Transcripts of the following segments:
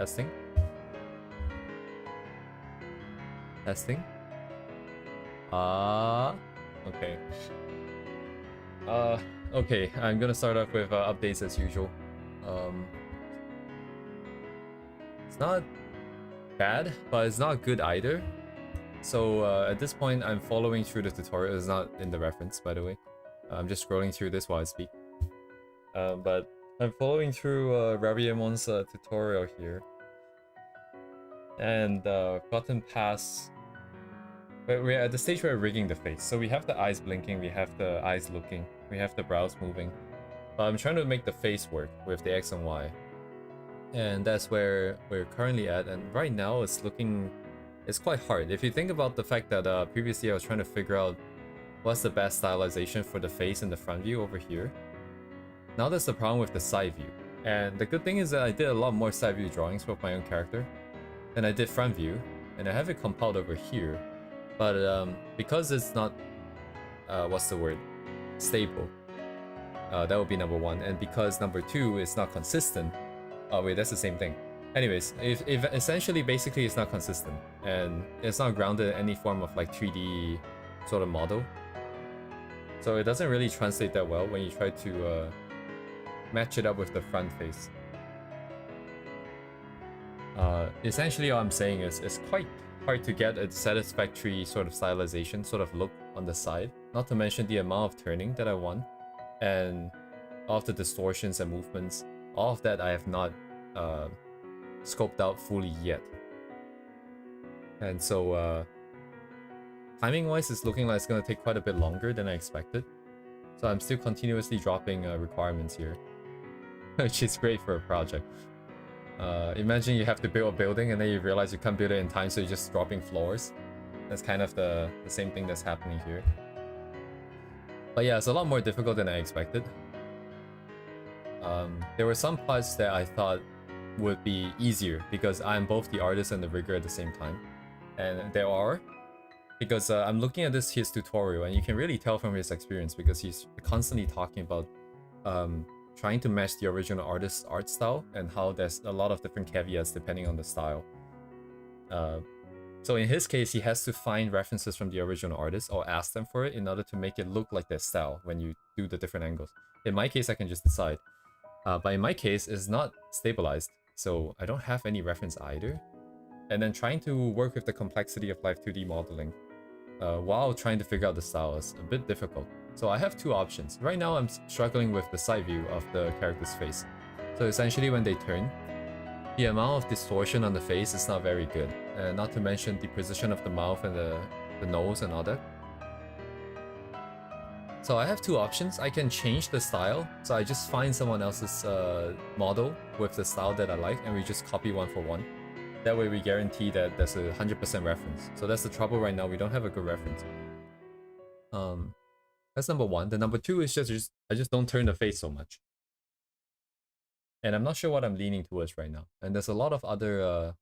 Testing. Testing. Okay. Okay, I'm gonna start off with updates as usual. It's not bad, but it's not good either. So at this point, I'm following through the tutorial. It's not in the reference, by the way. I'm just scrolling through this while I speak. But I'm following through Raviemon's tutorial here. And gotten past... We're at the stage where we're rigging the face. So we have the eyes blinking, we have the eyes looking, we have the brows moving. But I'm trying to make the face work with the X and Y. And that's where we're currently at. And right now it's looking... It's quite hard. If you think about the fact that previously I was trying to figure out what's the best stylization for the face in the front view over here. Now there's the problem with the side view. And the good thing is that I did a lot more side view drawings with my own character than I did front view. And I have it compiled over here. But because it's not, what's the word? Stable. That would be number one. And because number two is not consistent. Oh wait, that's the same thing. Anyways, if essentially basically it's not consistent. And it's not grounded in any form of like 3D sort of model. So it doesn't really translate that well when you try to match it up with the front face. Essentially all I'm saying is it's quite hard to get a satisfactory sort of stylization, sort of look on the side. Not to mention the amount of turning that I want. And all of the distortions and movements. All of that I have not scoped out fully yet. And so timing wise it's looking like it's going to take quite a bit longer than I expected. So I'm still continuously dropping requirements here. Which is great for a project. Imagine you have to build a building and then you realize you can't build it in time, so you're just dropping floors. That's kind of the same thing that's happening here. But yeah, it's a lot more difficult than I expected. There were some parts that I thought would be easier because I'm both the artist and the rigger at the same time. And there are. Because I'm looking at his tutorial and you can really tell from his experience because he's constantly talking about trying to match the original artist's art style and how there's a lot of different caveats depending on the style. So in his case, he has to find references from the original artist or ask them for it in order to make it look like their style when you do the different angles. In my case, I can just decide. But in my case, it's not stabilized, so I don't have any reference either. And then trying to work with the complexity of live 2D modeling while trying to figure out the style is a bit difficult. So I have two options. Right now I'm struggling with the side view of the character's face. So essentially when they turn, the amount of distortion on the face is not very good. Not to mention the position of the mouth and the nose and all that. So I have two options. I can change the style. So I just find someone else's model with the style that I like and we just copy one for one. That way we guarantee that there's a 100% reference. So that's the trouble right now. We don't have a good reference. That's number one. The number two is just I just don't turn the face so much. And I'm not sure what I'm leaning towards right now. And there's a lot of other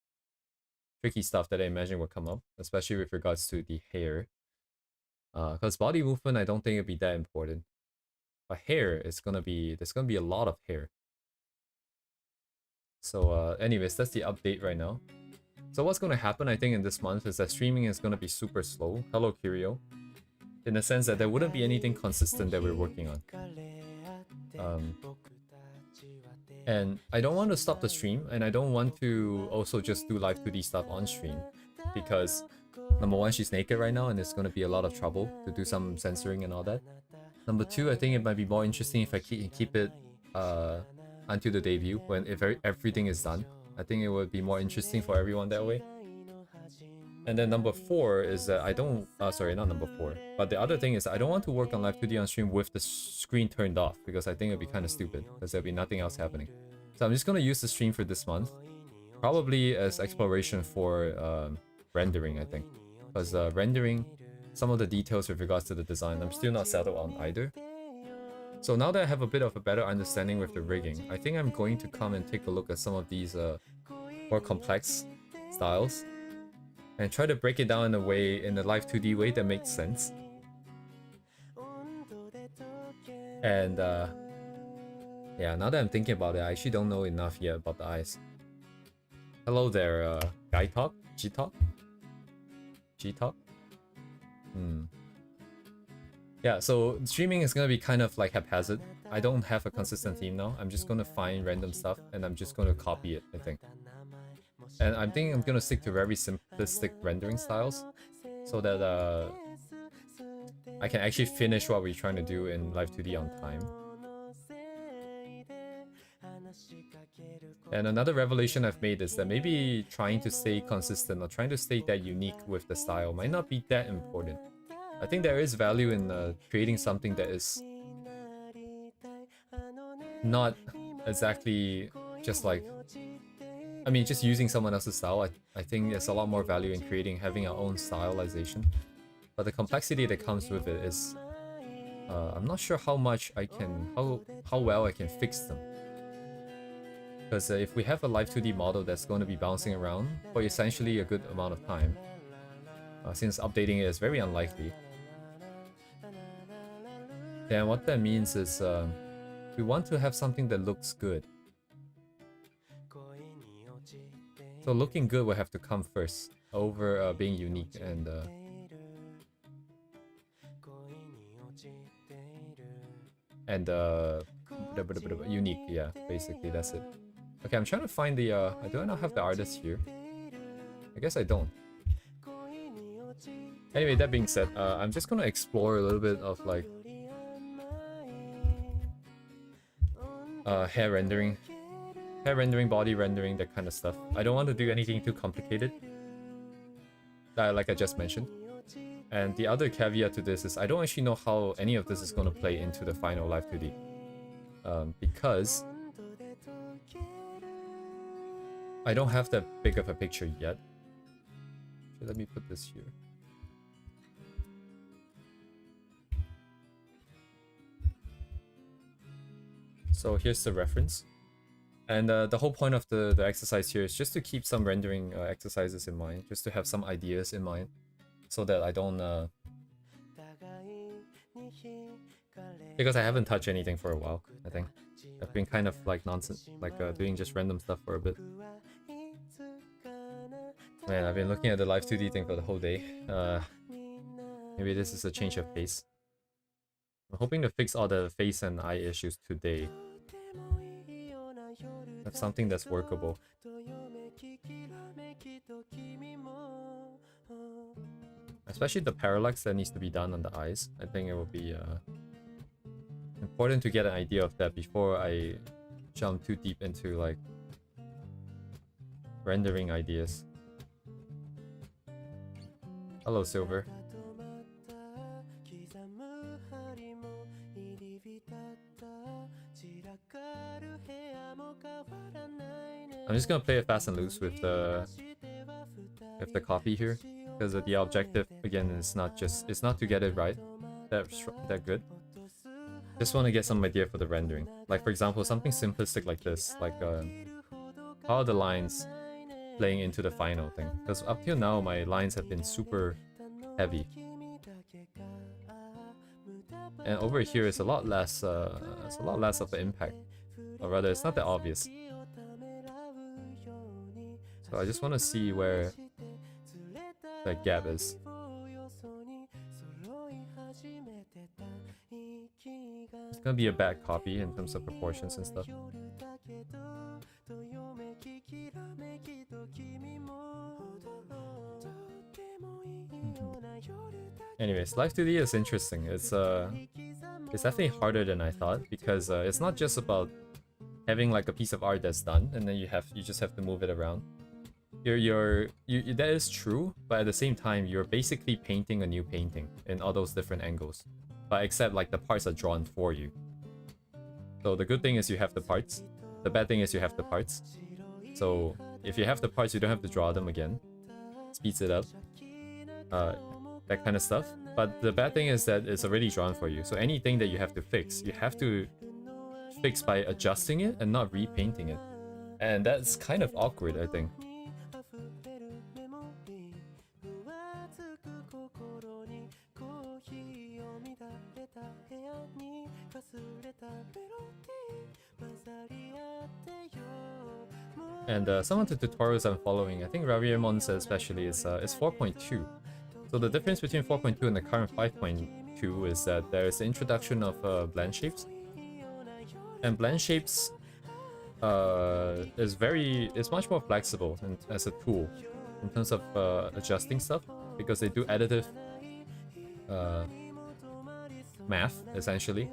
tricky stuff that I imagine will come up, especially with regards to the hair. Because body movement, I don't think it'd be that important. But hair is gonna be, there's gonna be a lot of hair. So anyways, that's the update right now. So what's gonna happen, I think, in this month is that streaming is gonna be super slow. Hello, Curio. In the sense that there wouldn't be anything consistent that we're working on. And I don't want to stop the stream, and I don't want to also just do live 2D stuff on stream. Because, number one, she's naked right now, and it's gonna be a lot of trouble to do some censoring and all that. Number two, I think it might be more interesting if I keep it until the debut, when if everything is done. I think it would be more interesting for everyone that way. And then number four is that I don't, sorry, not number four. But the other thing is I don't want to work on live 2D on stream with the screen turned off, because I think it'd be kind of stupid, because there'll be nothing else happening. So I'm just gonna use the stream for this month, probably as exploration for rendering, I think. Because rendering, some of the details with regards to the design, I'm still not settled on either. So now that I have a bit of a better understanding with the rigging, I think I'm going to come and take a look at some of these more complex styles and try to break it down in a way, in a live 2D way that makes sense. And yeah, now that I'm thinking about it, I actually don't know enough yet about the eyes. Hello there, Guy Talk? G-Talk? G-Talk? Yeah, so streaming is gonna be kind of like haphazard. I don't have a consistent theme now. I'm just gonna find random stuff and I'm just gonna copy it, I think. And I'm thinking I'm gonna stick to very simplistic rendering styles so that I can actually finish what we're trying to do in Live 2D on time. And another revelation I've made is that maybe trying to stay consistent or trying to stay that unique with the style might not be that important. I think there is value in creating something that is not exactly just like, I mean, just using someone else's style. I think there's a lot more value in having our own stylization. But the complexity that comes with it is, I'm not sure how much I can, how well I can fix them. Because if we have a live 2D model that's going to be bouncing around for essentially a good amount of time, since updating it is very unlikely, then what that means is we want to have something that looks good. So looking good will have to come first over being unique and unique, yeah, basically that's it. Okay, I'm trying to find the do I not have the artist here? I guess I don't. Anyway, that being said, I'm just gonna explore a little bit of like hair rendering, body rendering, that kind of stuff. I don't want to do anything too complicated, like I just mentioned. And the other caveat to this is I don't actually know how any of this is going to play into the final Live 2D. Because I don't have that big of a picture yet. So let me put this here. So here's the reference. And the whole point of the exercise here is just to keep some rendering exercises in mind, just to have some ideas in mind, so that I don't... because I haven't touched anything for a while, I think. I've been kind of like nonsense, like doing just random stuff for a bit. Man, I've been looking at the live 2D thing for the whole day. Maybe this is a change of pace. I'm hoping to fix all the face and eye issues today. Have something that's workable. Especially the parallax that needs to be done on the eyes. I think it will be important to get an idea of that before I jump too deep into like rendering ideas. Hello, Silver. I'm just gonna play it fast and loose with the copy here, because the objective again is not to get it right that good. Just want to get some idea for the rendering. Like for example, something simplistic like this, like how are the lines playing into the final thing? Because up till now my lines have been super heavy. And over here is a lot less of an impact. Or rather, it's not that obvious. So I just want to see where that gap is. It's gonna be a bad copy in terms of proportions and stuff. Anyways, Live 2D is interesting. It's definitely harder than I thought because it's not just about having like a piece of art that's done and then you just have to move it around. That is true, but at the same time you're basically painting a new painting in all those different angles. But except like the parts are drawn for you. So the good thing is you have the parts. The bad thing is you have the parts. So if you have the parts, you don't have to draw them again. Speeds it up. That kind of stuff. But the bad thing is that it's already drawn for you. So anything that you have to fix by adjusting it and not repainting it. And that's kind of awkward, I think. And some of the tutorials I'm following, I think Raviemon says especially, is 4.2. So the difference between 4.2 and the current 5.2 is that there is the introduction of blend shapes. And blend shapes is much more flexible as a tool in terms of adjusting stuff, because they do additive math, essentially.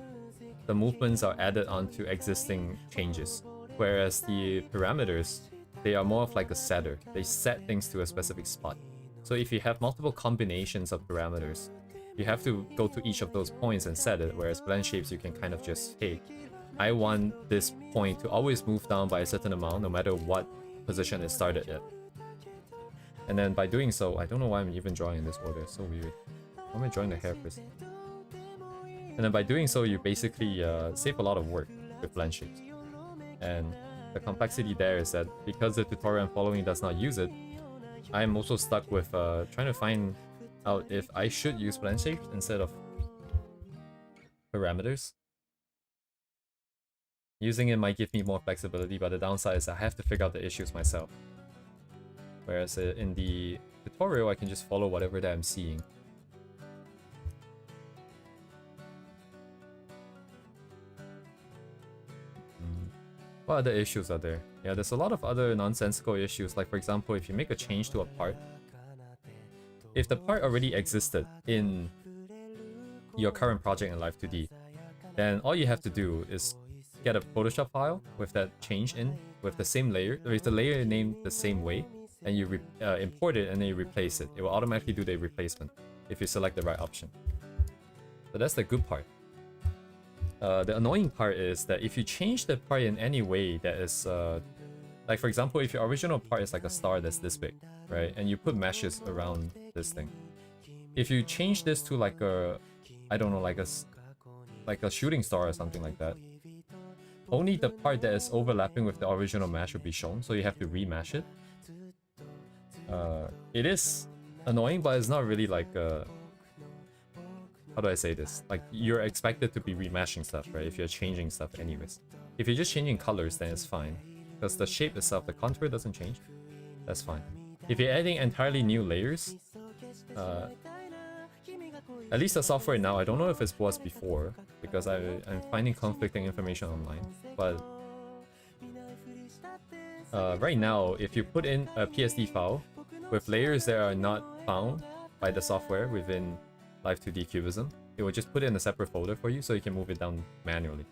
The movements are added onto existing changes, whereas the parameters, they are more of like a setter. They set things to a specific spot. So if you have multiple combinations of parameters, you have to go to each of those points and set it, whereas blend shapes, you can kind of just, hey, I want this point to always move down by a certain amount, no matter what position it started at. And then by doing so, I don't know why I'm even drawing in this order, it's so weird. Why am I drawing the hair first? And then by doing so, you basically save a lot of work with blend shapes. And the complexity there is that because the tutorial I'm following does not use it, I'm also stuck with trying to find out if I should use blend shapes instead of parameters. Using it might give me more flexibility, but the downside is I have to figure out the issues myself. Whereas in the tutorial, I can just follow whatever that I'm seeing. What other issues are there? Yeah, there's a lot of other nonsensical issues. Like, for example, if you make a change to a part, if the part already existed in your current project in Live 2D, then all you have to do is get a Photoshop file with that change in, with the same layer, with the layer named the same way, and you import it and then you replace it. It will automatically do the replacement if you select the right option. So that's the good part. The annoying part is that if you change the part in any way that is, like for example, if your original part is like a star that's this big, right? And you put meshes around this thing. If you change this to like a, I don't know, like a shooting star or something like that, only the part that is overlapping with the original mesh will be shown, so you have to remesh it. It is annoying, but it's not really like how do I say this? Like, you're expected to be remeshing stuff, right? If you're changing stuff anyways. If you're just changing colors, then it's fine. Because the shape itself, the contour doesn't change. That's fine. If you're adding entirely new layers, at least the software now, I don't know if it was before, because I'm finding conflicting information online. But right now, if you put in a PSD file with layers that are not found by the software within Live 2D Cubism, it will just put it in a separate folder for you so you can move it down manually.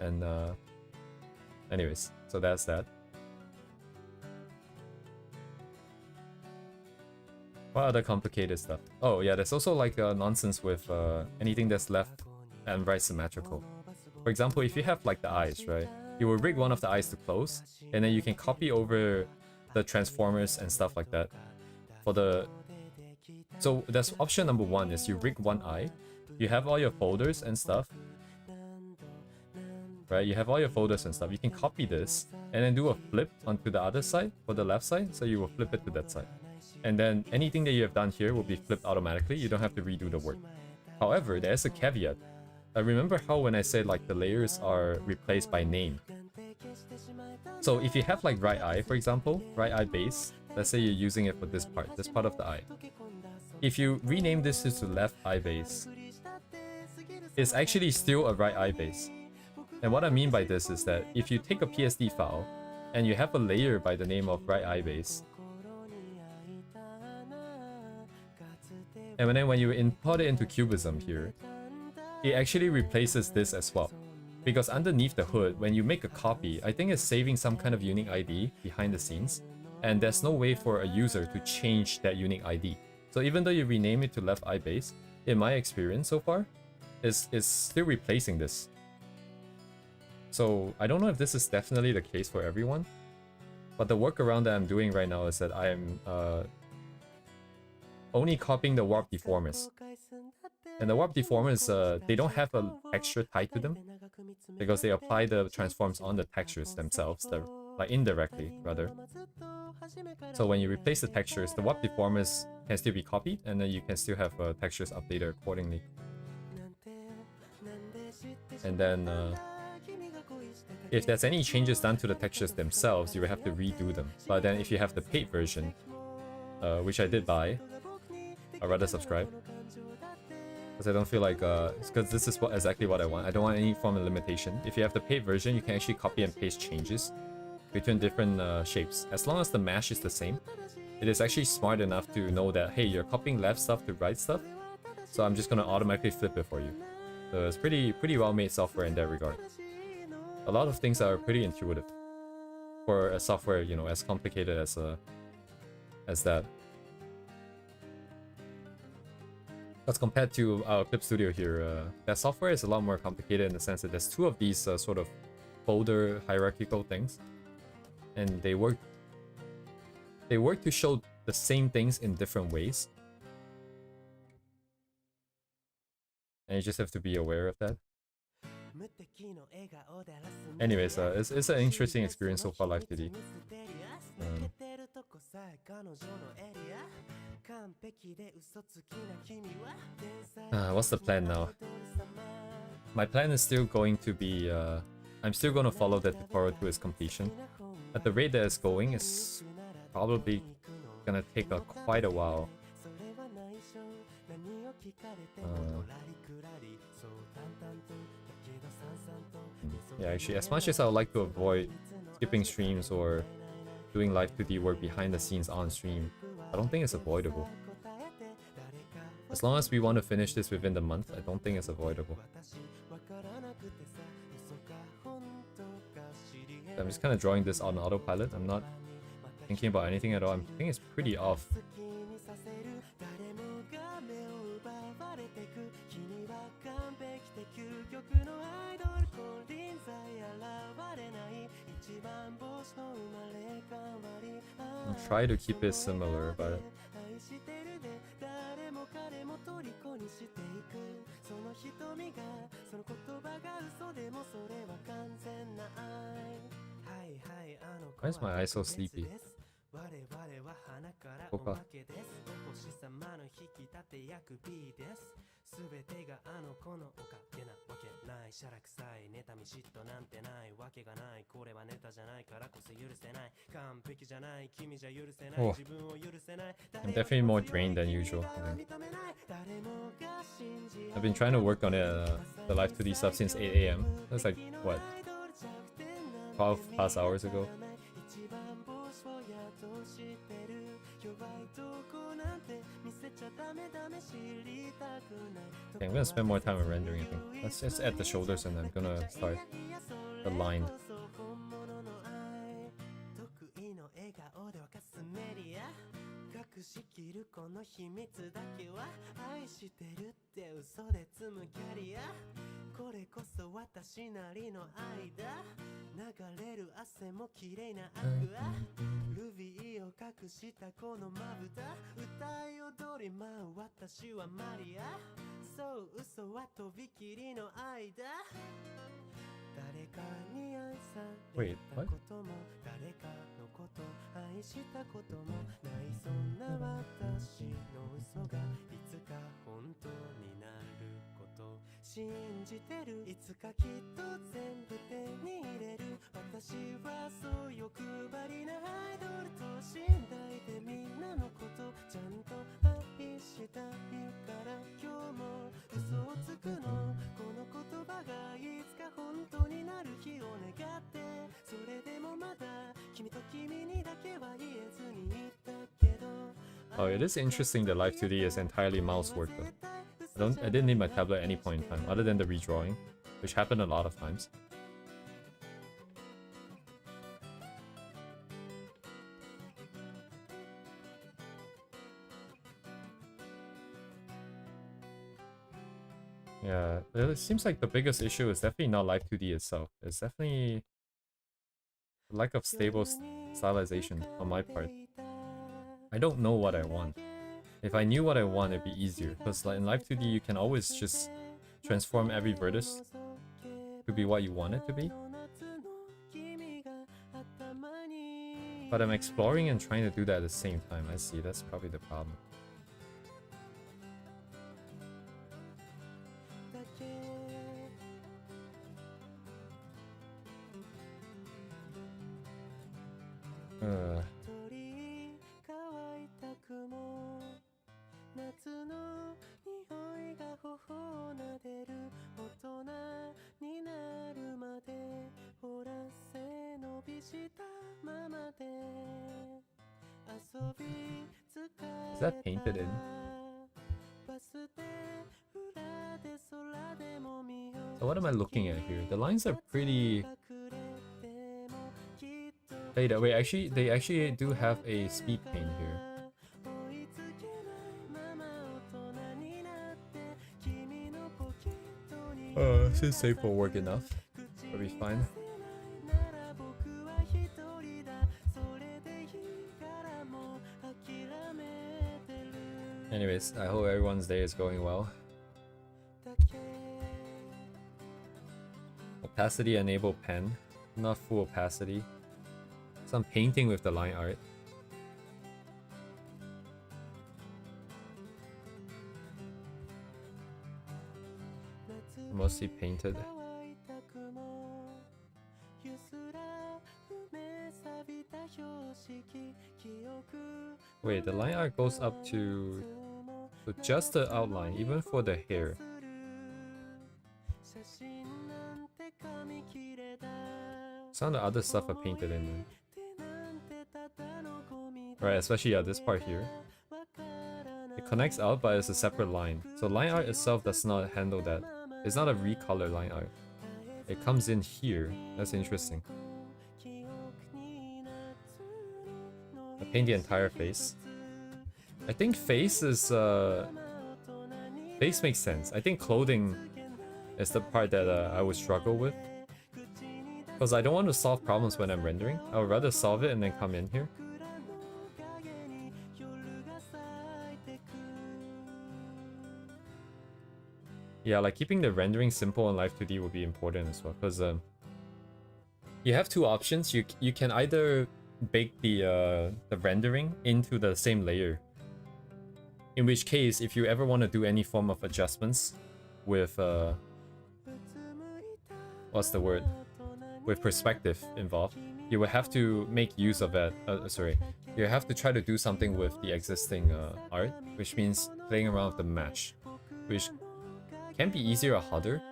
And anyways, so that's that. What other complicated stuff? Oh yeah, there's also like nonsense with anything that's left and right symmetrical. For example, if you have like the eyes, right? You will rig one of the eyes to close, and then you can copy over the transformers and stuff like that. For the So that's option number one, is you rig one eye. You have all your folders and stuff. Right, you have all your folders and stuff. You can copy this and then do a flip onto the other side, for the left side, so you will flip it to that side. And then anything that you have done here will be flipped automatically. You don't have to redo the work. However, there's a caveat. Remember how when I said like the layers are replaced by name? So if you have like right eye, for example, right eye base, let's say you're using it for this part of the eye. If you rename this to left eye base, it's actually still a right eye base. And what I mean by this is that if you take a PSD file and you have a layer by the name of right eye base, and then when you import it into Cubism here, it actually replaces this as well. Because underneath the hood, when you make a copy, I think it's saving some kind of unique ID behind the scenes, and there's no way for a user to change that unique ID. So even though you rename it to left eye base, in my experience so far, is still replacing this. So I don't know if this is definitely the case for everyone, but the workaround that I'm doing right now is that I am only copying the warp deformers. And the warp deformers, they don't have a texture tied to them because they apply the transforms on the textures themselves, like indirectly rather. So when you replace the textures, the warp deformers can still be copied, and then you can still have textures updated accordingly. And then if there's any changes done to the textures themselves, you will have to redo them. But then if you have the paid version, which I did buy, I'd rather subscribe. Because I don't feel like, because this is exactly what I want. I don't want any form of limitation. If you have the paid version, you can actually copy and paste changes between different shapes. As long as the mesh is the same, it is actually smart enough to know that, hey, you're copying left stuff to right stuff, so I'm just gonna automatically flip it for you. So it's pretty well-made software in that regard. A lot of things are pretty intuitive for a software, you know, as complicated as that. As compared to our Clip Studio here, that software is a lot more complicated in the sense that there's two of these sort of folder hierarchical things, and they work to show the same things in different ways, and you just have to be aware of that. Anyways, it's an interesting experience so far, Live 2D. What's the plan now? My plan is still going to be, I'm still going to follow the tutorial to its completion. At the rate that it's going, it's probably gonna take quite a while. Yeah, actually, as much as I would like to avoid skipping streams or doing Live 2D work behind the scenes on stream, I don't think it's avoidable. As long as we want to finish this within the month, I don't think it's avoidable. I'm just kind of drawing this on autopilot. I'm not thinking about anything at all. I think it's pretty off. I'll try to keep it similar, but why is my eye so sleepy? Okay. Oh, I'm definitely more drained than usual. I've been trying to work on it, the Live 2D stuff since 8 AM. That's like, what, 12 plus hours ago? Okay, I'm gonna spend more time on rendering, I think. Let's just add the shoulders and I'm gonna start the line. Wait, what? Oh, it is interesting that Live 2D is entirely mouse work though. I didn't need my tablet at any point in time, other than the redrawing, which happened a lot of times. Yeah, it seems like the biggest issue is definitely not Live 2D itself. It's definitely the lack of stable stylization on my part. I don't know what I want. If I knew what I want, it'd be easier. Because like in Live 2D, you can always just transform every vertex to be what you want it to be. But I'm exploring and trying to do that at the same time. I see, that's probably the problem. Is that painted in? So what am I looking at here? The lines are pretty... Wait, actually, they actually do have a speed paint here. Since safe will work enough. It'll be fine. Anyways, I hope everyone's day is going well. Opacity enable pen. Not full opacity. Some painting with the line art. Mostly painted. Wait, the line art goes up to just the outline, even for the hair. Some of the other stuff are painted in there. Right, especially this part here. It connects out, but it's a separate line. So line art itself does not handle that. It's not a recolor line art. It comes in here. That's interesting. I paint the entire face. I think face is face makes sense. I think clothing is the part that I would struggle with. Because I don't want to solve problems when I'm rendering. I would rather solve it and then come in here. Yeah, like keeping the rendering simple in Live 2D would be important as well, because you have two options. You can either bake the rendering into the same layer. In which case, if you ever want to do any form of adjustments with what's the word? With perspective involved, you will have to make use of that. You have to try to do something with the existing art, which means playing around with the mesh, which can be easier or harder.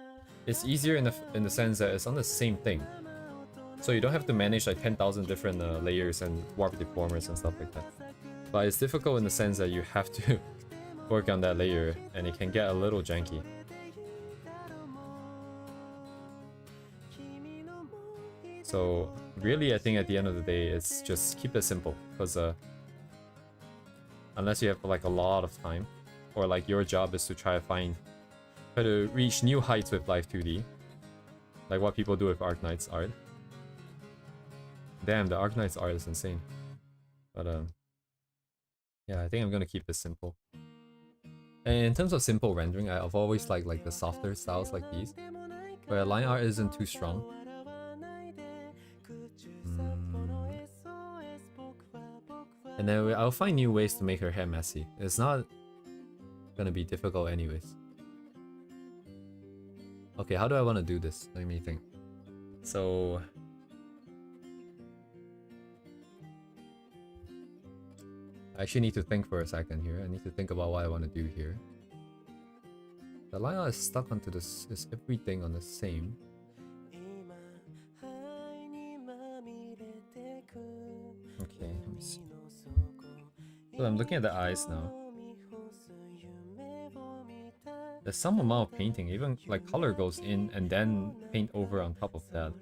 It's easier in the sense that it's on the same thing, so you don't have to manage like 10,000 different layers and warp deformers and stuff like that. But it's difficult in the sense that you have to work on that layer, and it can get a little janky. So really, I think at the end of the day, it's just keep it simple, because unless you have like a lot of time, or like your job is to try to reach new heights with Live 2D, like what people do with Arknight's art. Damn, the Arknight's art is insane. But yeah, I think I'm gonna keep this simple. And in terms of simple rendering, I've always liked like the softer styles like these, where line art isn't too strong. And then I'll find new ways to make her hair messy. It's not gonna be difficult anyways. Okay, how do I want to do this? Let me think. So... I actually need to think for a second here. I need to think about what I want to do here. The line is stuck onto this. Is everything on the same? Okay, let me see. So I'm looking at the eyes now. There's some amount of painting, even like color goes in and then paint over on top of that.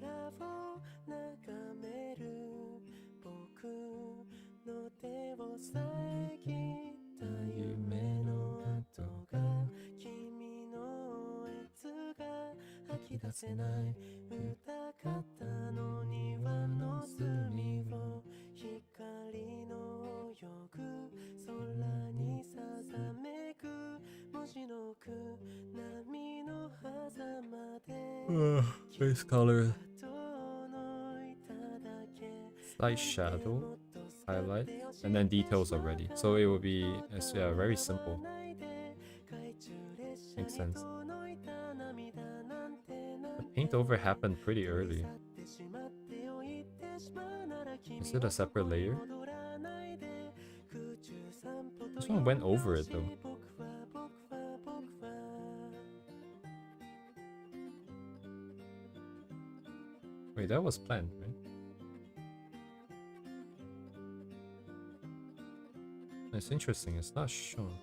Face color. Slight shadow, highlight, and then details already. So it will be yeah, very simple. Makes sense. The paint over happened pretty early. Is it a separate layer? This one went over it though. Wait, that was planned, right? It's interesting, it's not shown.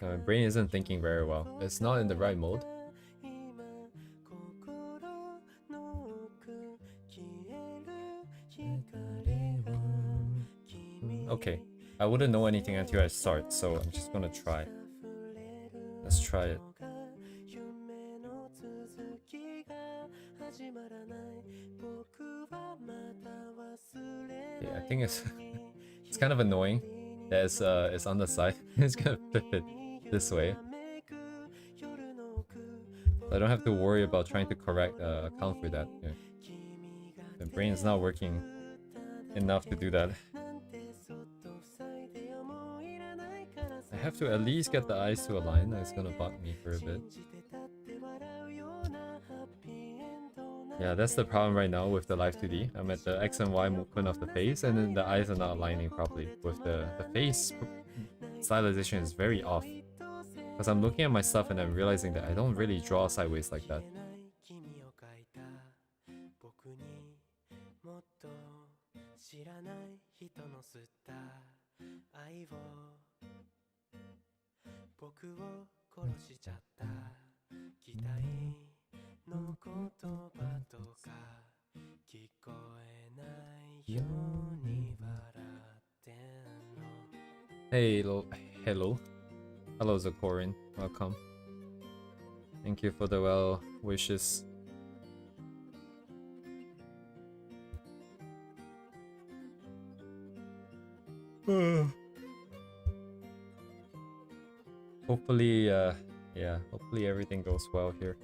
My brain isn't thinking very well. It's not in the right mode. Okay, I wouldn't know anything until I start, so I'm just gonna try. Let's try it. Yeah, I think it's it's kind of annoying that it's on the side. It's gonna flip it this way. I don't have to worry about trying to account for that. Yeah. The brain is not working enough to do that. I have to at least get the eyes to align. That's gonna bug me for a bit. Yeah, that's the problem right now with the Live 2D. I'm at the X and Y movement of the face, and then the eyes are not aligning properly. With the face stylization is very off. Because I'm looking at my stuff and I'm realizing that I don't really draw sideways like that. Hey, hello. Hello, Zakorin. Welcome. Thank you for the well wishes. Hopefully, yeah, hopefully everything goes well here.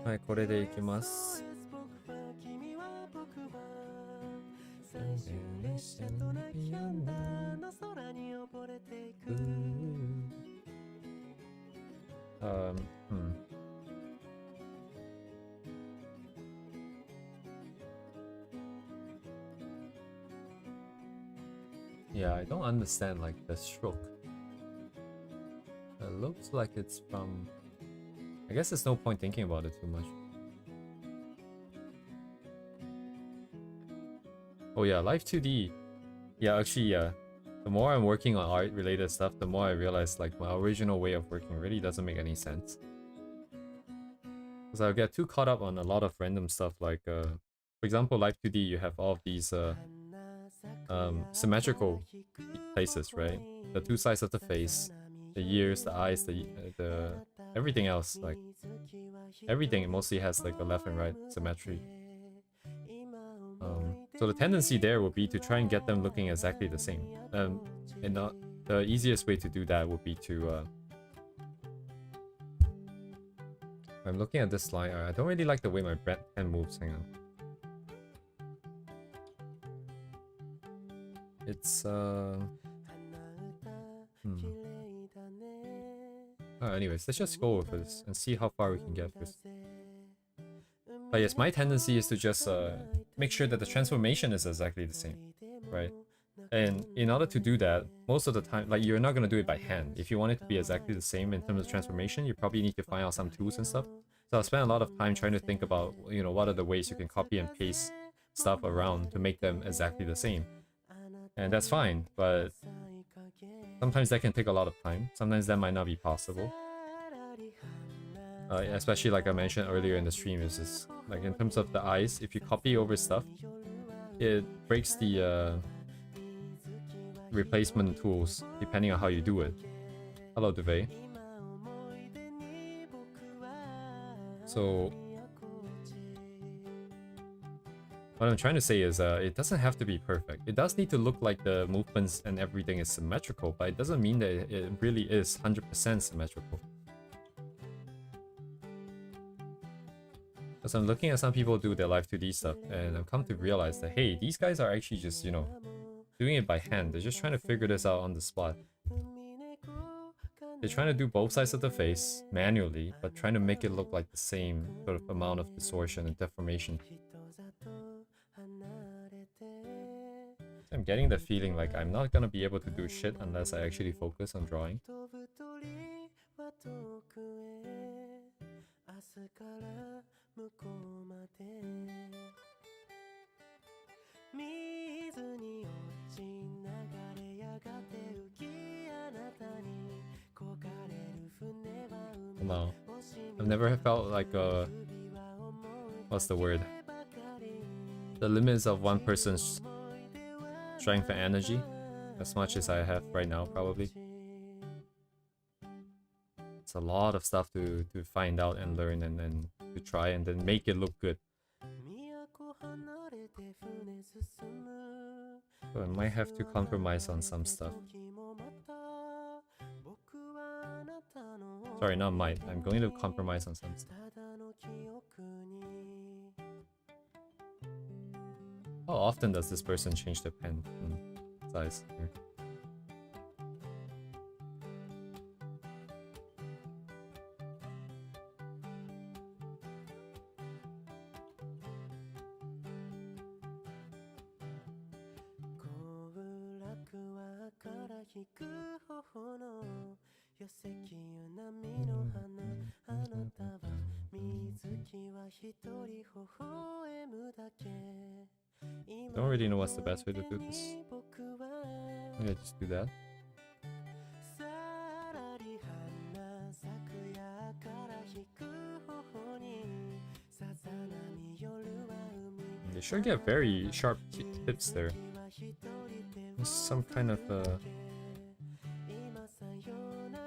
Right, これでいきます。Yeah, I don't understand like the stroke. It looks like it's from... I guess there's no point thinking about it too much. Oh yeah, Live 2D. Yeah, actually, yeah. The more I'm working on art-related stuff, the more I realize like my original way of working really doesn't make any sense. Because I'll get too caught up on a lot of random stuff like, for example, Live 2D, you have all of these symmetrical places, right? The two sides of the face, the ears, the eyes, the everything else, like everything mostly has like a left and right symmetry. So the tendency there would be to try and get them looking exactly the same. And the easiest way to do that would be to I'm looking at this line. I don't really like the way my pen moves. Hang on. It's anyways, let's just go with this and see how far we can get first. But yes, my tendency is to just make sure that the transformation is exactly the same, right? And in order to do that, most of the time, like you're not gonna do it by hand. If you want it to be exactly the same in terms of transformation, you probably need to find out some tools and stuff. So I spent a lot of time trying to think about, you know, what are the ways you can copy and paste stuff around to make them exactly the same. And that's fine, but sometimes that can take a lot of time. Sometimes that might not be possible. Especially like I mentioned earlier in the stream, is just like in terms of the eyes, if you copy over stuff, it breaks the replacement tools depending on how you do it. Hello, Duvet. So what I'm trying to say is it doesn't have to be perfect. It does need to look like the movements and everything is symmetrical, but it doesn't mean that it really is 100% symmetrical. Because I'm looking at some people do their Live 2D stuff, and I've come to realize that, hey, these guys are actually just, you know, doing it by hand. They're just trying to figure this out on the spot. They're trying to do both sides of the face manually, but trying to make it look like the same sort of amount of distortion and deformation. I'm getting the feeling like I'm not gonna be able to do shit unless I actually focus on drawing. No, I've never felt like what's the word? The limits of one person's strength and energy as much as I have right now, probably. It's a lot of stuff to find out and learn and then to try and then make it look good. So I might have to compromise on some stuff. Sorry, not might. I'm going to compromise on some stuff. How often does this person change the pen size here? Don't really know what's the best way to do this. Maybe I just do that. They should get very sharp tips there. There's some kind of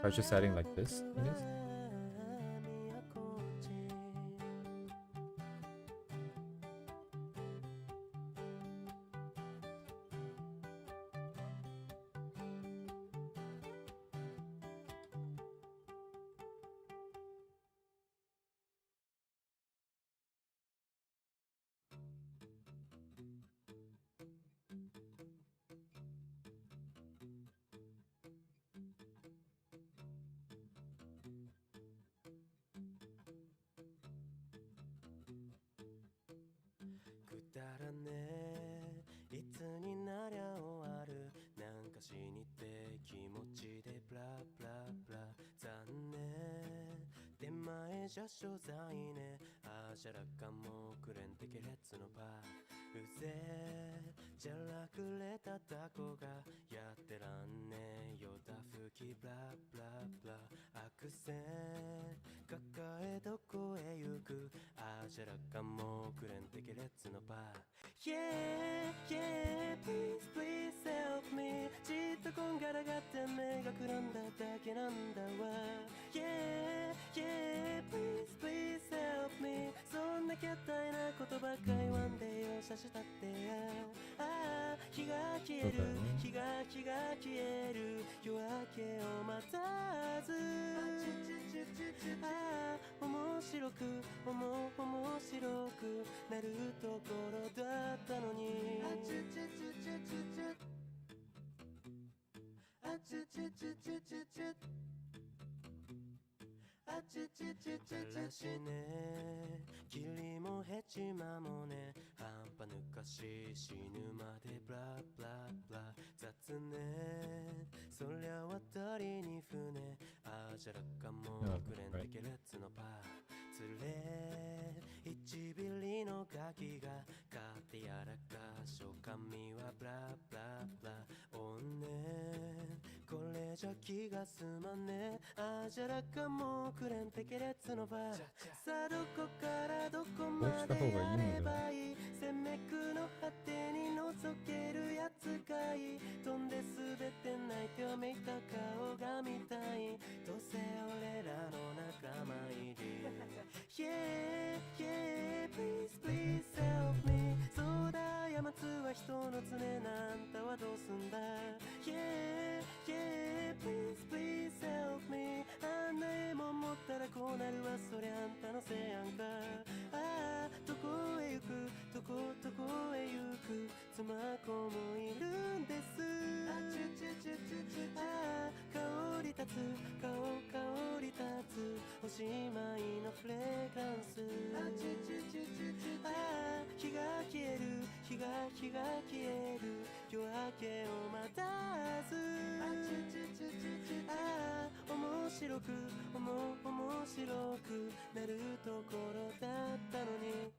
try just adding like this, I guess. 車所在ねあじゃらかもくれんてけれつのパうぜじゃらくれたタコがやってらんねよだふきブラブラブラアクセン抱えどこへ行くあじゃらかもくれんてけれつのパ Yeah, yeah, please, please help me じっとこんがらがって目がくらんだだけなんだわ Yeah, yeah, please, please help me そんなキャッタイなことばっか言わんでよさしたってやああ日が消える日が消える夜明けを待たずああ面白く面白くなるところだったのにあちゅちゅちゅちゅちゅちゅあちゅちゅちゅちゅちゅちゅあちゅちゅちゅちゅちゅしね霧もヘチマもね半端ぬかし死ぬまでブラブラブラ雑ねそりゃ渡りに船あじゃらかもくれんてけれつのパつれ一ビリのガキが買ってやらかしょ髪はブラブラブラおんねこれじゃ気が済まんねあじゃらかもくれんてけれつのばさあどこからどこまでやればいいせめくの果てに覗けるやつがいい飛んで滑って泣いてわめいた顔が見たいどうせ俺らの仲間入りYeah, yeah, please, please help me そうだ山津は人の常なんたはどうすんだ Yeah, yeah, please, please help me あんな絵も持ったらこうなるわそりゃあんたのせいやんかああどこへ行くどこへ行く妻子もいるんですあちゅちゅちゅちゅちゅああ香り立つ香り立つおしまいのフレグランスあちゅちゅちゅちゅちゅああ日が消える日が消える夜明けを待たずあちゅちゅちゅちゅちゅああ面白く面白くなるところだったのに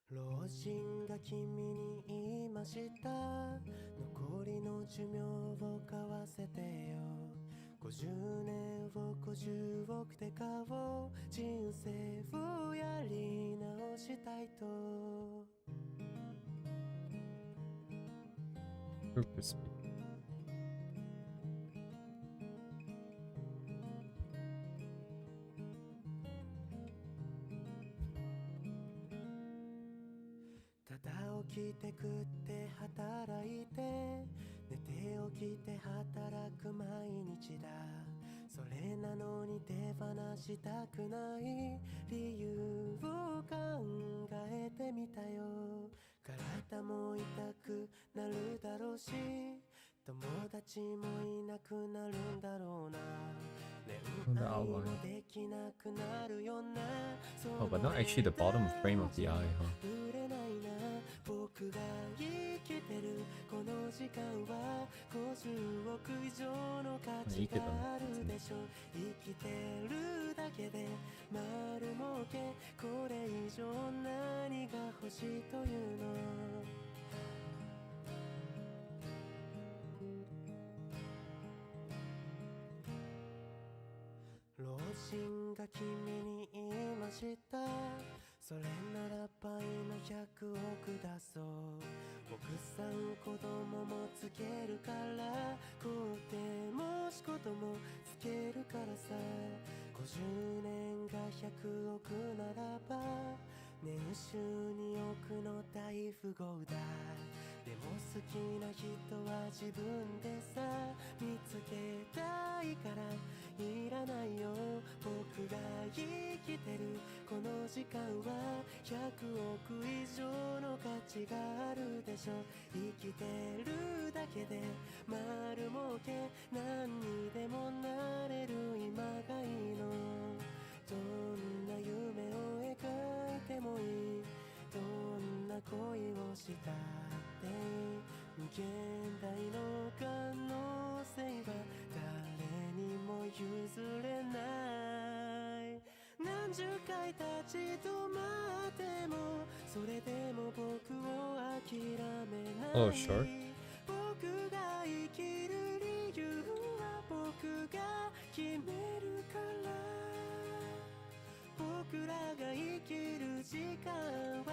老人が君に言いました残りの寿命を買わせてよ50年を50億で買おう人生をやり直したいと Super speed. ただ起きて食って働いて寝て起きて働く毎日だそれなのに手放したくない理由を考えてみたよ体も痛くなるだろうし友達もいなくなるんだろうな恋愛もできなくなるよな Oh, but not actually the bottom frame of the eye, huh? 僕が生きてるこの時間は50億以上の価値があるでしょ生きてるだけで丸儲けこれ以上何が欲しいというの老人が君に言いましたそれなら倍の100億出そう奥さん子供もつけるから子手も仕事もつけるからさ50年が100億ならば年収2億の大富豪だでも好きな人は自分でさ見つけたいからいらないよ僕が生きてるこの時間は100億以上の価値があるでしょ生きてるだけで丸儲け何にでもなれる今がいいのどんな夢を描いてもいいどんな恋をしたって無限大の可能性は誰にも譲れ Oh, short. 僕が生きる理由は僕が決めるから僕らが生きる時間は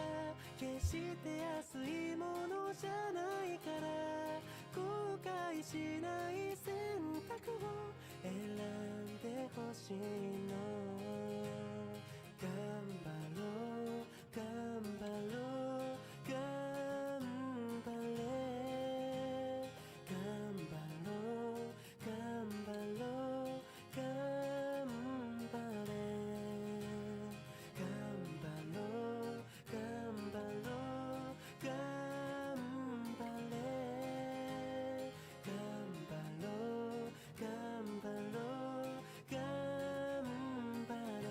決して安いものじゃないから後悔しない選択を選んでほしいの頑張ろう頑張ろう頑張れ頑張ろう頑張ろう頑張れ頑張ろう頑張ろう頑張れ頑張ろう頑張ろう頑張れ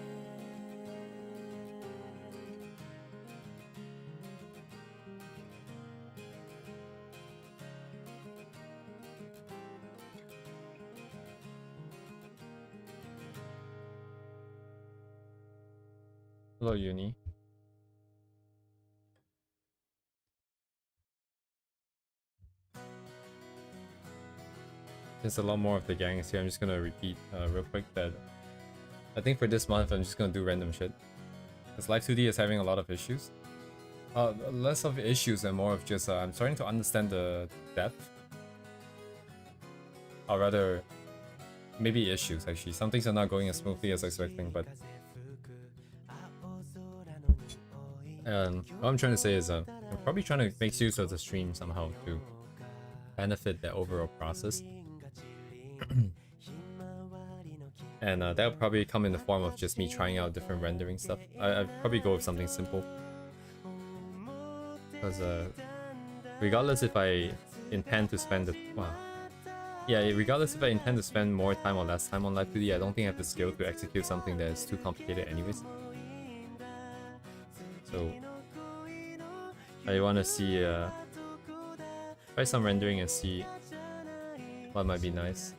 Hello, Uni. There's a lot more of the gangs here. I'm just gonna repeat real quick that I think for this month I'm just gonna do random shit. Because Live 2D is having a lot of issues. Less of issues and more of just I'm starting to understand the depth. Or rather, maybe issues actually. Some things are not going as smoothly as expecting, but what I'm trying to say is I'm probably trying to make use of the stream somehow to benefit the overall process. And that'll probably come in the form of just me trying out different rendering stuff. I'd probably go with something simple. Because regardless if I intend to spend the... Wow. Yeah, regardless if I intend to spend more time or less time on Live 2D, I don't think I have the skill to execute something that is too complicated anyways. So I want to see, try some rendering and see what might be nice.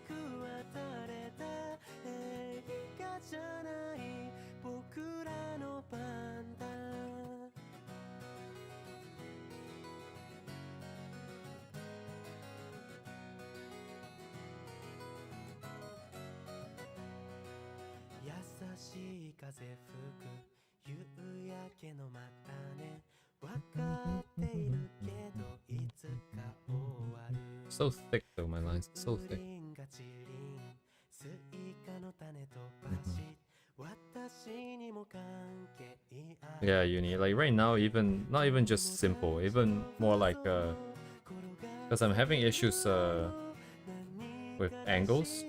So thick though, my lines, so thick. Yeah, Uni, like right now, even not even just simple, even more like because I'm having issues with angles,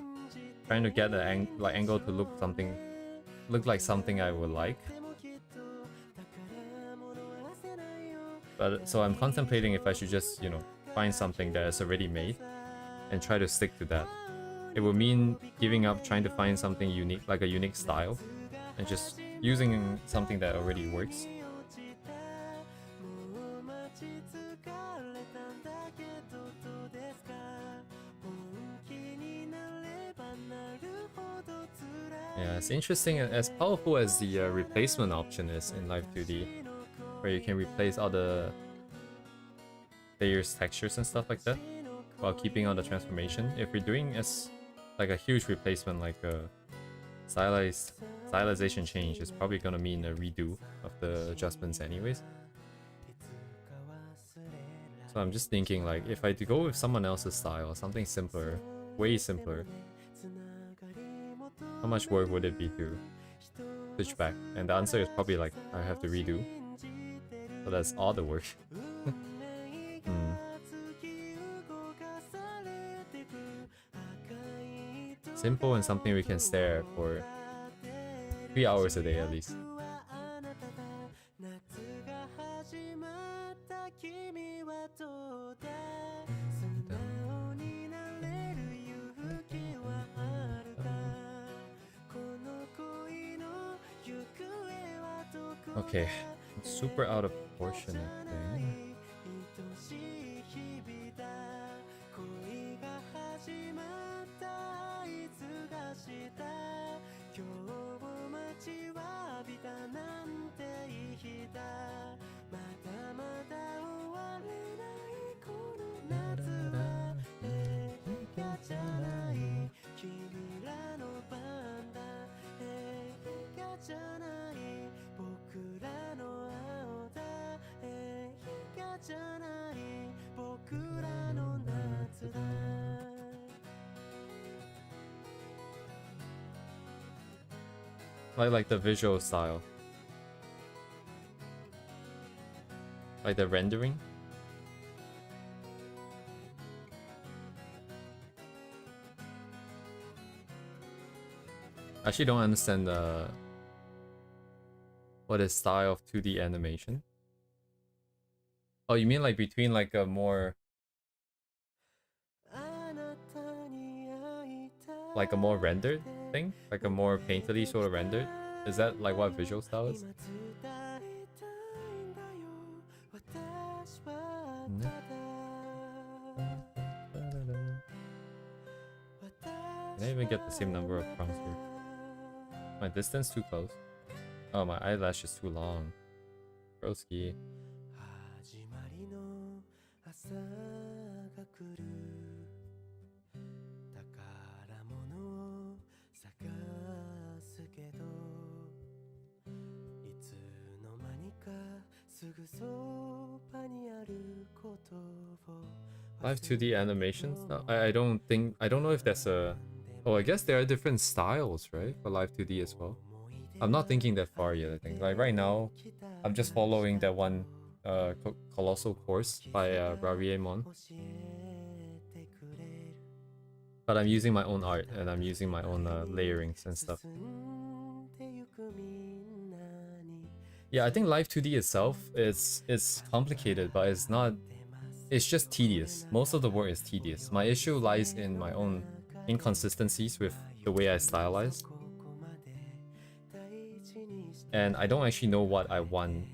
trying to get the angle to look like something I would like. But so I'm contemplating if I should just, you know, find something that is already made and try to stick to that. It would mean giving up trying to find something unique, like a unique style, and just using something that already works. Yeah, it's interesting. As powerful as the replacement option is in Live 2D, where you can replace all the layers, textures, and stuff like that, while keeping on the transformation. If we're doing as like a huge replacement, like a stylization change, it's probably gonna mean a redo of the adjustments anyways. So I'm just thinking, like, if I go with someone else's style, something simpler, way simpler, how much work would it be to switch back? And the answer is probably like, I have to redo. So that's all the work. Simple and something we can stare at for 3 hours a day at least. Okay, it's super out of proportion, I think. Like the visual style. Like the rendering. I actually don't understand what is style of 2D animation. Oh, you mean like between like a more rendered thing? Like a more painterly sort of rendered? Is that like what visual style is? Can I even get the same number of prompts here? My distance too close. Oh, my eyelash is too long. Broski. Live 2D animations? No, I don't know if that's a... Oh, I guess there are different styles, right? For live 2D as well. I'm not thinking that far yet, I think. Like right now, I'm just following that one Colossal course by Rariemon. But I'm using my own art and I'm using my own layerings and stuff. Yeah, I think Live 2D itself is complicated, but it's not... It's just tedious. Most of the work is tedious. My issue lies in my own inconsistencies with the way I stylize. And I don't actually know what I want.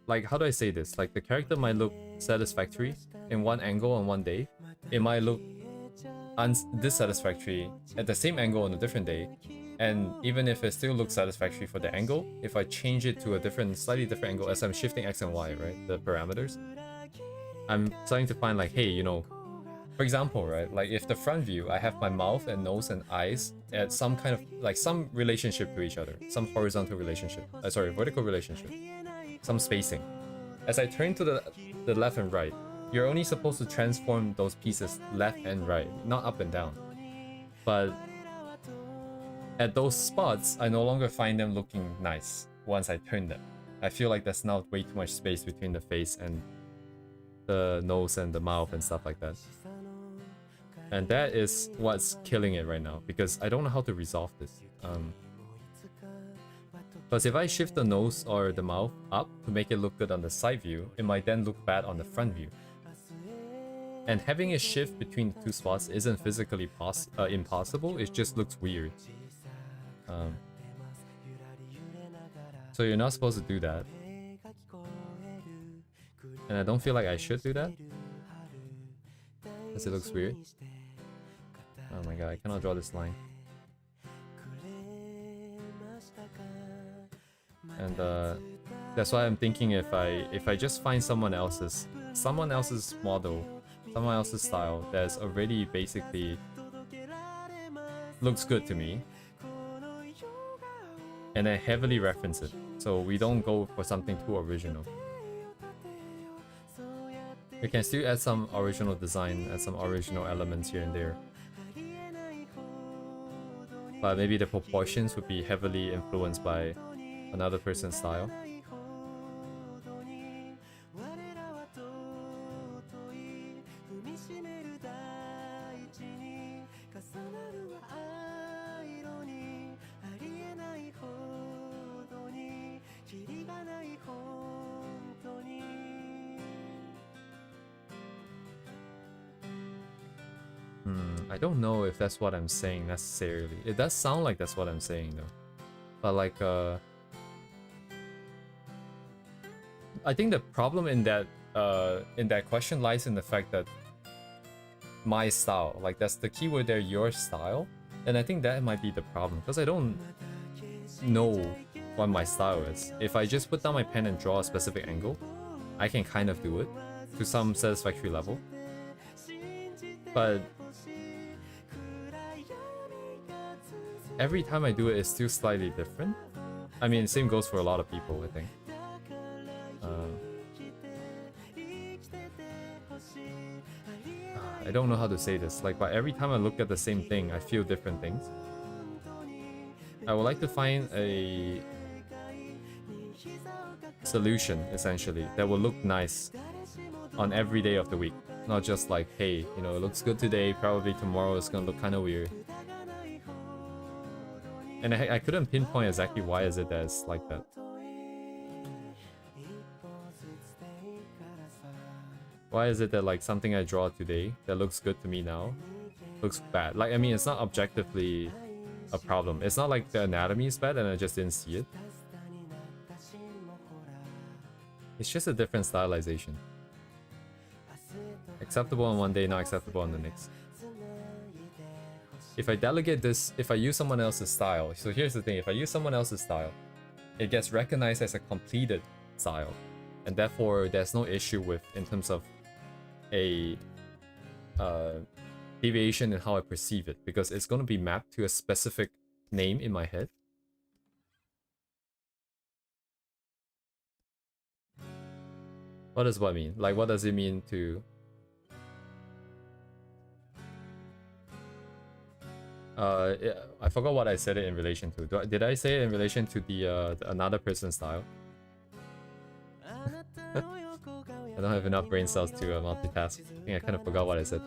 Like, how do I say this? Like, the character might look satisfactory in one angle on one day. It might look dissatisfactory at the same angle on a different day. And even if it still looks satisfactory for the angle, if I change it to a slightly different angle as I'm shifting X and Y, right? The parameters. I'm starting to find like, hey, you know, for example, right? Like if the front view, I have my mouth and nose and eyes at some kind of, like some relationship to each other. Some horizontal relationship. Vertical relationship. Some spacing. As I turn to the left and right, you're only supposed to transform those pieces left and right, not up and down. But at those spots, I no longer find them looking nice once I turn them. I feel like there's now way too much space between the face and the nose and the mouth and stuff like that. And that is what's killing it right now, because I don't know how to resolve this. Because if I shift the nose or the mouth up to make it look good on the side view, it might then look bad on the front view. And having a shift between the two spots isn't physically impossible, it just looks weird. So you're not supposed to do that. And I don't feel like I should do that, because it looks weird. Oh my god, I cannot draw this line. And that's why I'm thinking if I just find someone else's model, someone else's style that's already basically looks good to me, and I heavily reference it, so we don't go for something too original. We can still add some original design, add some original elements here and there. But maybe the proportions would be heavily influenced by another person's style. I don't know if that's what I'm saying necessarily. It does sound like that's what I'm saying though. But like I think the problem in that question lies in the fact that my style, like that's the keyword there, your style. And I think that might be the problem, because I don't know what my style is. If I just put down my pen and draw a specific angle, I can kind of do it to some satisfactory level. But every time I do it, it's still slightly different. I mean, same goes for a lot of people, I think. I don't know how to say this. Like, but every time I look at the same thing, I feel different things. I would like to find a solution, essentially, that will look nice on every day of the week. Not just like, hey, you know, it looks good today, probably tomorrow it's gonna look kind of weird. And I couldn't pinpoint exactly why is it that it's like that. Why is it that like something I draw today that looks good to me now looks bad? Like, I mean, it's not objectively a problem. It's not like the anatomy is bad and I just didn't see it. It's just a different stylization. Acceptable on one day, not acceptable on the next. If I delegate this, if I use someone else's style, so here's the thing, if I use someone else's style, it gets recognized as a completed style. And therefore, there's no issue with, in terms of a deviation in how I perceive it, because it's going to be mapped to a specific name in my head. What does what mean? Like, what does it mean to... I forgot what I said it in relation to. Did I say it in relation to the another person's style? I don't have enough brain cells to multitask. I think I kind of forgot what I said.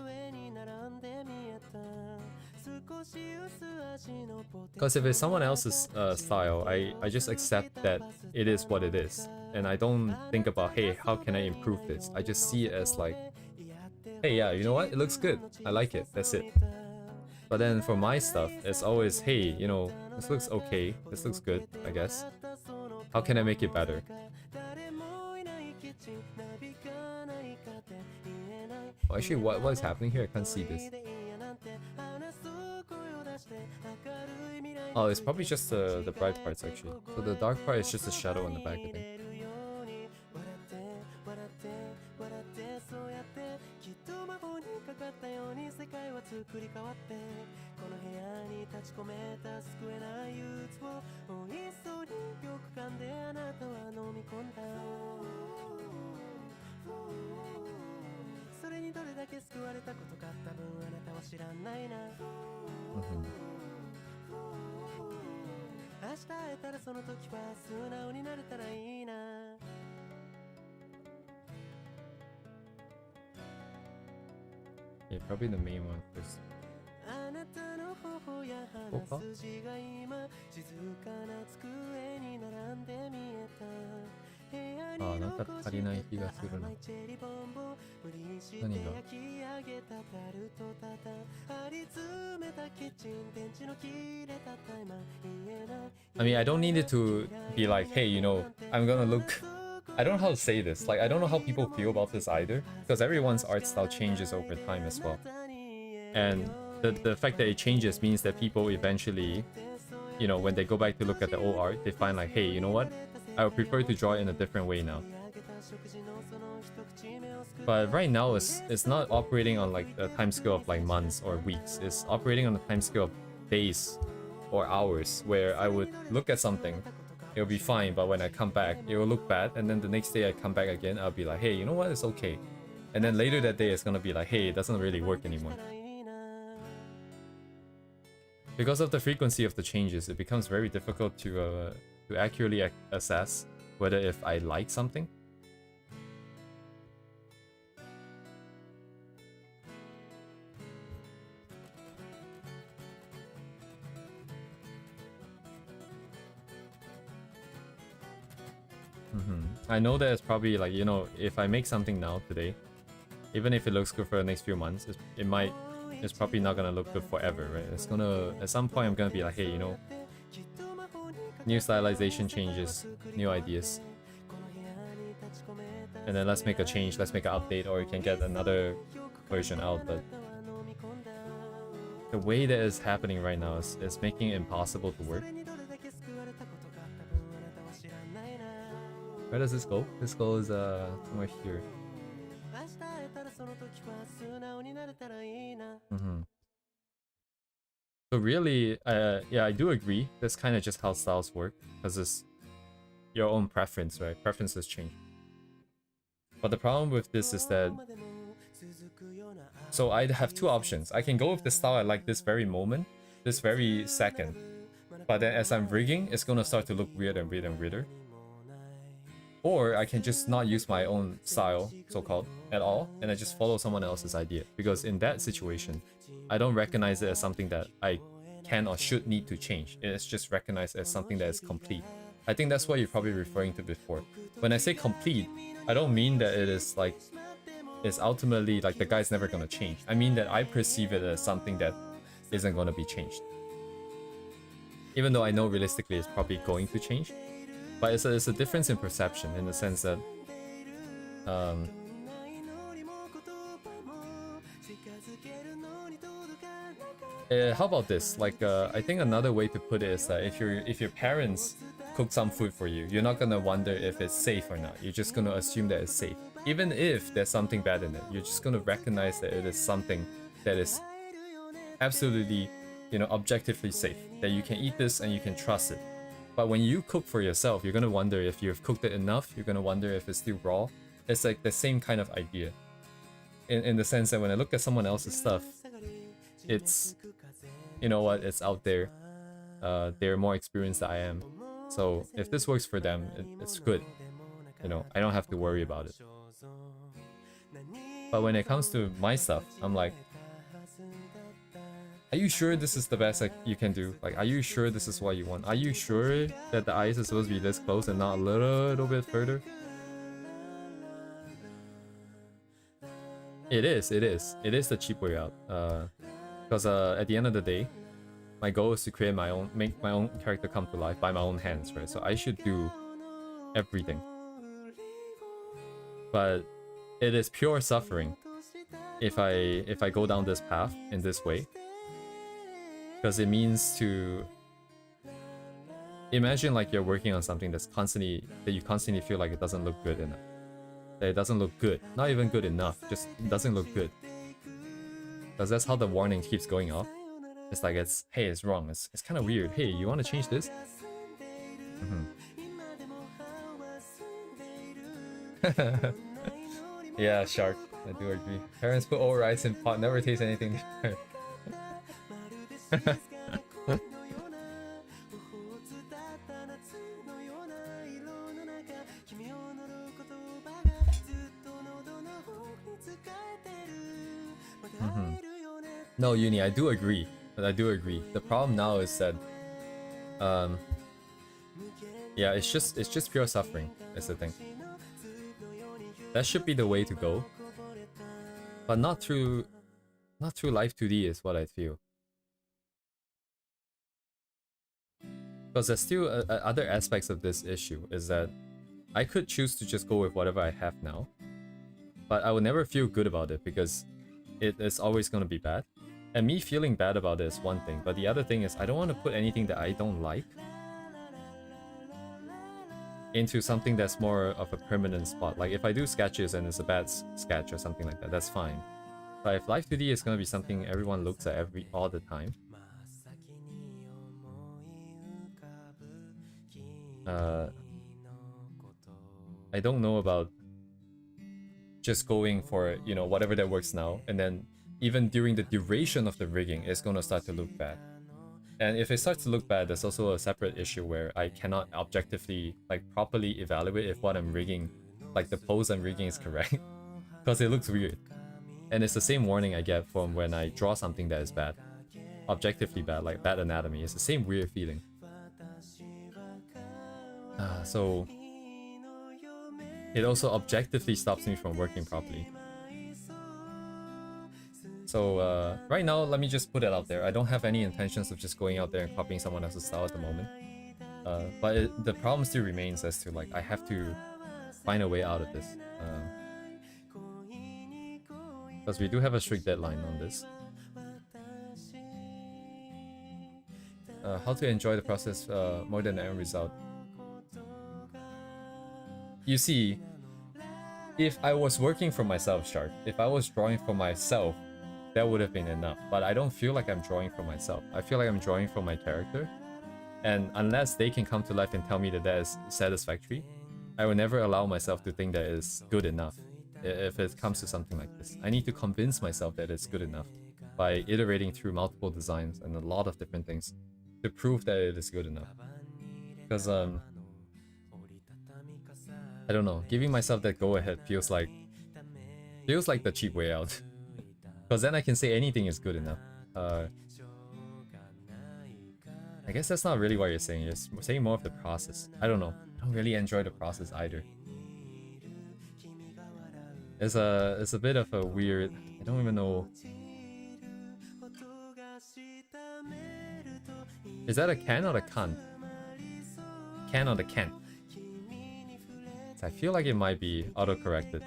Because if it's someone else's style, I just accept that it is what it is. And I don't think about, hey, how can I improve this? I just see it as like, hey, yeah, you know what? It looks good. I like it. That's it. But then for my stuff, it's always, hey, you know, this looks okay. This looks good, I guess. How can I make it better? Oh, actually, what is happening here? I can't see this. Oh, it's probably just the bright parts, actually. So the dark part is just a shadow on the back, I think. Yeah, probably the main one first. Focal? ああ、なんか足りない気がするな。何が I mean, I don't need it to be like, hey, you know, I'm gonna look... I don't know how to say this. Like, I don't know how people feel about this either. Because everyone's art style changes over time as well. And the fact that it changes means that people eventually, you know, when they go back to look at the old art, they find like, hey, you know what? I would prefer to draw it in a different way now. But right now, it's not operating on like a time scale of like months or weeks. It's operating on a time scale of days or hours, where I would look at something, it'll be fine, but when I come back, it will look bad, and then the next day I come back again, I'll be like, hey, you know what? It's okay. And then later that day, it's gonna be like, hey, it doesn't really work anymore. Because of the frequency of the changes, it becomes very difficult to accurately assess whether if I like something. I know that it's probably like, you know, if I make something now today, even if it looks good for the next few months, it's probably not gonna look good forever, right? It's gonna, at some point I'm gonna be like, hey, you know, new stylization changes, new ideas. And then let's make a change, let's make an update, or you can get another version out, but the way that it's happening right now is making it impossible to work. Where does this go? This goes somewhere here. So really, yeah, I do agree. That's kind of just how styles work, because it's your own preference, right? Preferences change. But the problem with this is that, so I have two options. I can go with the style I like this very moment, this very second, But then as I'm rigging, it's gonna start to look weird and weird and weirder. Or I can just not use my own style, so-called, at all, and I just follow someone else's idea. Because in that situation, I don't recognize it as something that I can or should need to change. It's just recognized as something that is complete. I think that's what you're probably referring to before. When I say complete, I don't mean that it is like, it's ultimately like the guy's never gonna change. I mean that I perceive it as something that isn't gonna be changed. Even though I know realistically it's probably going to change. But it's a difference in perception in the sense that how about this? Like I think another way to put it is that if your parents cook some food for you, you're not gonna wonder if it's safe or not. You're just gonna assume that it's safe. Even if there's something bad in it, you're just gonna recognize that it is something that is absolutely, you know, objectively safe. That you can eat this and you can trust it. But when you cook for yourself, you're gonna wonder if you've cooked it enough. You're gonna wonder if it's still raw. It's like the same kind of idea. In the sense that when I look at someone else's stuff, it's, you know what, it's out there. They're more experienced than I am. So if this works for them, it's good. You know, I don't have to worry about it. But when it comes to my stuff, I'm like, are you sure this is the best you can do? Like, are you sure this is what you want? Are you sure that the eyes is supposed to be this close and not a little bit further? It is the cheap way out. Because at the end of the day, my goal is to create my own, make my own character come to life by my own hands, right? So I should do everything. But it is pure suffering if I go down this path in this way. Because it means to imagine like you're working on something that you constantly feel like it doesn't look good enough. That it doesn't look good. Not even good enough, just doesn't look good. Because that's how the warning keeps going off. It's like hey, it's wrong. It's kind of weird. Hey, you want to change this? Yeah, Shark. I do agree. Parents put all rice in pot, never taste anything different. No, Uni, I do agree. But I do agree. The problem now is that yeah, it's just pure suffering, is the thing. That should be the way to go. But not through Life 2D is what I feel. Because there's still other aspects of this issue, is that I could choose to just go with whatever I have now, but I will never feel good about it because it is always going to be bad. And me feeling bad about it is one thing, but the other thing is I don't want to put anything that I don't like into something that's more of a permanent spot. Like if I do sketches and it's a bad sketch or something like that, that's fine. But if Life 2D is going to be something everyone looks at all the time, I don't know about just going for, you know, whatever that works now, and then even during the duration of the rigging, it's gonna start to look bad. And if it starts to look bad, there's also a separate issue where I cannot objectively, like, properly evaluate if what I'm rigging, like the pose I'm rigging is correct, because it looks weird. And it's the same warning I get from when I draw something that is bad, objectively bad, like bad anatomy. It's the same weird feeling. So it also objectively stops me from working properly. So right now, let me just put it out there. I don't have any intentions of just going out there and copying someone else's style at the moment. But the problem still remains as to, like, I have to find a way out of this. Because we do have a strict deadline on this. How to enjoy the process more than the end result. You see, if I was working for myself, Shark, if I was drawing for myself, that would have been enough. But I don't feel like I'm drawing for myself. I feel like I'm drawing for my character. And unless they can come to life and tell me that that is satisfactory, I will never allow myself to think that it is good enough. If it comes to something like this, I need to convince myself that it's good enough by iterating through multiple designs and a lot of different things. to prove that it is good enough. Because I don't know, giving myself that go ahead feels like the cheap way out. Because then I can say anything is good enough. I guess that's not really what you're saying. You're saying more of the process. I don't know. I don't really enjoy the process either. It's a bit of a weird. I don't even know. Is that a can or a can? Can or the can? I feel like it might be auto-corrected.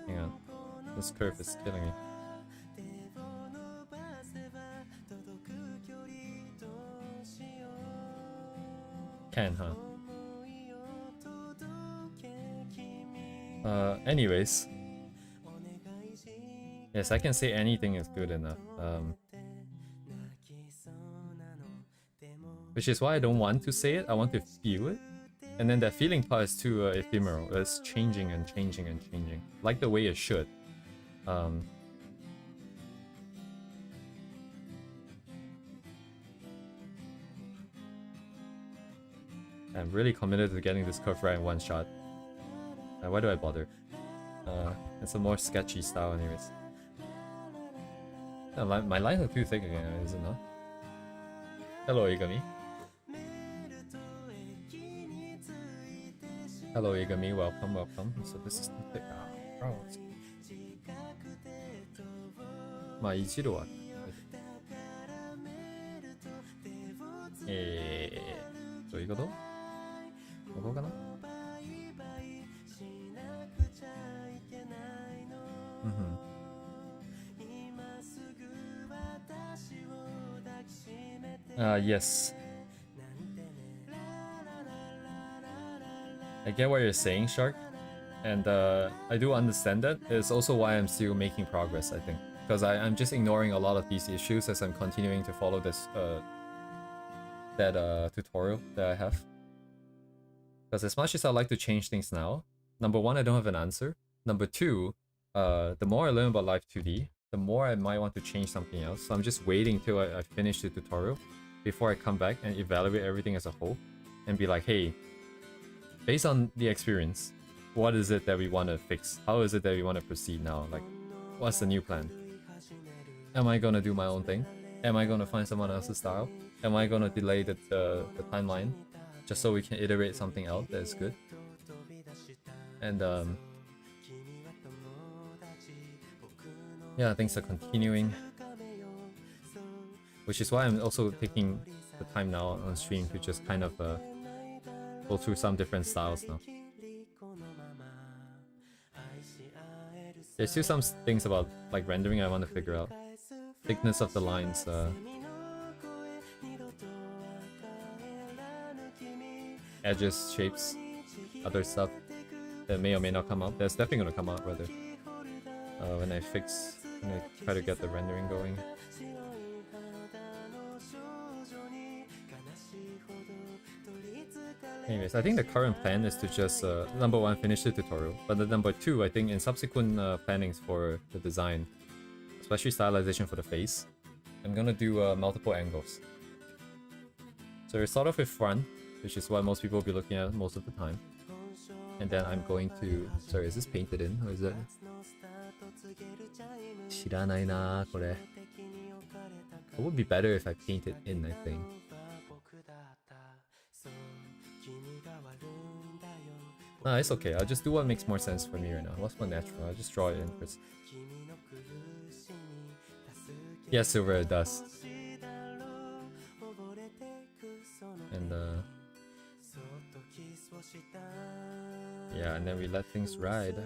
Hang on. This curve is killing me. Can, huh? Anyways. Yes, I can say anything is good enough. Which is why I don't want to say it, I want to feel it. And then that feeling part is too ephemeral. It's changing and changing and changing. Like the way it should. I'm really committed to getting this curve right in one shot. Why do I bother? It's a more sketchy style anyways. My lines are too thick again, is it not? Hello, Igami. Hello, Igami. Welcome, welcome. So this is too thick. Oh, bro. 一度は。どういうこと？ここかな？Yes. I get what you're saying, Shark. And I do understand that. It's also why I'm still making progress, I think. Because I'm just ignoring a lot of these issues as I'm continuing to follow this tutorial that I have. Because as much as I like to change things now, number one, I don't have an answer. Number two, the more I learn about Live 2D, the more I might want to change something else. So I'm just waiting till I finish the tutorial before I come back and evaluate everything as a whole and be like, hey, based on the experience, what is it that we want to fix? How is it that we want to proceed now? Like, what's the new plan? Am I gonna do my own thing? Am I gonna find someone else's style? Am I gonna delay the timeline just so we can iterate something out that is good? And yeah, things are continuing, which is why I'm also taking the time now on stream to just kind of go through some different styles now. There's still some things about like rendering I want to figure out. Thickness of the lines, edges, shapes, other stuff that may or may not come out. That's definitely gonna come out rather. When I try to get the rendering going. Anyways, I think the current plan is to just number one, finish the tutorial, but the number two, I think in subsequent plannings for the design, especially stylization for the face, I'm gonna do multiple angles. So we start off with front, which is what most people will be looking at most of the time. And then I'm going to... Sorry, is this painted in? Or is it... 知らないなこれ. It would be better if I paint it in, I think. Nah, it's okay. I'll just do what makes more sense for me right now. What's more natural? I'll just draw it in first. Yes, Silver, it does. And yeah, and then we let things ride.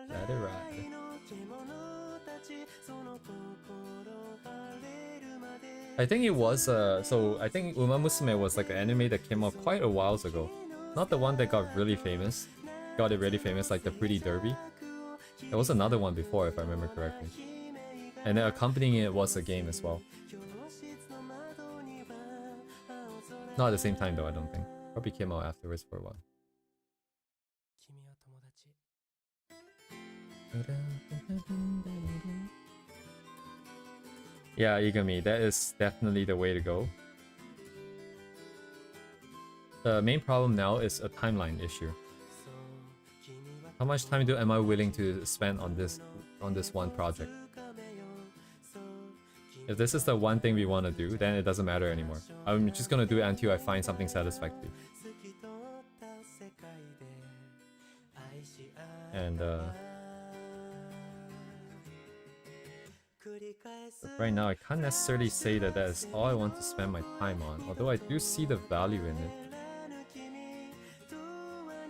Let it ride. I think it was so I think Uma Musume was like an anime that came out quite a while ago. Not the one that got really famous. Got it really famous, like the Pretty Derby. There was another one before, if I remember correctly. And then accompanying it was a game as well. Not at the same time though, I don't think. Probably came out afterwards for a while. Yeah, Igami, that is definitely the way to go. The main problem now is a timeline issue. How much time am I willing to spend on this one project? If this is the one thing we want to do, then it doesn't matter anymore. I'm just gonna do it until I find something satisfactory. And right now I can't necessarily say that that is all I want to spend my time on, although I do see the value in it.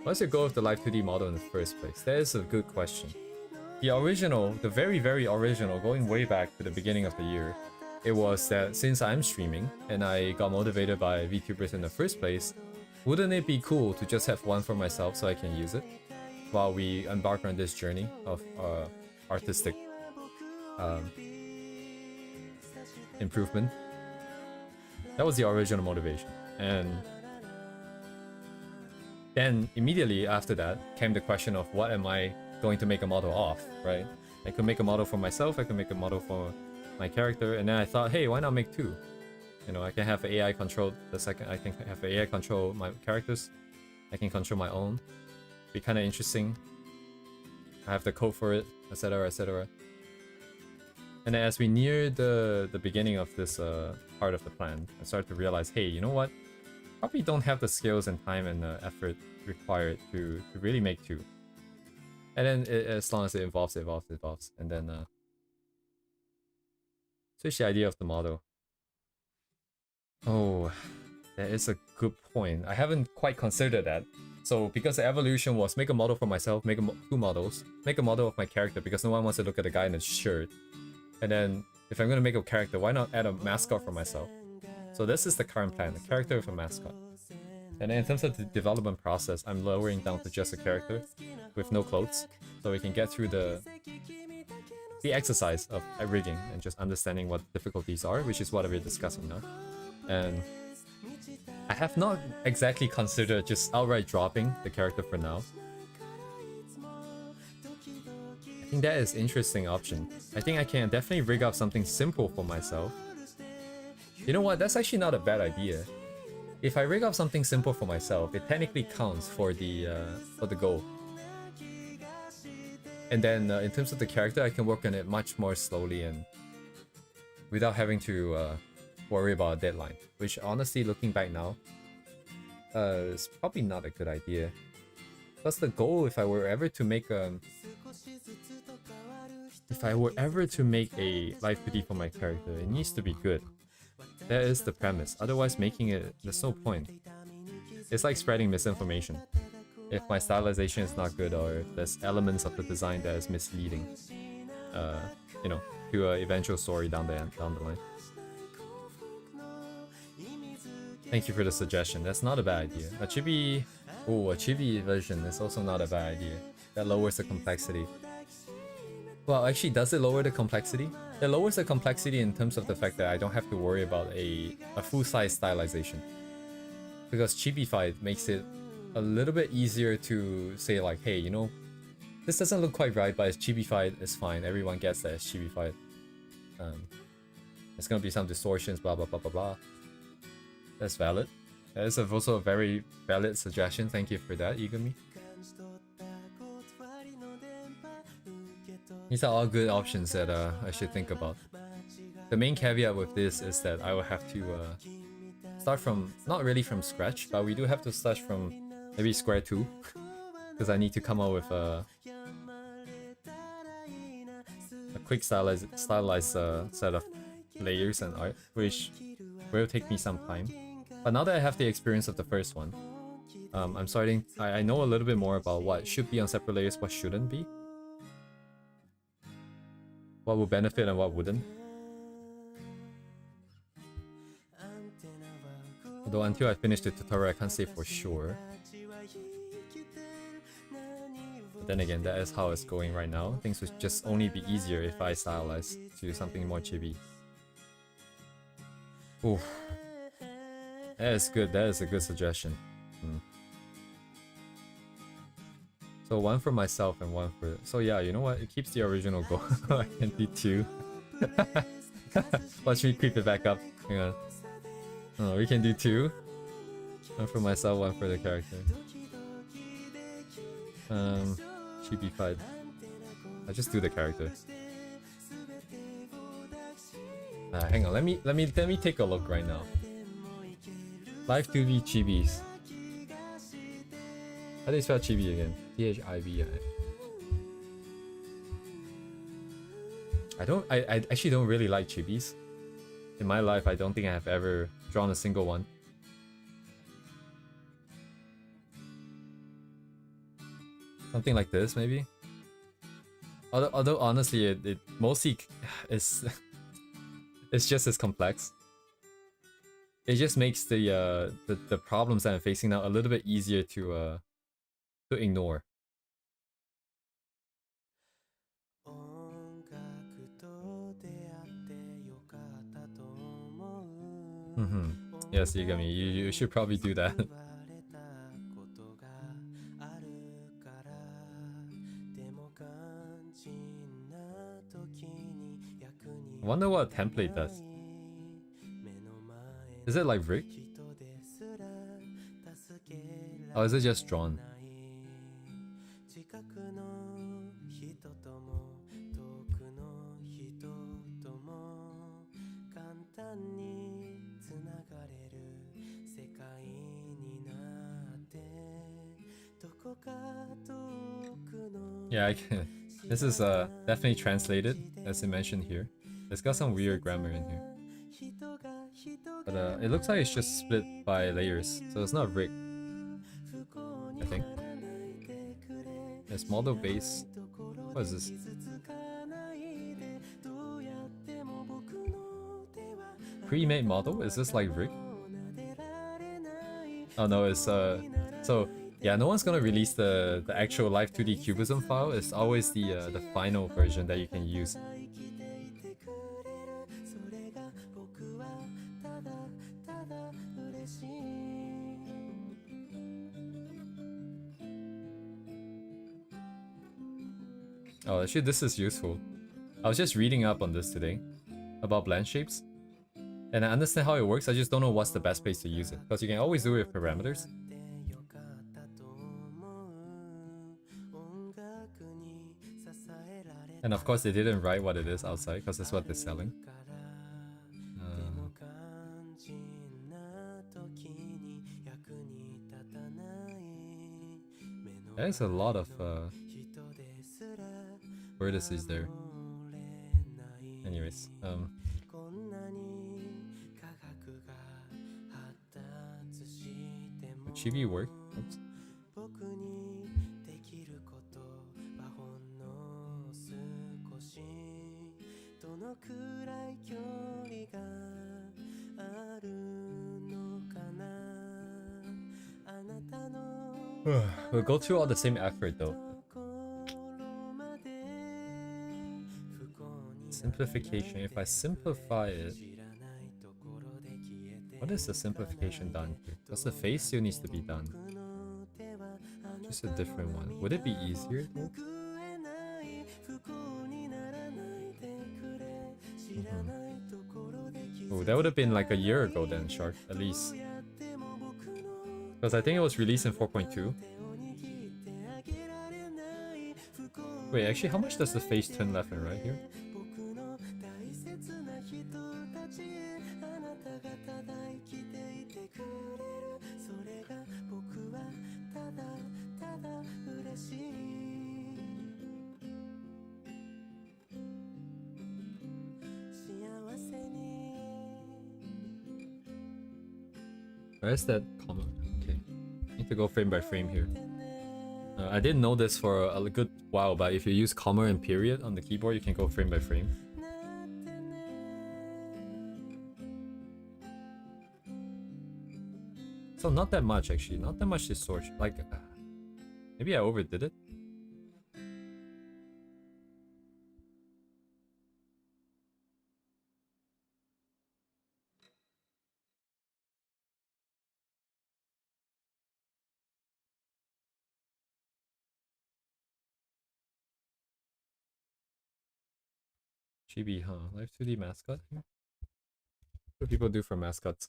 What's your goal of the Live 2D model in the first place? That is a good question. The original, the very, very original, going way back to the beginning of the year, it was that since I'm streaming and I got motivated by VTubers in the first place, wouldn't it be cool to just have one for myself so I can use it while we embark on this journey of artistic improvement? That was the original motivation. And then immediately after that came the question of what am I going to make a model of, right? I could make a model for myself, I could make a model for my character, and then I thought, hey, why not make two? You know, I can have AI control the second, I can have AI control my characters, I can control my own. Be kind of interesting. I have the code for it, etc, etc. And then as we near the beginning of this part of the plan, I started to realize, hey, you know what? Probably don't have the skills and time and effort required to really make two. And then as long as it evolves, and then switch the idea of the model. Oh, that is a good point. I haven't quite considered that. So because the evolution was make a model for myself, make two models, make a model of my character because no one wants to look at the guy in the shirt. And then if I'm gonna make a character, why not add a mascot for myself? So this is the current plan, the character with a mascot. And then in terms of the development process, I'm lowering down to just a character with no clothes, so we can get through the exercise of rigging and just understanding what difficulties are, which is what we're discussing now. And I have not exactly considered just outright dropping the character for now. I think that is an interesting option. I think I can definitely rig up something simple for myself. You know what? That's actually not a bad idea. If I rig up something simple for myself, it technically counts for the goal. And then in terms of the character, I can work on it much more slowly and without having to worry about a deadline. Which honestly, looking back now, is probably not a good idea. Plus the goal, if I were ever to make a Live 2D for my character, it needs to be good. That is the premise. Otherwise, making it, there's no point. It's like spreading misinformation. If my stylization is not good, or if there's elements of the design that is misleading, you know, to an eventual story down the line. Thank you for the suggestion. That's not a bad idea. A chibi version is also not a bad idea. That lowers the complexity. Well, actually, does it lower the complexity? It lowers the complexity in terms of the fact that I don't have to worry about a full-size stylization. Because Chibified makes it a little bit easier to say like, hey, you know, this doesn't look quite right, but it's Chibified, it's fine. Everyone gets that it's Chibified. There's gonna be some distortions, blah blah blah blah blah. That's valid. That is also a very valid suggestion. Thank you for that, Igami. These are all good options that I should think about. The main caveat with this is that I will have to start from, not really from scratch, but we do have to start from maybe square two, because I need to come up with a quick stylized set of layers and art, which will take me some time. But now that I have the experience of the first one, I know a little bit more about what should be on separate layers, what shouldn't be. What will benefit and what wouldn't. Although until I finish the tutorial, I can't say for sure. But then again, that is how it's going right now. Things would just only be easier if I stylize to something more chibi. Ooh. That is good, that is a good suggestion. So one for myself and one for... So yeah, you know what? It keeps the original goal. I can do two. Watch me creep it back up. Hang on. Oh, we can do two. One for myself, one for the character. Chibi-fied. I'll just do the character. Hang on, let me take a look right now. Live 2V chibis. How do you spell chibi again? Chibi. I actually don't really like chibis. In my life, I don't think I have ever drawn a single one. Something like this, maybe? Although honestly, it mostly is... it's just as complex. It just makes the problems that I'm facing now a little bit easier to ignore. Yes, Yagami, you should probably do that. I wonder what a template does. Is it like Rick? Or is it just drawn? Yeah, I can. This is definitely translated, as I mentioned here. It's got some weird grammar in here. But it looks like it's just split by layers, so it's not rigged. I think. It's model base. What is this? Pre-made model? Is this like rigged? Oh no, it's so yeah, no one's gonna release the actual live 2D cubism file. It's always the final version that you can use. Oh, actually, this is useful. I was just reading up on this today about blend shapes, and I understand how it works. I just don't know what's the best place to use it, because you can always do it with parameters. And of course, they didn't write what it is outside, because that's what they're selling. There's a lot of vertices there. Anyways, would Chibi work? Oops. We'll go through all the same effort though. Simplification. If I simplify it, what is the simplification done here? Because the face still needs to be done. Just a different one. Would it be easier though? Oh, that would have been like a year ago then, Shark, at least. Because I think it was released in 4.2. Wait, actually, how much does the face turn left and right here? Where's that comma? Okay, need to go frame by frame here. I didn't know this for a good while, but if you use comma and period on the keyboard, you can go frame by frame. So not that much actually, not that much distortion. Like, maybe I overdid it. Chibi, huh? Live 2D mascot? What do people do for mascots?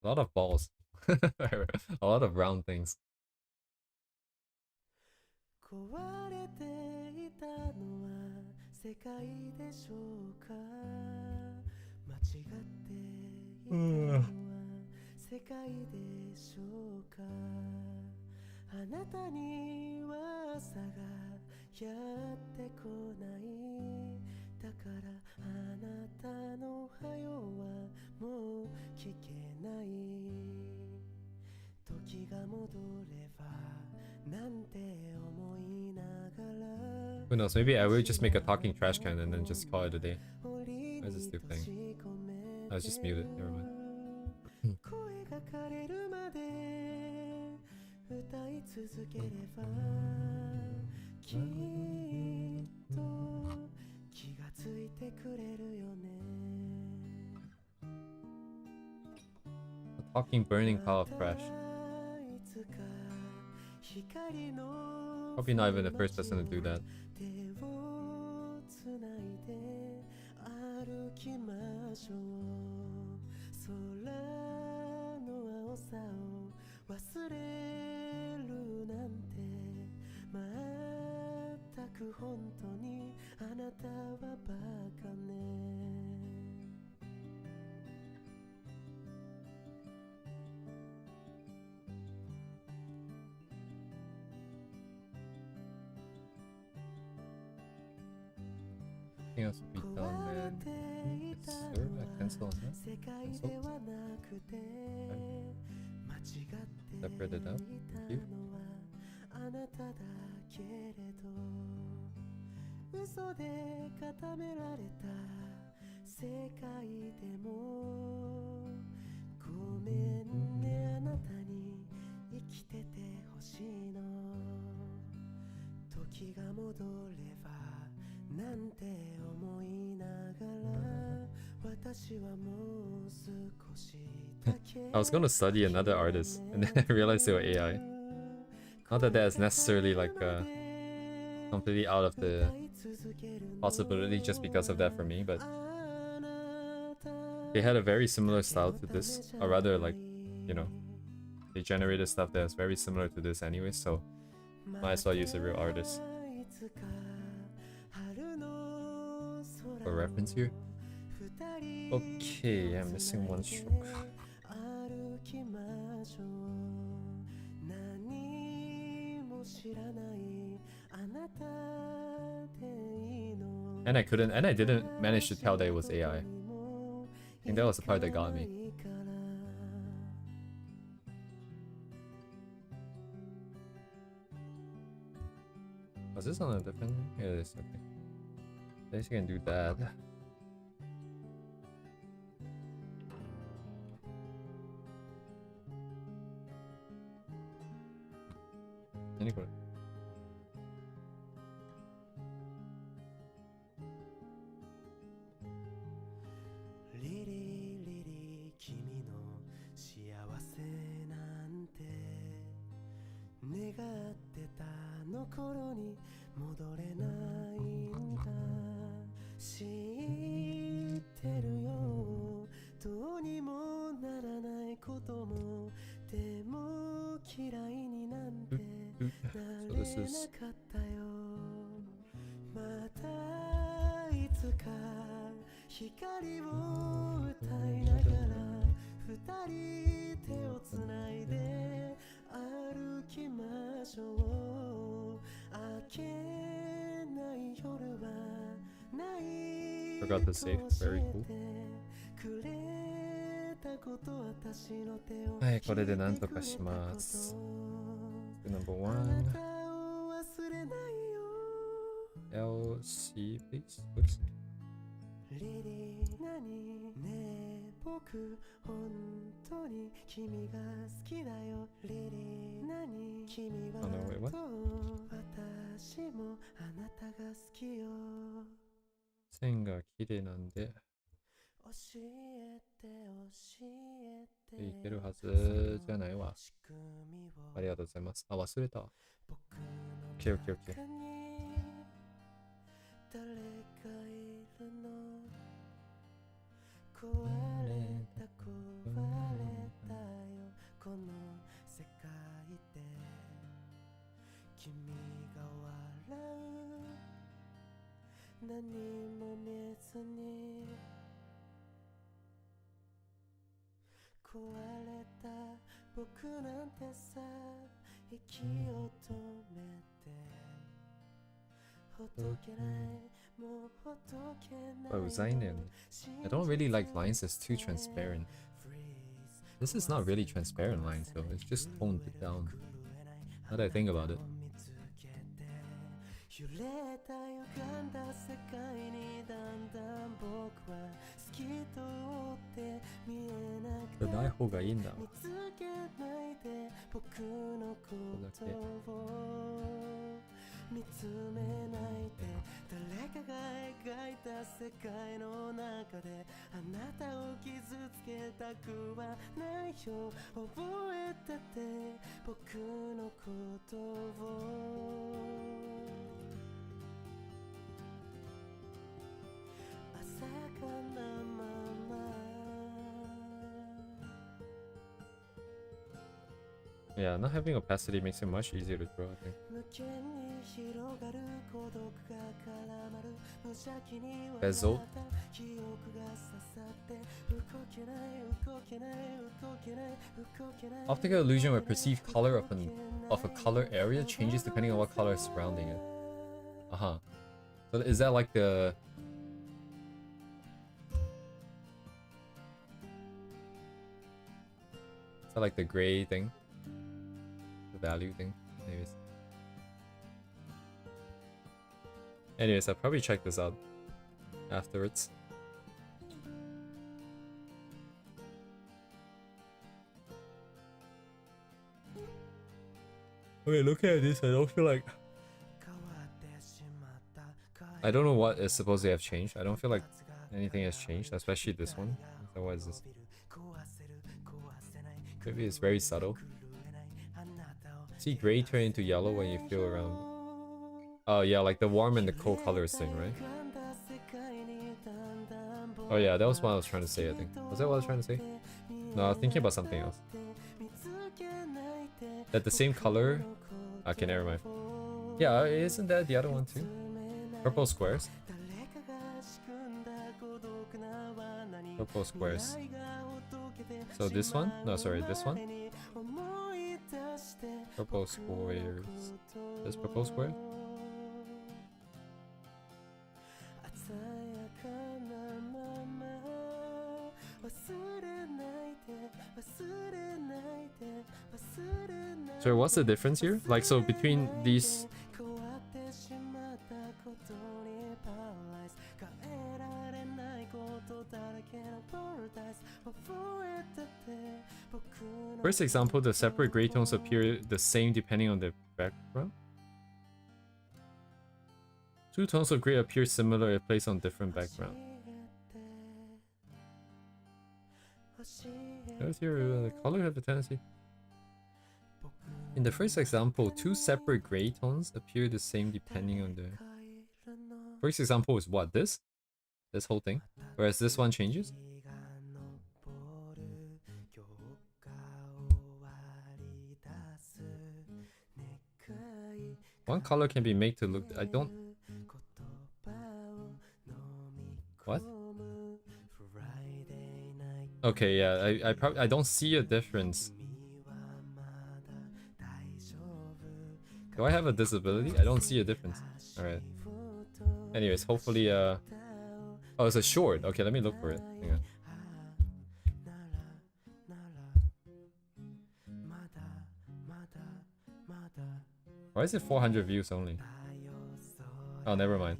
A lot of balls. A lot of round things. 壊れていたのは世界でしょうか間違っていたのは世界でしょうかあなたには朝がやってこないだからあなたのはよはもう聞けない時が戻ればなんて思いながら Who knows? Maybe I will just make a talking trash can and then just call it a day. Why is this still playing? I was just muted. Never mind. 声が枯れるまで歌い続ければきっと気がついてくれるよね A talking burning pile of trash. Probably not even the first person to do that. 手をつないで歩きましょう空の青さを忘れるなんてまったく本当にあなたはバカね Anything else to be done, man? Sir, I cancel on that. Cancel. Separate it out. Thank you. あなただけれど嘘で固められた世界でもごめんねあなたに生きててほしいの時が戻ればなんて思いながら私はもう少しだけ I was gonna study another artist, and then I realized they were AI. Not that that is necessarily like completely out of the possibility just because of that for me, but they had a very similar style to this, or rather like, you know, they generated stuff that is very similar to this anyway, so might as well use a real artist. For reference here. Okay, I'm missing one stroke. And I didn't manage to tell that it was AI. I think that was the part that got me. Was this on a different? Yeah, it is, okay. At least you can do that. Anyway. So this is forgot to save. Very cool. はい、これでなんとかします。Number one. LC, please. Oops. 僕本当に君が好きだよリリー何君は私もあなたが好きよ線が綺麗なんで教えていけるはずじゃないわありがとうございますあ忘れた OKOKOK 何も見えずに壊れた僕なんてさ息を止めてほどけないもうほどけない Oh, Zainian. I don't really like lines that's too transparent. This is not really transparent lines though, it's just toned down. Now that I think about it. 揺れた歪んだ世界にだんだん僕は透き通って見えなくてない方がいいんだ。見つけないで僕のことを見つめないで誰かが描いた世界の中であなたを傷つけたくはないよ覚えてて僕のことを鮮やかなまま Yeah, not having opacity makes it much easier to draw, I think. 無限に広がる孤独が絡まる無邪気に Bezel. 記憶が刺さって動けない動けない動けない動けない Optical illusion where perceived color of a color area changes depending on what color is surrounding it. Uh-huh. So is that like the... Is that like the gray thing? The value thing? Anyways, I'll probably check this out afterwards. Okay, looking at this, I don't feel like... I don't know what is supposed to have changed. I don't feel like anything has changed, especially this one. So what is this? Maybe it's very subtle. See gray turn into yellow when you feel around. Oh yeah, like the warm and the cold colors thing, right? Oh yeah, that was what I was trying to say, I think. Was that what I was trying to say? No, I was thinking about something else. That the same color... Okay, never mind. Yeah, isn't that the other one too? Purple squares. Purple squares. So this one? No, sorry, this one? Purple squares. This purple square? So what's the difference here? Like, so between these... First example, the separate gray tones appear the same depending on the background. Two tones of gray appear similar if placed on different background. Does your color have a tendency? In the first example, two separate gray tones appear the same depending on the... First example is what? This whole thing? Whereas this one changes? One color can be made to look... I don't... What? Okay, yeah, I don't see a difference. Do I have a disability? I don't see a difference. Alright. Anyways, hopefully, Oh, it's a short. Okay, let me look for it. Hang on. Why is it 400 views only? Oh, never mind.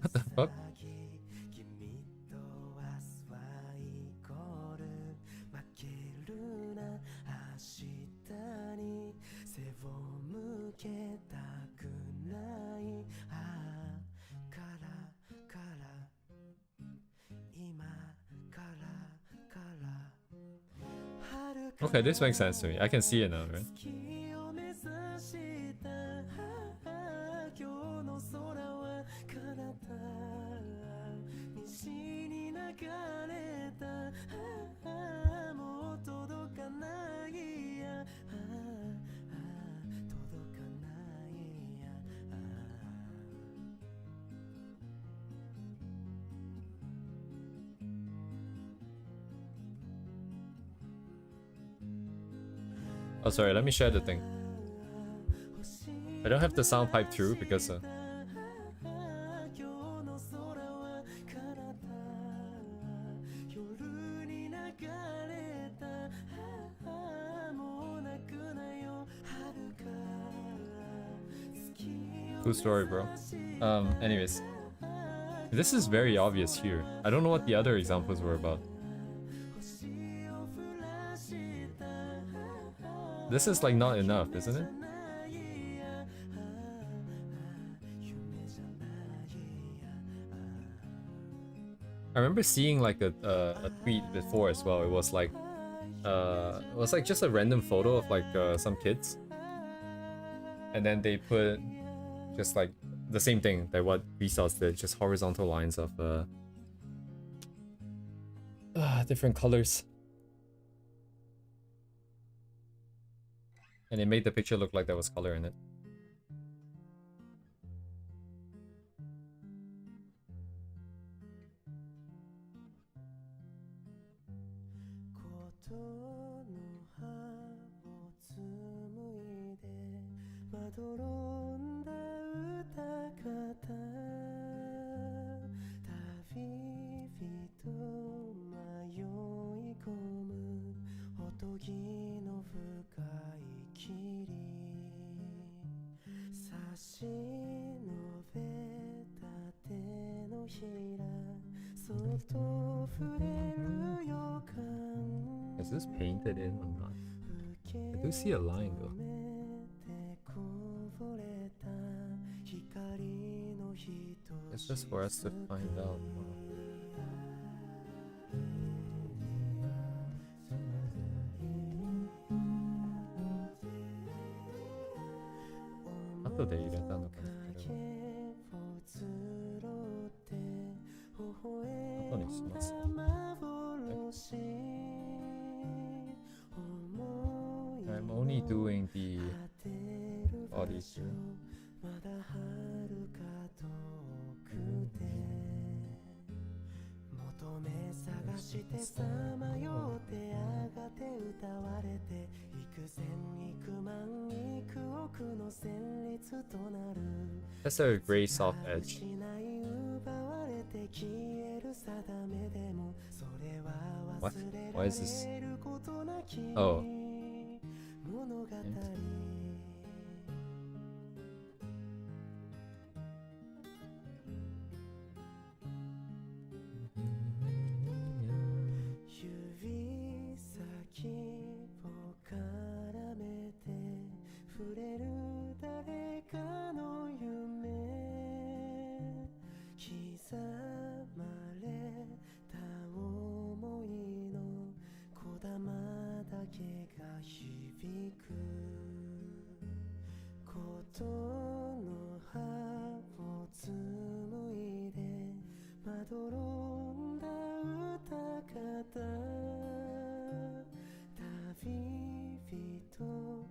What the fuck? Okay, this makes sense to me. I can see it now, right? Oh, sorry, let me share the thing. I don't have the sound pipe through because cool story, bro. Anyways. This is very obvious here. I don't know what the other examples were about. This is like not enough, isn't it? I remember seeing like a tweet before as well. It was like just a random photo of like some kids, and then they put just like the same thing that what Vsauce did, just horizontal lines of different colors, and it made the picture look like there was color in it. Is this painted in or not? I do see a line though. It's just for us to find out.後で入れたのかな、これは。後にします。I'm only doing the body here. That's a gray soft edge. What? Why is this? Oh.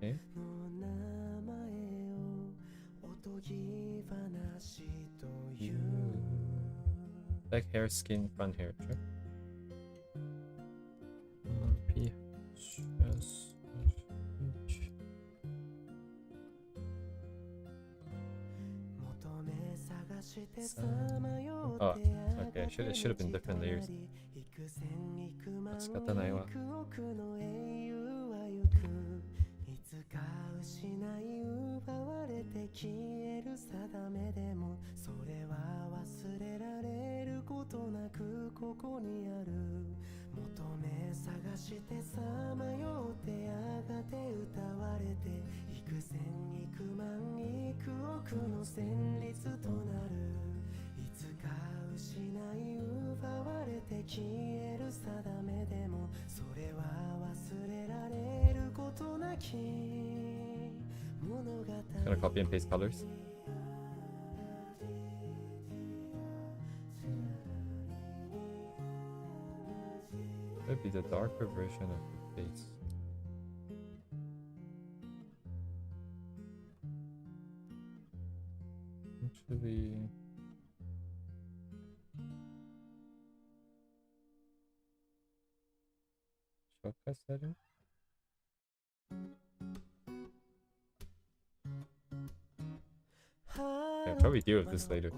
Okay. Back hair, skin, front hair, sure. Oh, okay, it should have been different layers. 仕方ないわ。Gonna copy and paste colors. Could be the darker version of the face. Actually, shortcut setting. probably deal with this later.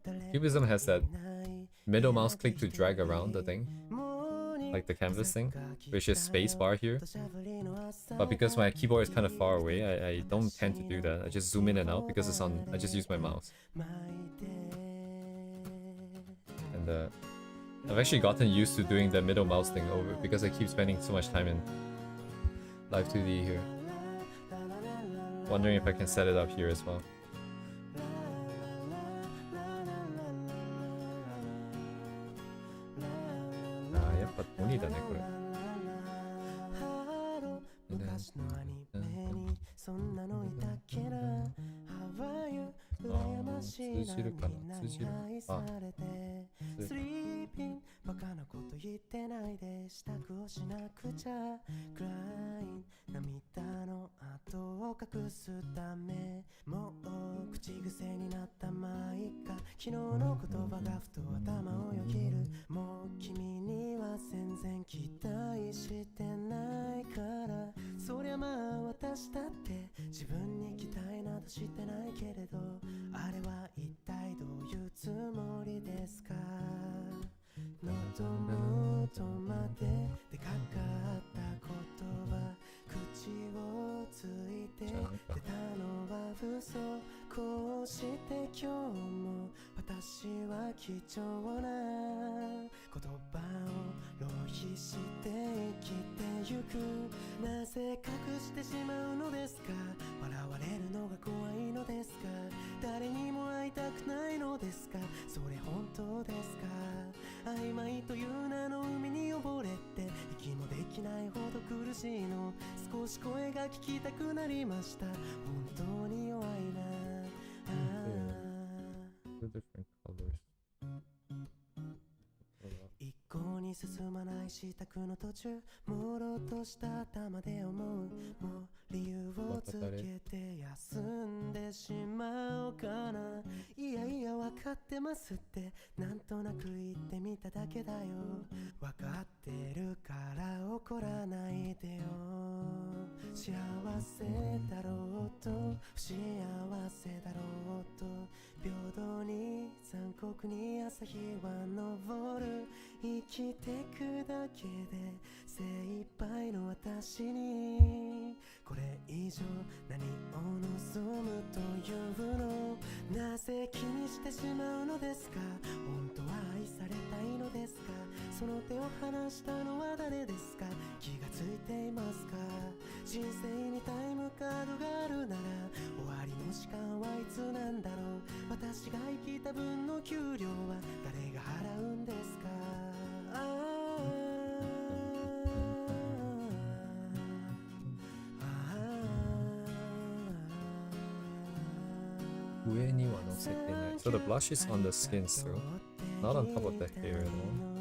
The Cubism has that middle mouse click to drag around the thing, like the canvas thing, which is spacebar here. But because my keyboard is kind of far away, I don't tend to do that. I just zoom in and out because it's on. I just use my mouse. And I've actually gotten used to doing the middle mouse thing over because I keep spending so much time in Live 2D here. Wondering if I can set it up here as well. Ah, やっぱ鬼だねこれ。通じるかな、通じる。あ、スリーピンバカなこと言ってないで支度をしなくちゃクライン涙の跡を隠すためもう口癖になったまいっか昨日の言葉がふと頭をよぎるもう君には全然期待してないからそりゃまあ私だって自分に期待などしてないけれどあれは一体どういうつもりですか喉元まででかかった言葉口をついて出たのは嘘こうして今日も私は貴重な言葉を浪費して生きてゆくなぜ隠してしまうのですか笑われるのが怖いのですか誰にも会いたくないのですかそれ本当ですか曖昧という名の海に溺れて息もできないほど苦しいの少し声が聞きたくなりました本当に弱いな一向に進まない支度の途中朦朧とした頭で思うもう理由をつけて休んでしまおうかないやいや分かってますってなんとなく言ってみただけだよ分かってるから怒らないでよ幸せだろうと不幸せだろうと平等に残酷に朝日は昇る生きてくだけで精一杯の私にこれ以上何を望むというのなぜ気にしてしまうのですか本当は愛されたいのですかその手を離したのは誰ですか気がついていますか人生にタイムカードがあるなら終わりの時間はいつなんだろう私が生きた分の給料は誰が払うんですか上には乗せてない So the blush is on the skin still Not on top of the hair though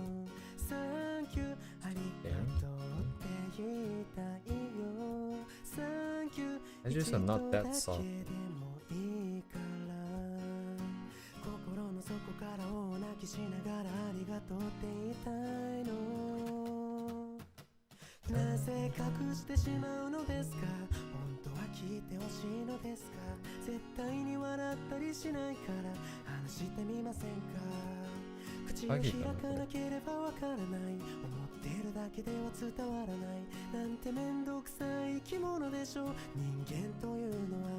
Edges are not that soft心の底から大泣きしながらありがとうって言いたいのなぜ隠してしまうのですか本当は聞いてほしいのですか絶対に笑ったりしないから話してみませんか口を開かなければわからない思ってるだけでは伝わらないなんてめんどくさい生き物でしょ人間というのは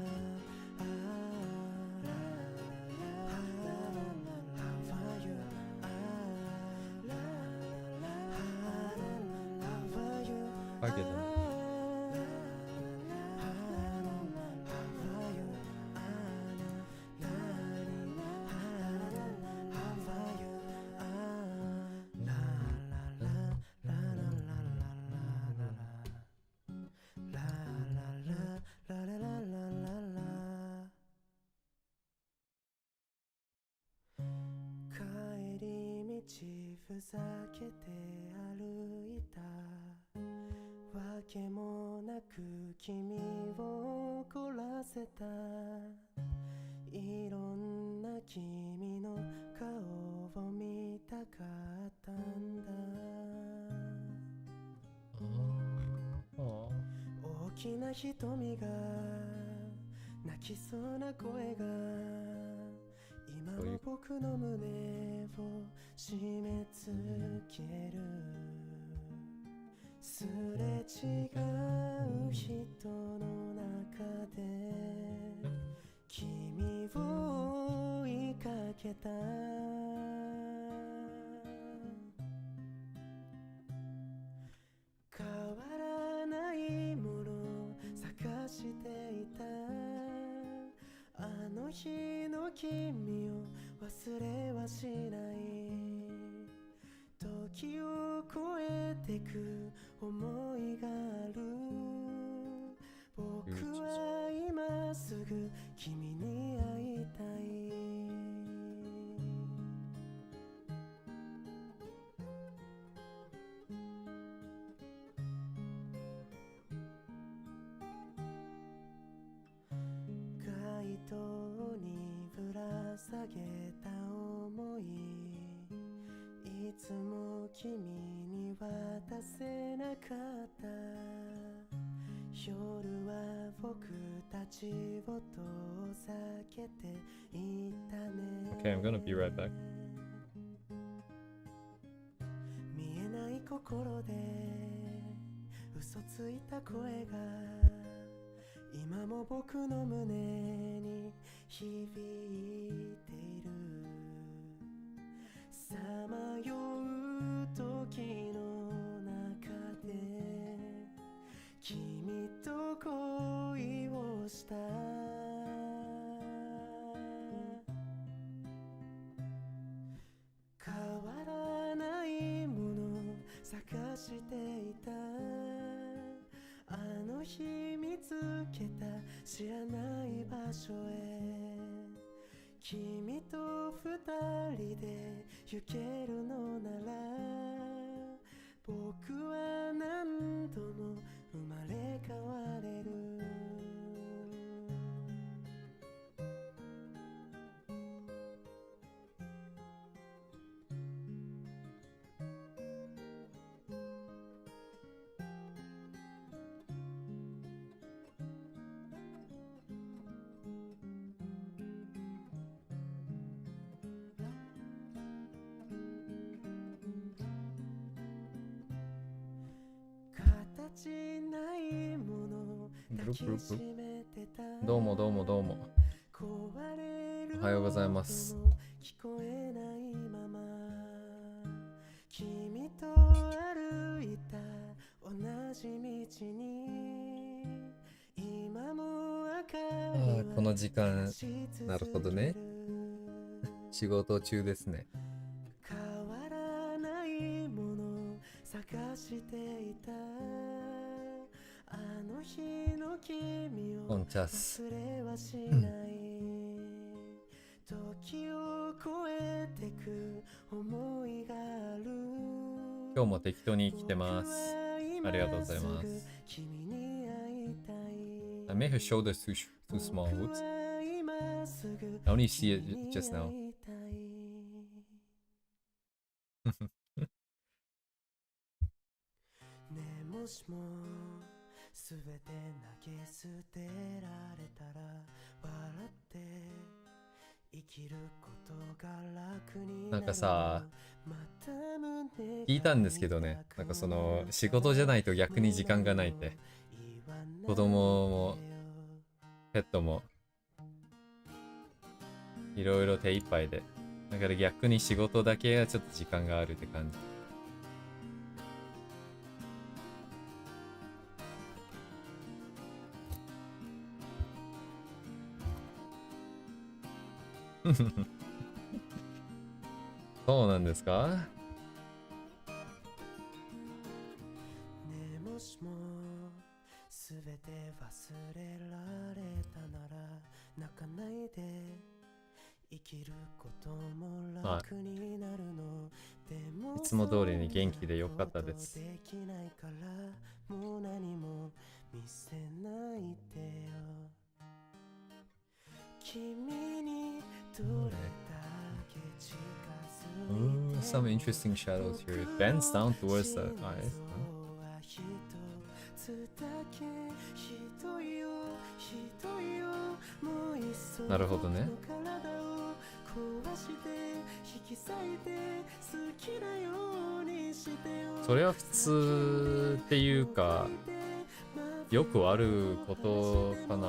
I get them. な瞳が泣きそうな声が今も僕の胸を締め付けるすれ違う人の中で君を追いかけた変わらないもの探していたあの日の君を忘れはしない時を超えてく思いがある僕は今すぐ君に会いたい街灯にぶら下げた想いいつも君に渡せなかった夜は僕たちを遠ざけていたね Okay, I'm gonna be right back. 見えない心で嘘ついた声が今も僕の胸に響いているさまよう時の中で君と恋をした変わらないもの探していたあの日見つけた知らない場所へ君と二人で行けるのなら僕は何度も生まれ変われる形ないもの抱きしめてたどうもどうもどうも。おはようございます。聞こえないまま君と歩いた同じ道に今も明かりはこの時間、なるほどね。仕事中ですね。変わらないもの探していたあの日の君をオンチャス。忘れはしない時を超えてく思いがある今日も適当に生きてます。ありがとうございます。I made her shoulders too small. Whoops. I only see it just now. ねもしもすべて投げ捨てられたら笑って生きることが楽になるなんかさ、聞いたんですけどね、なんかその仕事じゃないと逆に時間がないって。子供もペットもいろいろ手一杯で、だから逆に仕事だけはちょっと時間があるって感じ。そうなんですか？ねもしもすべて忘れられたなら泣かないで生きることも楽になるの、でもいつも通りに元気でよかったです。できないからもう何も見せないでよ君にどれだけ近づいて Some interesting shadows here. It bends down towards the eyes. なるほどね。それは普通っていうか、よくあることかな。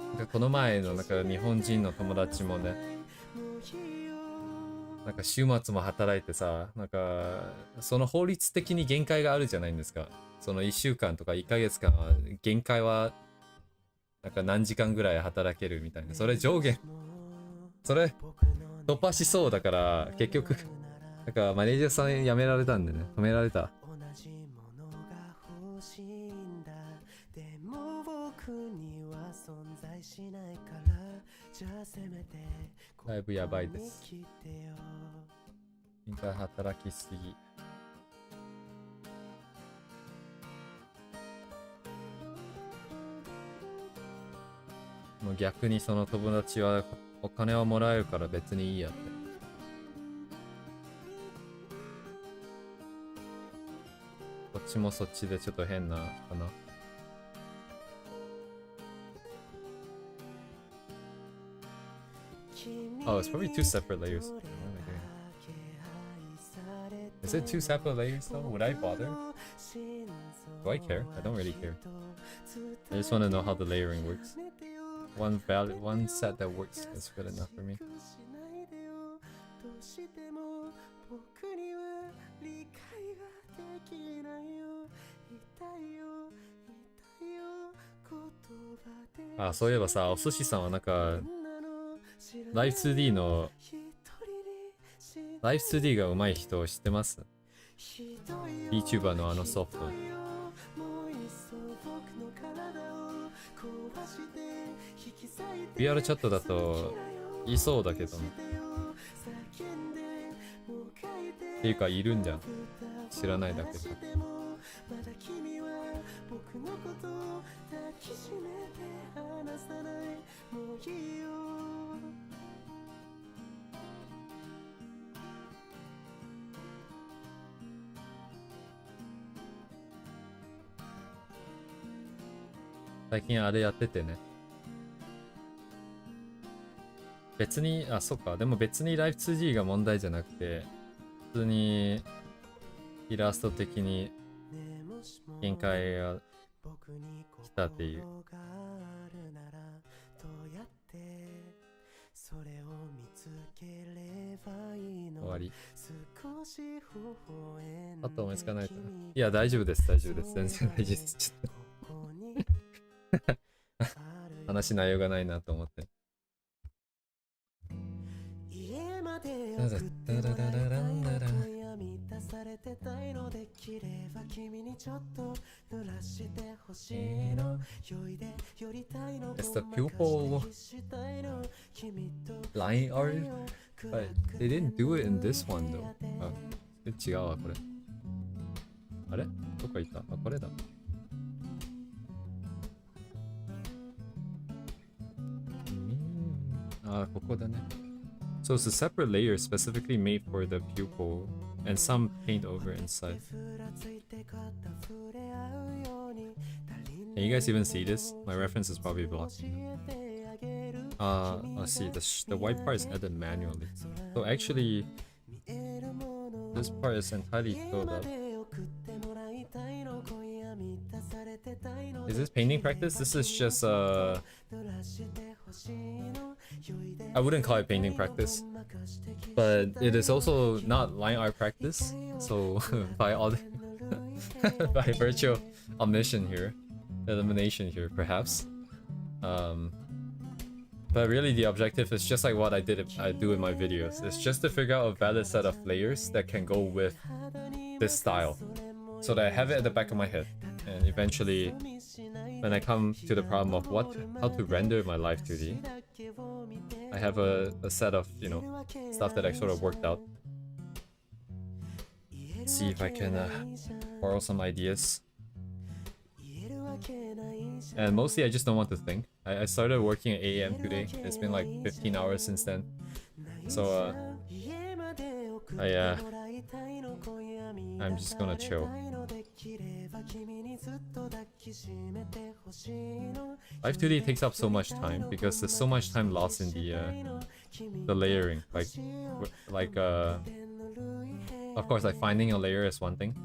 なんかこの前のなんか日本人の友達もね、なんか週末も働いてさ、なんかその法律的に限界があるじゃないですか。その1週間とか1ヶ月間は限界はなんか何時間ぐらい働けるみたいな。それ上限、それ突破しそうだから結局なんかマネージャーさん辞められたんでね、止められた。だいぶやばいです。一回働きすぎ。もう逆にその友達はお金をもらえるから別にいいやって。こっちもそっちでちょっと変なかな。Oh, it's probably two separate layers. What am I doing? Is it two separate layers though? Would I bother? Do I care? I don't really care. I just want to know how the layering works. One set that works is good enough for me. Ah, そういえばさ、お寿司さんはなんかライフ 2D のライフ 2D が上手い人知ってます？ VTuber のあのソフト。VR チャットだといそうだけどね。っていうかいるんじゃん。知らないだけで。最近あれやっててね。別に、あ、そっか。でも別に Life2D が問題じゃなくて、普通にイラスト的に限界が来たっていう。終わり。あと思いつかないかな。いや、大丈夫です、大丈夫です。全然大丈夫です。ちょっと話内容がないなと思って。It's the pupil line art, but they didn't do it in this one though. あ、違うわ、これ。あれ？どっか行った？あ、これだ。あ、ここだね。So it's a separate layer specifically made for the pupil and some paint over inside. Can you guys even see this? My reference is probably blocking. Let's see, the white part is added manually. So actually, this part is entirely filled up. Is this painting practice? This is just I wouldn't call it painting practice, but it is also not line art practice. So by all by virtue of omission here, elimination here, perhaps. But really the objective is just like what I do in my videos. It's just to figure out a valid set of layers that can go with this style, so that I have it at the back of my head, and eventually when I come to the problem of how to render my live 2D, I have a set of, you know, stuff that I sort of worked out. Let's see if I can borrow some ideas. And mostly I just don't want to think. I started working at 8 AM today. It's been like 15 hours since then. So I'm just gonna chill. Live 2D takes up so much time because there's so much time lost in the layering. Of course, like finding a layer is one thing,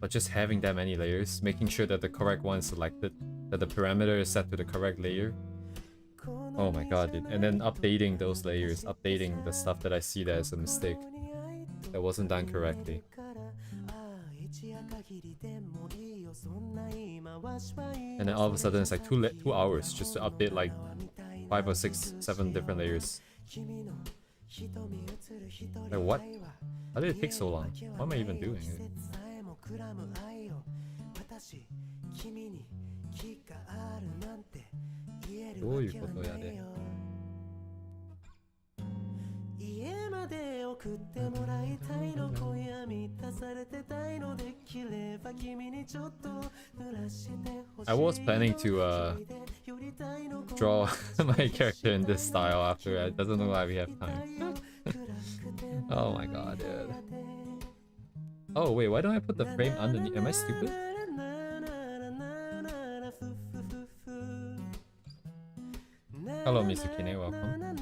but just having that many layers, making sure that the correct one is selected, that the parameter is set to the correct layer. Oh my god, dude. And then updating those layers, updating the stuff that I see that is a mistake, that wasn't done correctly. And then all of a sudden it's like 2 hours just to update like 5 or 6, 7 different layers. Like what? How did it take so long? What am I even doing? どういうことやで。家まで送ってもらいたいの今夜満たされてたいのできれば君にちょっと濡らしてほしい I was planning to draw my character in this style after it doesn't look like we have time. Oh my god, dude. Oh wait, why don't I put the frame underneath? Am I stupid? Hello, Mr. Kine, welcome.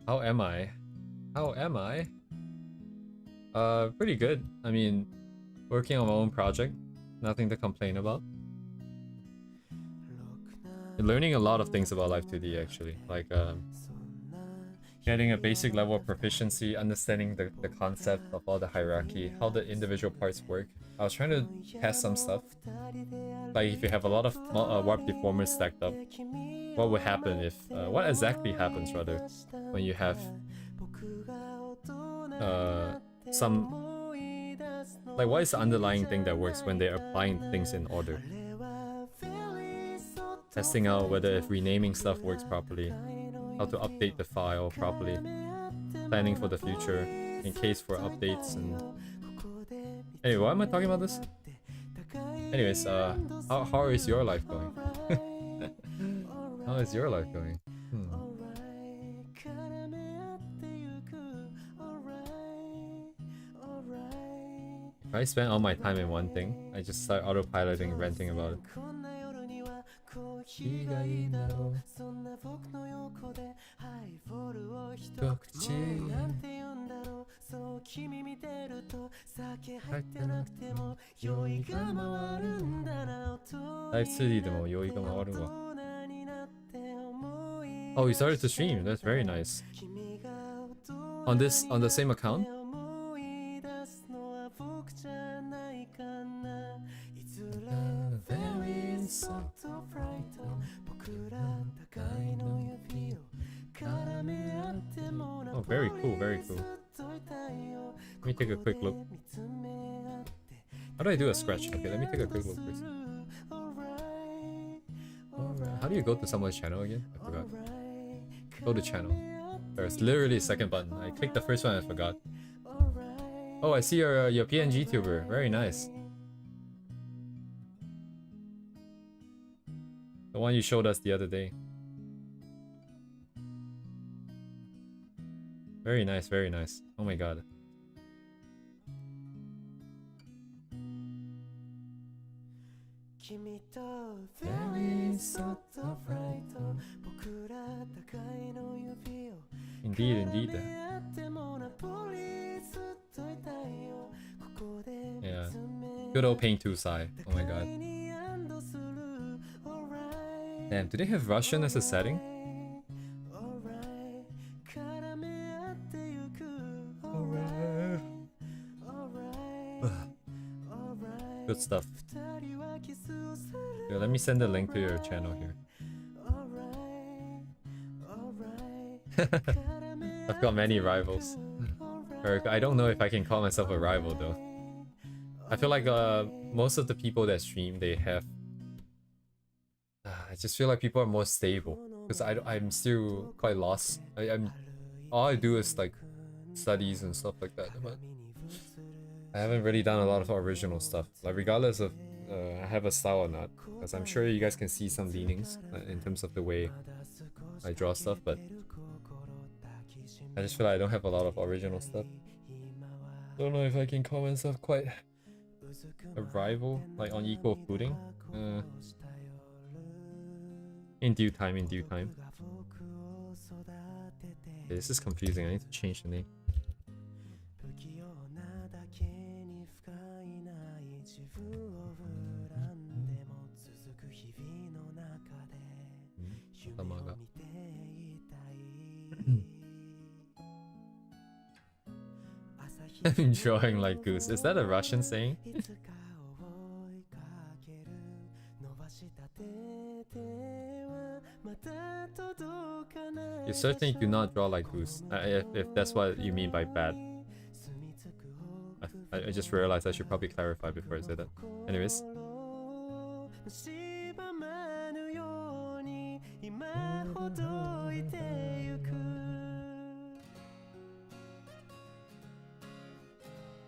How am I? How am I? Pretty good. I mean, working on my own project. Nothing to complain about. Learning a lot of things about Live 2D actually. Like, getting a basic level of proficiency, understanding the concept of all the hierarchy, how the individual parts work. I was trying to test some stuff. Like if you have a lot of warp deformers stacked up, what would happen if, what exactly happens rather, when you have some, like what is the underlying thing that works when they're applying things in order? Testing out whether if renaming stuff works properly, how to update the file properly, planning for the future in case for updates and... Anyway, why am I talking about this? Anyways, how is your life going? How is your life going? If I spend all my time in one thing, I just start autopiloting, ranting about it. Live 2D でも酔いが回るわ。Oh, you started to stream. That's very nice. On the same account? Oh, very cool, very cool. Let me take a quick look. How do I do a scratch? Okay, let me take a quick look first. How do you go to someone's channel again? I forgot. Go to channel. There's literally a second button. I clicked the first one and I forgot. Oh, I see your PNG tuber. Very nice. The one you showed us the other day. Very nice, very nice. Oh my god. Indeed, indeed. Yeah. Good old Paint 2 Sai. Oh my god. Damn, do they have Russian as a setting? Good stuff. Yeah, let me send the link to your channel here. I've got many rivals. I don't know if I can call myself a rival though. I feel like most of the people that stream, they have I just feel like people are more stable because I'm still quite lost. I'm all I do is like studies and stuff like that, but I haven't really done a lot of original stuff. Like regardless of I have a style or not, because I'm sure you guys can see some leanings in terms of the way I draw stuff, but I just feel like I don't have a lot of original stuff. Don't know if I can call myself quite a rival, like on equal footing. In due time, in due time. Okay, this is confusing. I need to change the name. Tamaga. I'm enjoying like goose. Is that a Russian saying? You certainly do not draw like goose. If that's what you mean by bad. I just realized I should probably clarify before I say that. Anyways.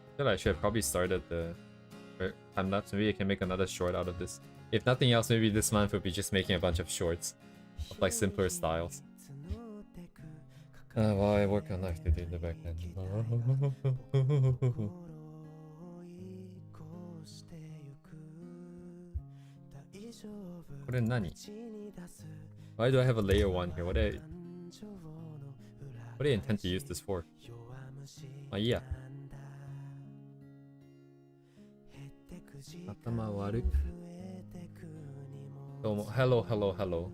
I feel like I should have probably started the time lapse. Maybe I can make another short out of this. If nothing else, maybe this month would be just making a bunch of shorts of like simpler styles. While I work on life to do in the back end. これ何? Why do I have a layer 1 here? What do I intend to use this for? Oh yeah. 頭悪い。どうも Hello, hello, hello.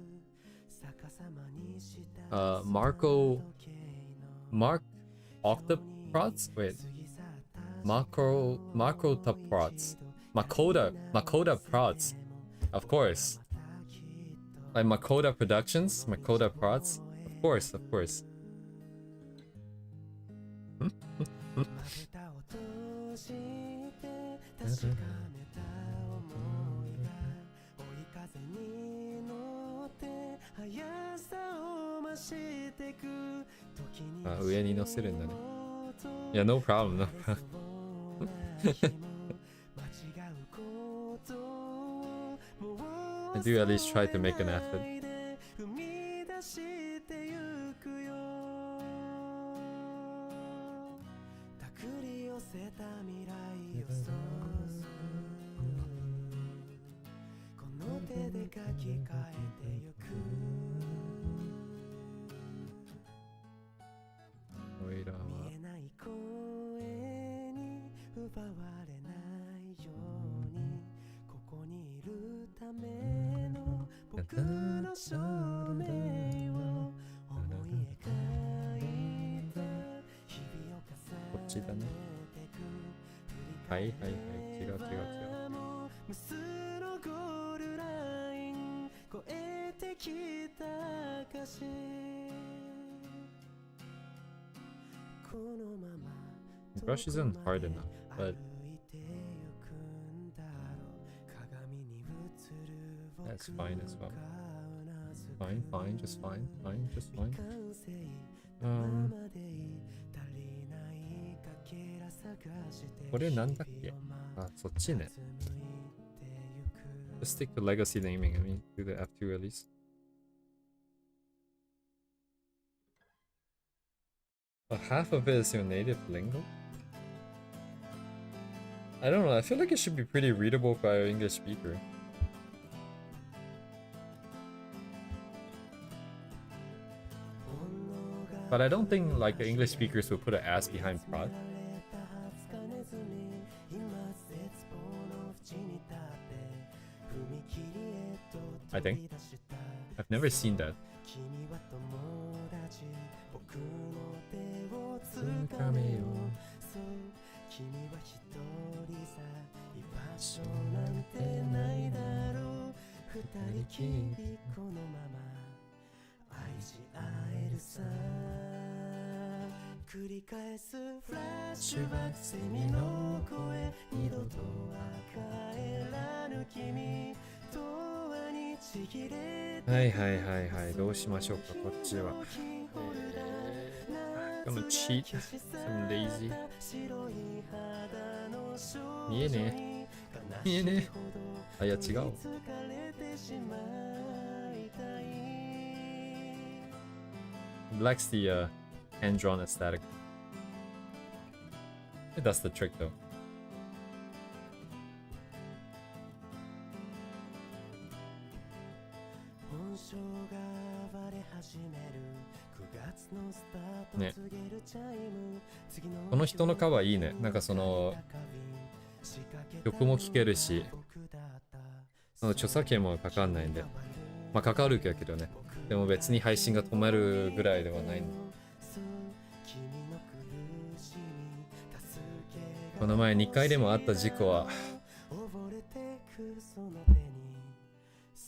Mark Octoprods? Wait. Macrotoprods. Makoda Prods. Of course. Like Makoda Productions? Makoda Prods? Of course, of course. Yeah, no problem, no problem. I do at least try to make an effort. The brush isn't hard enough, but that's fine as well. Fine, just fine. Fine. これなんだっけ? あ、そっちね。Just stick to legacy naming. I mean, do the F2 release. But half of it is your native lingo? I don't know. I feel like it should be pretty readable by an English speaker. But I don't think like the English speakers will put an ass behind prod. I think. I've never seen that. はいはいはいはい。どうしましょうか、こっちは。gonna cheat. Some lazy. 見えねえ。見えねえ。あ、いや違う。Black's the hand-drawn aesthetic. It does the trick though. Ne. この人のカバーいいね。なんかその曲も聴けるし、著作権もかかんないんで。まあかかるけどね。でも別に配信が止まるぐらいではないの。この前2回でもあった事故は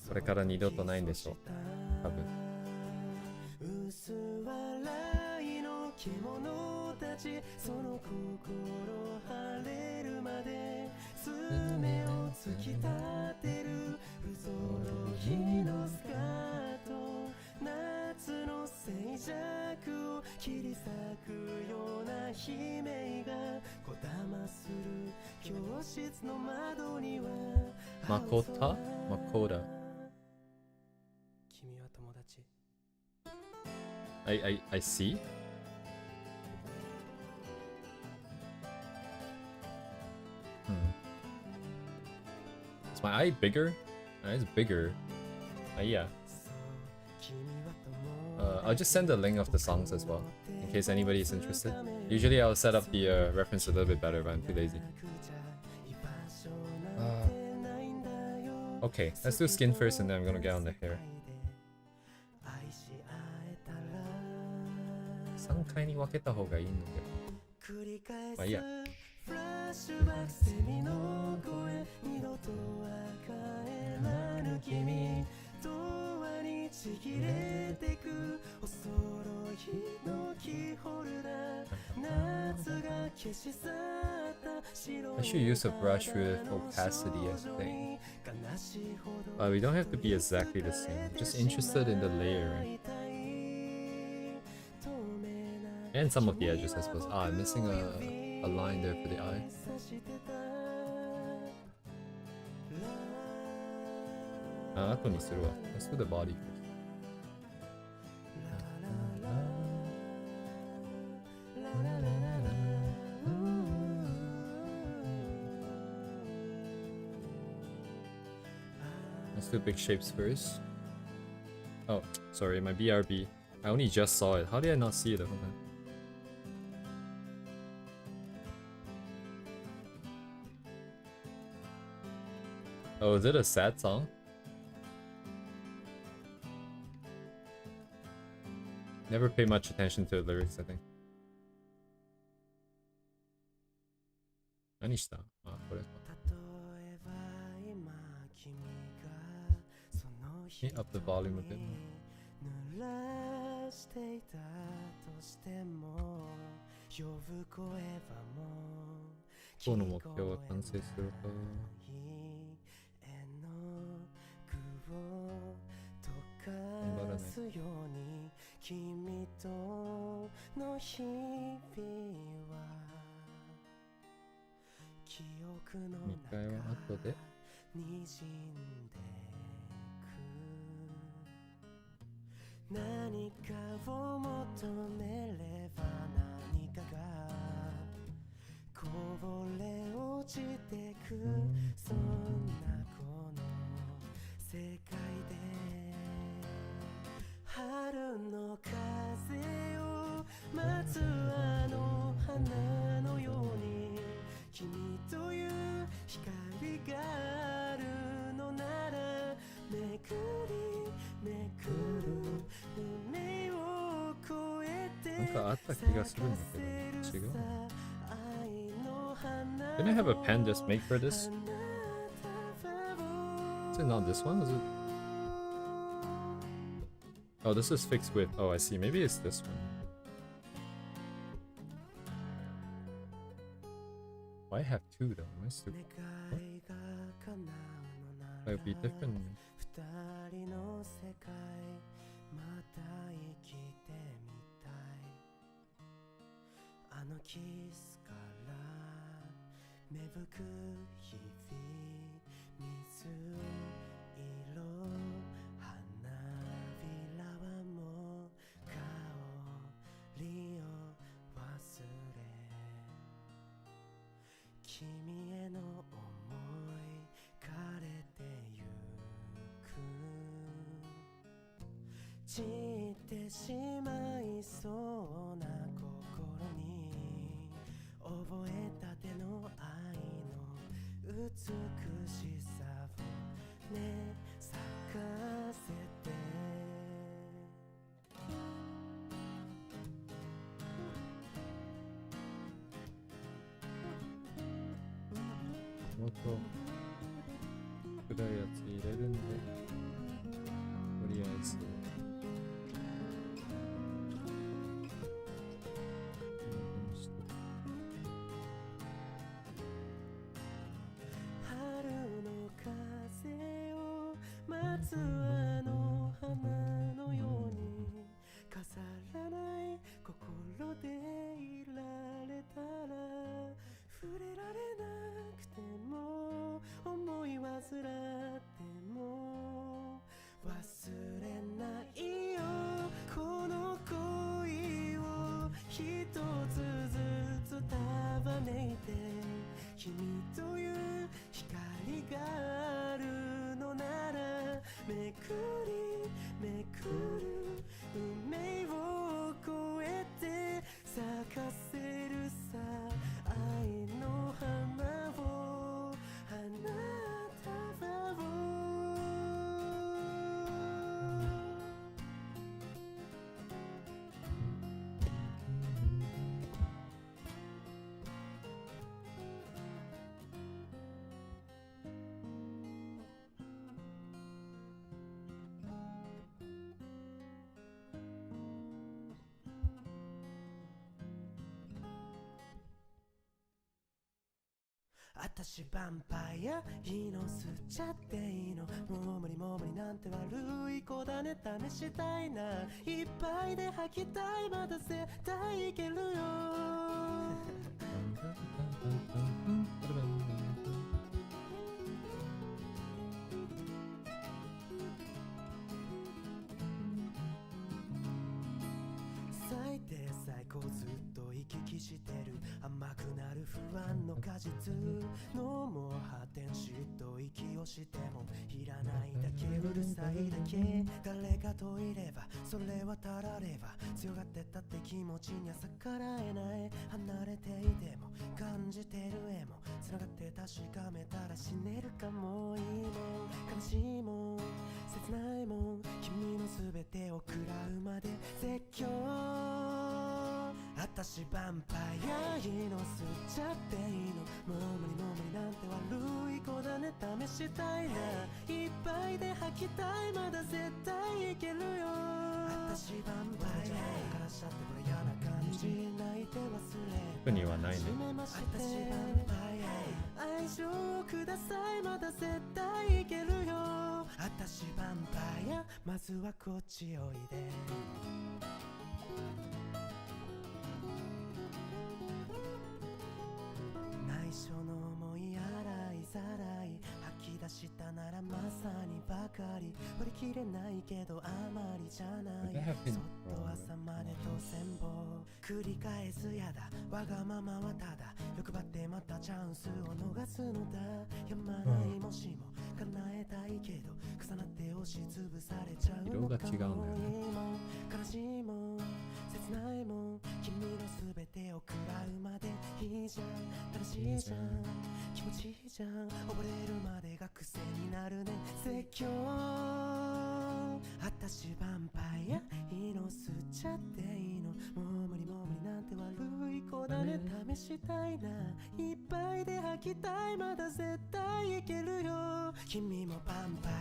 これから二度とないんでしょう。多分。マコタ？マコダ。I see. Is my eye bigger? My eye's bigger. Yeah. I'll just send the link of the songs as well, in case anybody is interested. Usually I'll set up the reference a little bit better, but I'm too lazy. Okay, let's do skin first and then I'm gonna get on the hair. 3回に分けた方がいいので。まあいいや。I should use a brush with opacity, I think. We don't have to be exactly the same. I'm just interested in the layering. And some of the edges, I suppose. I'm missing a line there for the eye. Let's do the body first. Let's do big shapes first. Oh, sorry, my BRB. I only just saw it. How did I not see it the whole time? Oh, is it a sad song? Never pay much attention to the lyrics, I think. 何した？あ、これか。Can you up the volume a bit more? 今日の目標は完成するか。頑張らない。2回は後で。何かを求めれば何かがこぼれ落ちてく、そんなこの世界で春の風を待つあの花のように君という光があるのならめくりめくる海を越えてなんかあった気がするんだけど違う。Didn't I have a pen just made for this? Is it not this one? Is it? Oh, this is fixed with. Oh, I see. Maybe it's this one. Why have two though? Am I stupid? What? Might be different. の世界また生きてみたいあのキスから芽吹く日々水色花びらはもう香りを忘れ君への想い枯れてゆく散ってしまいそうな心に覚えたての愛の美しさをね咲かせてもっと暗いやつ入れるんで、とりあえず春の風を待つあの花のように飾らない心でいられたら触れられなくても思い煩っても忘れないよこの恋を一つずつ束ねて君という光があるのならめくりめくる運命を越えて咲かせるさ愛の花を花束をあたしヴァンパイアいいの吸っちゃっていいのもう無理もう無理なんて悪い子だね試したいないっぱいで吐きたいまだ絶対いけるよ最低最高ずっと行き来してる甘くなる不安の果実のもう破天しと息をしてもいらないだけうるさいだけ誰かといればそれはたられば強がってたって気持ちには逆らえない離れていても感じてる絵も繋がって確かめたら死ねるかもいいもん悲しいもん切ないもん君の全てを食らうまで絶叫あたしヴァンパイアいいの吸っちゃっていいのもう無理もう無理なんて悪い子だね試したいないっぱいで吐きたいまだ絶対いけるよあたしヴァンパイアからしちゃってこれ嫌な感じ泣いて忘れ特にはないね。あたしヴァンパイア愛情をくださいまだ絶対いけるよあたしヴァンパイアまずはこっちおいで内緒の思い洗いざらい吐き出したならまさにばかり割り切れないけどあまりじゃないそっと朝までと戦法繰り返すやだわがままはただ欲張ってまたチャンスを逃すのだやまないもしも叶えたいけど重なって押しつぶされちゃうのかもいいもん悲しいもん切ないもん君の全てを食らうまでいいじゃん楽しいじゃん気持ちいいじゃん溺れるまでが癖になるね絶叫あたしヴァンパイアいいの吸っちゃっていいのもう無理もう無理なんて悪い子だね試したいないっぱいで吐きたいまだ絶対いけるよ君もヴァンパイ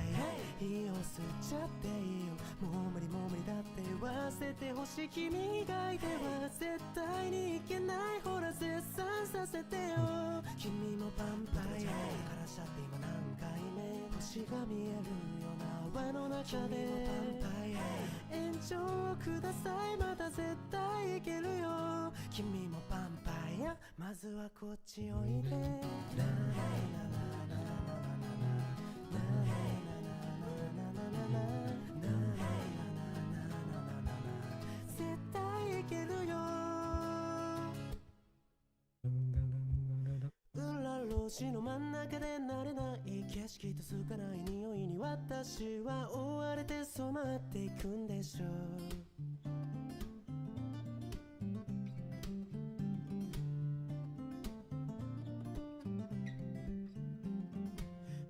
アいいよ吸っちゃっていいよもう無理もう無理だって言わせてほしい君以外では絶対にいけないほら絶賛させてよ君もヴァンパイアからしちゃって今何回目星が見えるような葉の中で延長をくださいまだ絶対いけるよ君もパンパイアまずはこっちおいでな絶対いけるよ路地の真ん中で慣れない景色とつかない匂いに私は追われて染まっていくんでしょう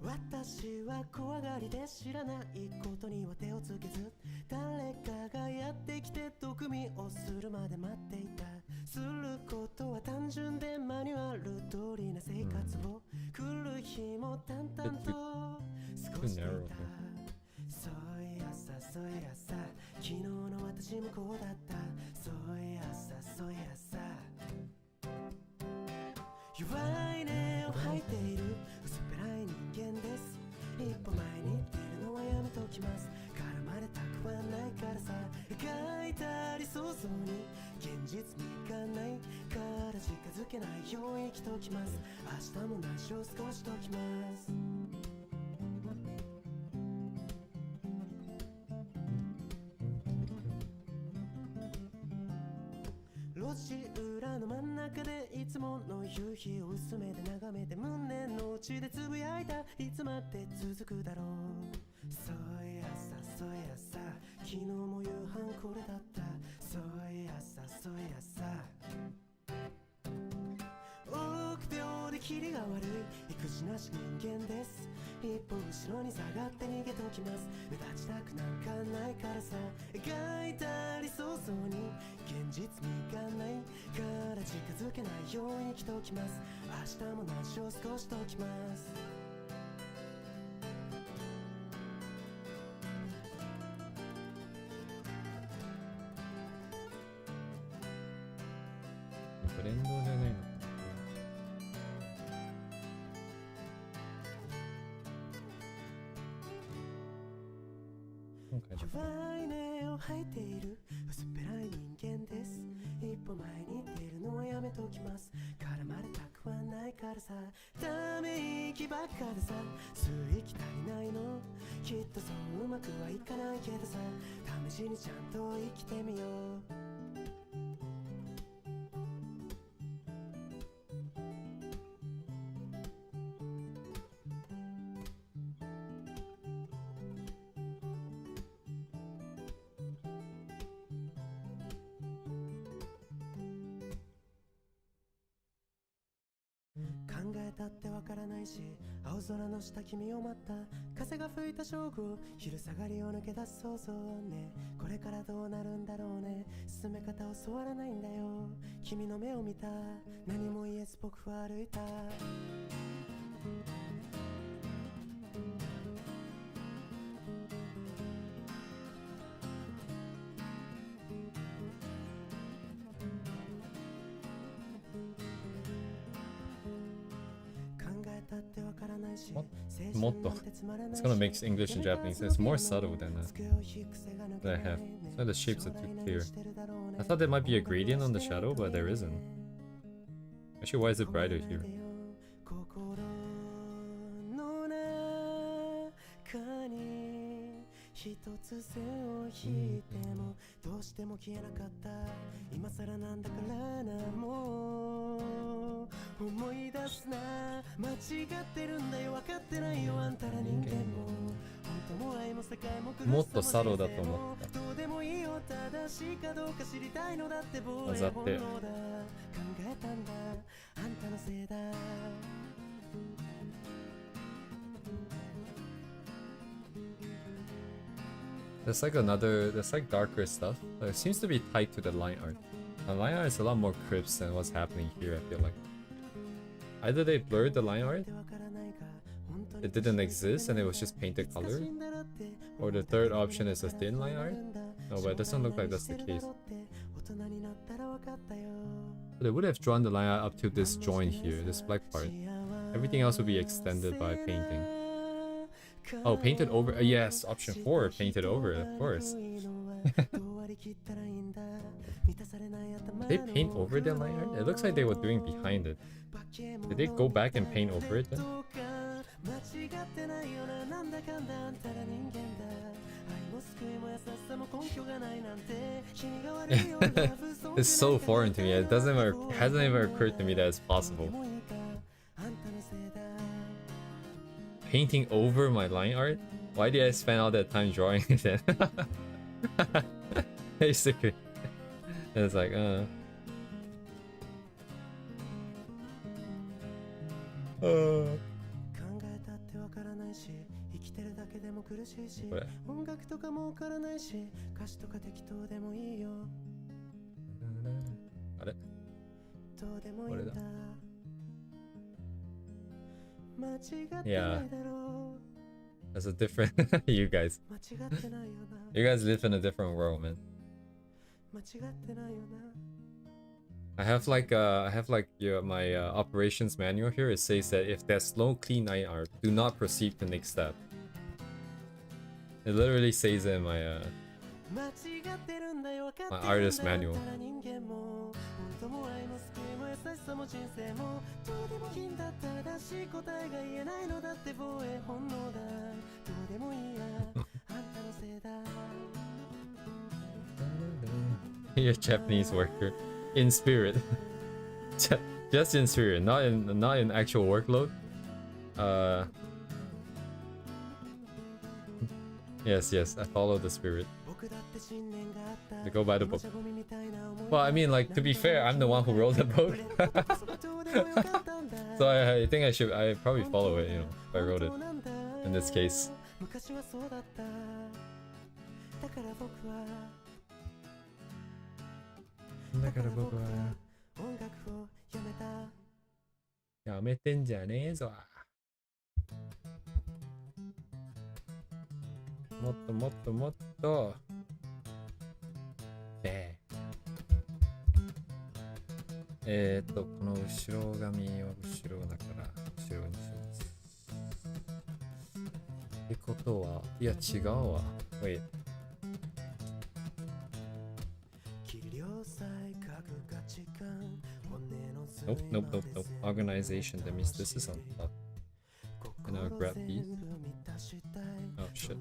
私は怖がりで知らないことには手をつけず誰かがやってきて毒味をするまで待っていたすることは単純でマニュアル通りな生活を来る日も淡々と過ごしていたそういやさそういやさ昨日の私もこうだったそういやさそういやさ弱い根を吐いている薄っぺらい人間です一歩前に出るのはやめときます絡まれたくはないからさ描いた理想像に現実にいかないから近づけないよう生きときます明日も何しを過ごしときます路地裏の真ん中でいつもの夕日を薄めで眺めて胸の内でつぶやいたいつまで続くだろうそういやさそういやさ昨日も夕飯これだったそういやさそういやさ臆病でキリが悪い育児なし人間です一歩後ろに下がって逃げときます目立ちたくなんかないからさ描いた理想像に現実にいかないから近づけないように生きときます明日も何しを過ごしときますブレンドじゃないの弱い根を吐いている薄っぺらい人間です一歩前に出るのはやめときます絡まれたくはないからさため息ばっかでさ吸う息足りないのきっとそううまくはいかないけどさ試しにちゃんと生きてみよう考えたってわからないし青空の下君を待った風が吹いた正午昼下がりを抜け出す想像ねこれからどうなるんだろうね進め方教わらないんだよ君の目を見た何も言えず僕は歩いたもっと It's gonna mix English and Japanese. It's more subtle than that I have. So the shapes are too clear. I thought there might be a gradient on the shadow, but there isn't. Actually, why is it brighter here? Motto subtle だと思った。あざって。There's like darker stuff. It seems to be tied to the line art. The line art is a lot more crisp than what's happening here, I feel like. Either they blurred the line art, it didn't exist and it was just painted color, or the third option is a thin line art. No, but it doesn't look like that's the case. But they would have drawn the line art up to this joint here, this black part. Everything else would be extended by painting. Oh, painted over. Yes, option 4, painted over, of course. Did they paint over the line art? It looks like they were doing behind it. Did they go back and paint over it then? It's so foreign to me. It hasn't even occurred to me that it's possible. Painting over my line art? Why did I spend all that time drawing it then? Basically. It's like, What? Yeah. That's a different you guys. You guys live in a different world, man. I have like my operations manual here. It says that if there's no clean line art, do not proceed to the next step. It literally says in my my artist manual. You're a Japanese worker in spirit. Just in spirit, not in actual workload. Yes, I follow the spirit. I go by the book. Well, I mean, like, to be fair, I'm the one who wrote the book. So I think I probably follow it, you know, if I wrote it. In this case.この後ろ髪は後ろだから後ろにします。ってことは、いや違うわ。Wait. Nope. Organization. That means this is on top. And I'll grab these. Oh shit.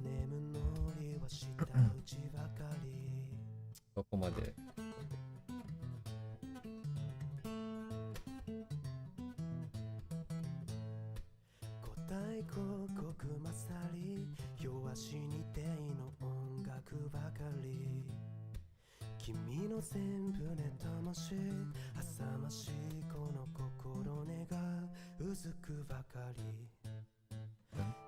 どこまで君の全部妬まし浅ましいこの心願うずくばかり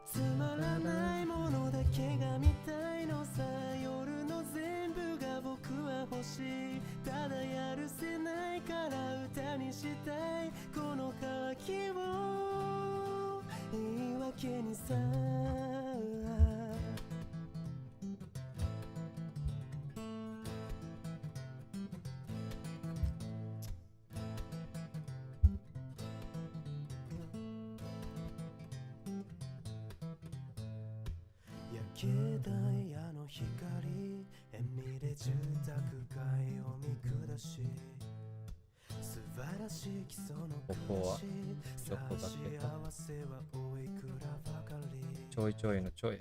つまらないものだけが見たいのさ夜の全部が僕は欲しいただやるせないから歌にしたいこの渇きを言い訳にさ境内あの光笑みで住宅街を見下し素晴らしい基礎の暮らしさあ幸せはおいくらばかりちょいちょいのちょい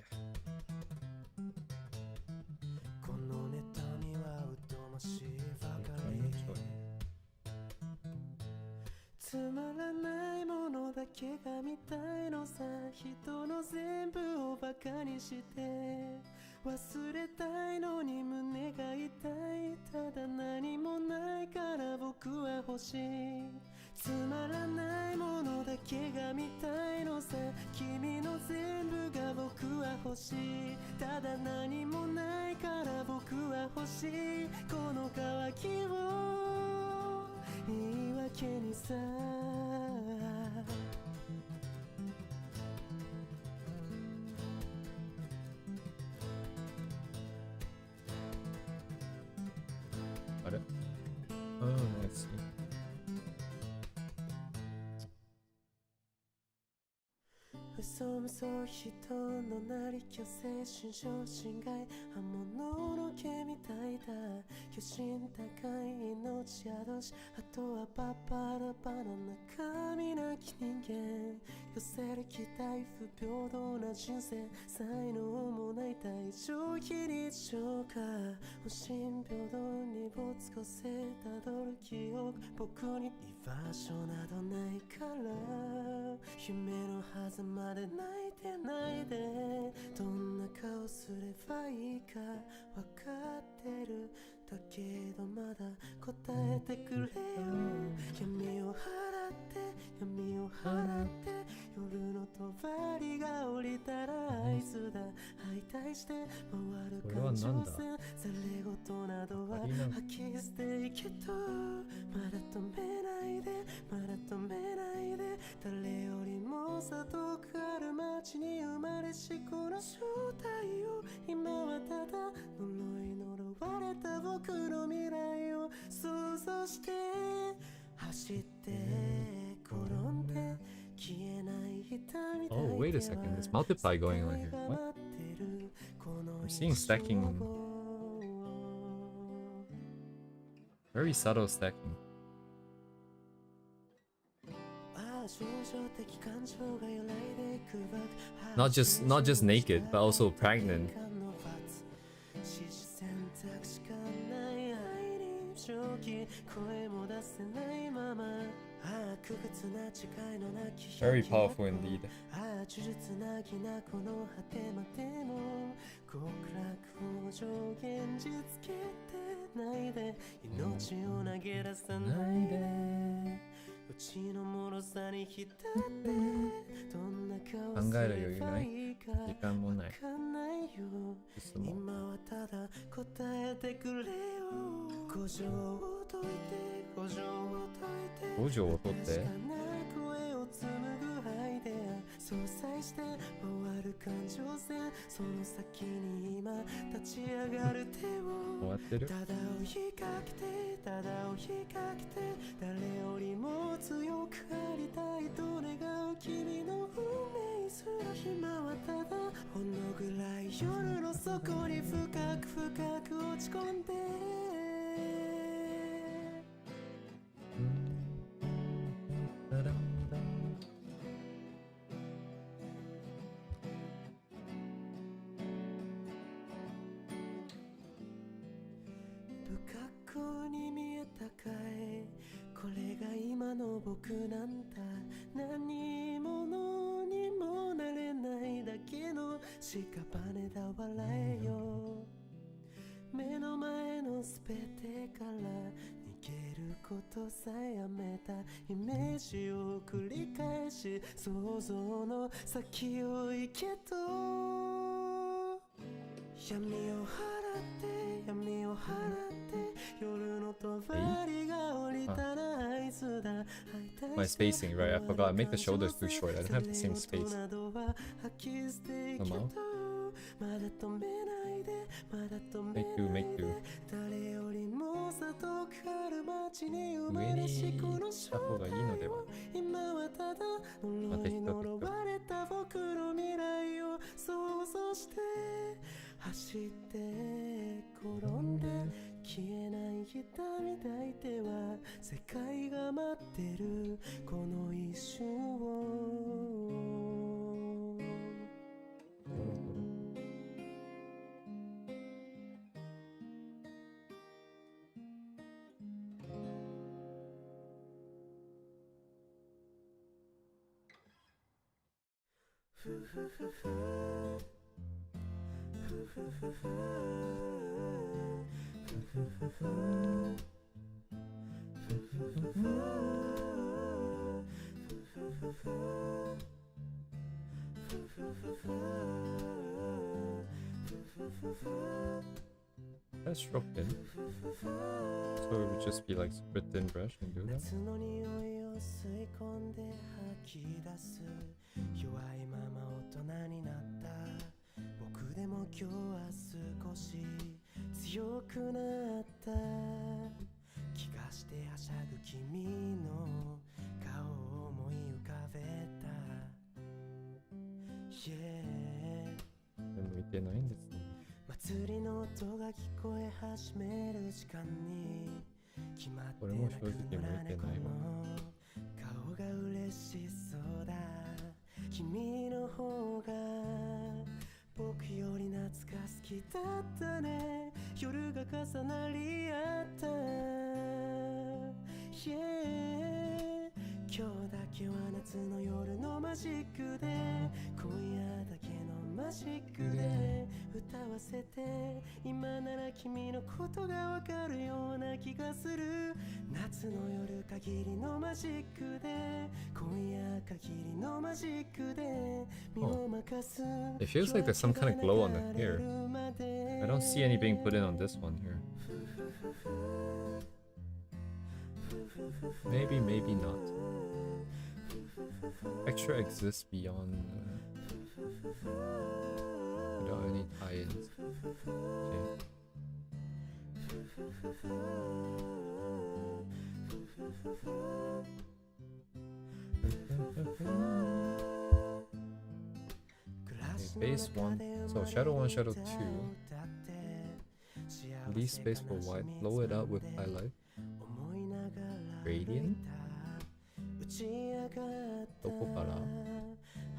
この妬みは疎ましいばかりつまらないものだけが見たいのさ人の全部をバカにして忘れたいのに胸が痛いただ何もないから僕は欲しいつまらないものだけが見たいのさ君の全部が僕は欲しいただ何もないから僕は欲しいこの渇きを言い訳にさあれlet's see. 嘘嘘人のなり虚勢心象心外刃物の毛みたいだ巨神高い命宿しあとはパパラパの中身なき人間寄せる期待不平等な人生才能もない大正非日常か本心平等に没個性たどる記憶僕に居場所などないから夢の狭間で泣いてないでどんな顔すればいいか分かってるだけどまだ答えてくれよ闇を払って闇を払って夜の帳が降りたら合図だ敗退して回る感情線ざれ言などは吐き捨ていけどまだ止めないでまだ止めないで誰よりも里くある街に生まれしこの正体を今はただ呪い呪われた僕の未来を想像して走って転んで消えない痛みだ Oh, wait a second. There's multiply going on here. What? I'm seeing stacking. Very subtle stacking. Not just naked, but also pregnant. Very powerful indeed. My spacing, right? I forgot. I make the shoulders too short. I don't have the same space. Somehow. Make do, make do. 上にした方がいいのでは。また一つ。走って転んで消えない痛み抱いては世界が待ってるこの一瞬をふふふふThat's stroked in. So it would just be like super thin brush and do that. 弱いまま大人になった僕でも今日は少し強くなった気がしてはしゃぐ君の顔を思い浮かべたでも見てないんですね。祭りの音が聞こえ始める時間に決まって俺も正直なく向いてないわ。顔が嬉しそうだ君の方が僕より懐かしきだったね夜が重なり合った、yeah、今日だけは夏の夜のマジックで今夜だけのマジックで歌わせて今なら君のことがわかるような気がする夏の夜限りのマジックで今夜限りのマジックで身を任す It feels like there's some kind of glow on the hair. I don't see any being put in on this one here. Maybe, maybe not. Extra exists beyond without any tie-ins. Okay. Okay, base 1. So shadow 1, shadow 2. Leave space for white. Blow it out with highlight. Gradient. どこから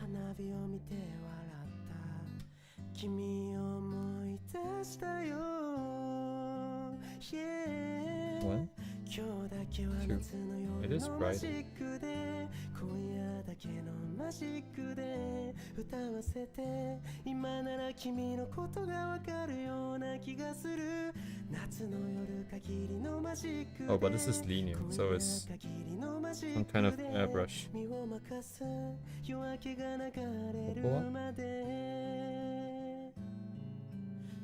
花火を見て笑った君を思い出したよ Yeah 今日だけは夏の夜のマジックで今夜だけのマジックで歌わせて今なら君のことがわかるような気がする夏の夜限りのマジックで Oh, but this is linear, so it's some kind of airbrush. 身を任す夜明けが流れるまで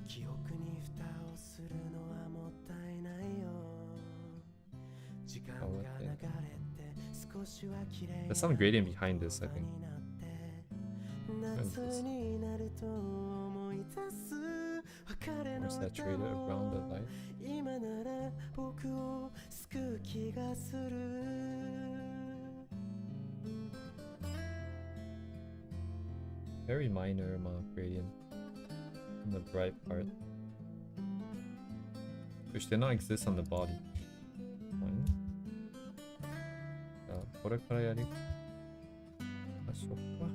記憶に蓋をするのはもったいないよ時間が流れて少しは綺麗 There's some gradient behind this, I think. 夏になると思い出す別れの Saturated around the light. 今なら僕を救う気がする Very minor amount of gradient in the bright part, which did not exist on the body. Fine. じゃあこれからやりましょうか。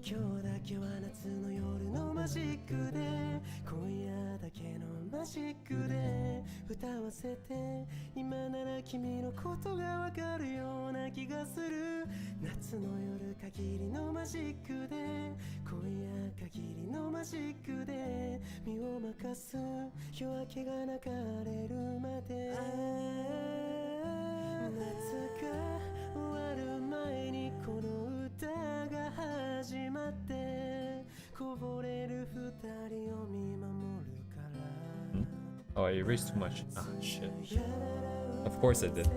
今日だけは夏の夜のマジックで今夜だけのマジックで歌わせて今なら君のことがわかるような気がする夏の夜限りのマジックで今夜限りのマジックで身を任す夜明けが流れるまで夏が終わる前にこの歌が始まってこぼれる二人を見守るから Oh, I erased too much. Ah, shit. Of course I did.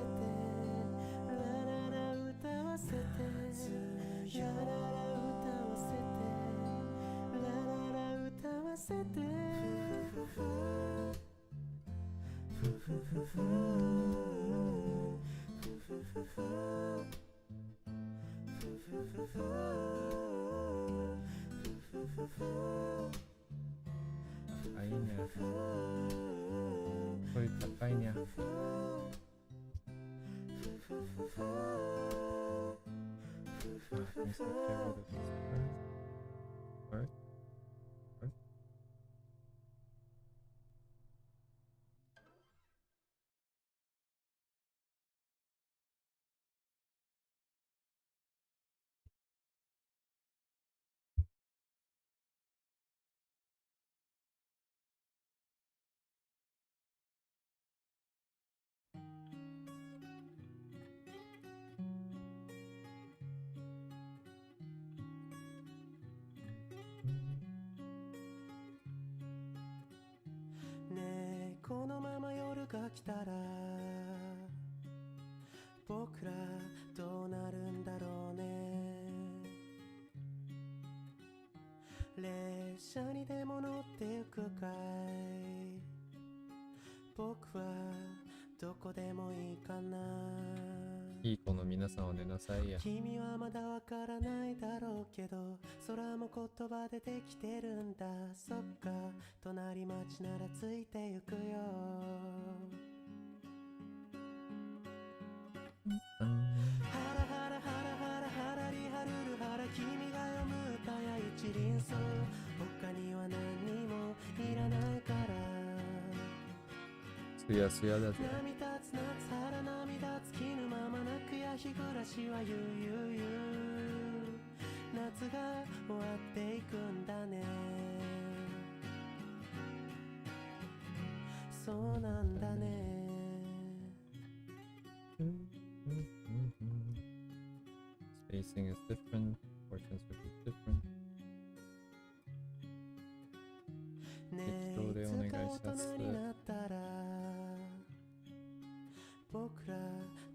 Kayaknya. Oi, kakaknya. Alright.ねえこのまま夜が来たら僕らどうなるんだろうね列車にでも乗ってゆくかい僕はどこでもいいかないい子の皆さんは寝なさいや。君はまだわからないだろうけど、空も言葉でできてるんだ。そっか、隣町ならついてゆくよ。ハラハラハラハラハラリハルルハラ、君が読む歌や一輪草、他には何にもいらないから。すやすやだぜ。波立つ夏原涙尽きぬままなくや日暮らしはゆうゆうゆう、夏が終わっていくんだね。そうなんだね。Spacing is different, portions will be different. ねえ、いつか大人になったら僕ら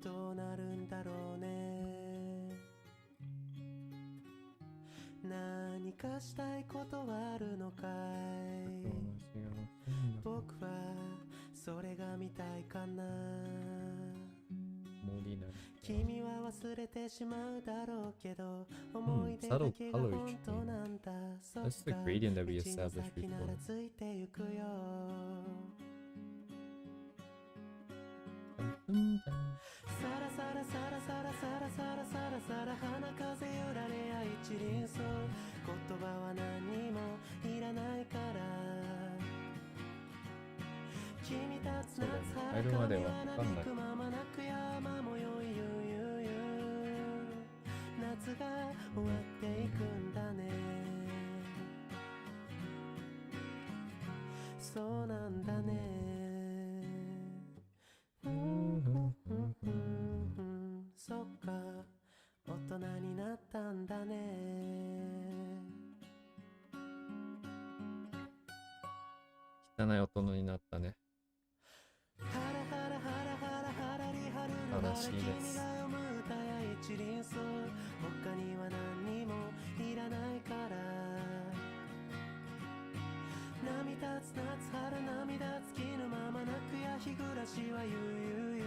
どうなるんだろうね。何かしたいことはあるのかい。僕はそれが見たいかな。君は忘れてしまうだろうけど、思い出だけが本当なんだ。そっか、That's the gradient that we 道の established 先な before. らついてゆくよ。サラサラサラサラサラサラサラサラ、花風揺られや一輪草、言葉は何にもいらないから。君たつ夏春髪はなびくままなく山もよいゆうゆうゆう、夏が終わっていくんだね。そうなんだね。そっか、大人になったんだね。汚い大人になったね。悲しいです。他には何にもいらないから。波立つ夏春涙尽きぬままなくや日暮らしはゆうゆうゆう、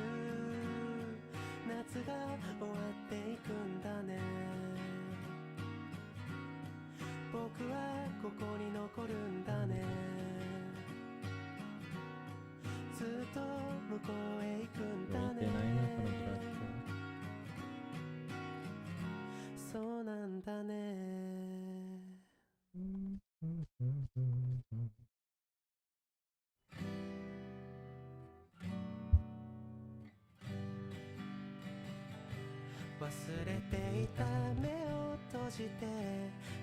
夏が終わっていくんだね。僕はここに残るんだね。ずっと向こうへ行くんだね。そうなんだね。忘れていた目を閉じて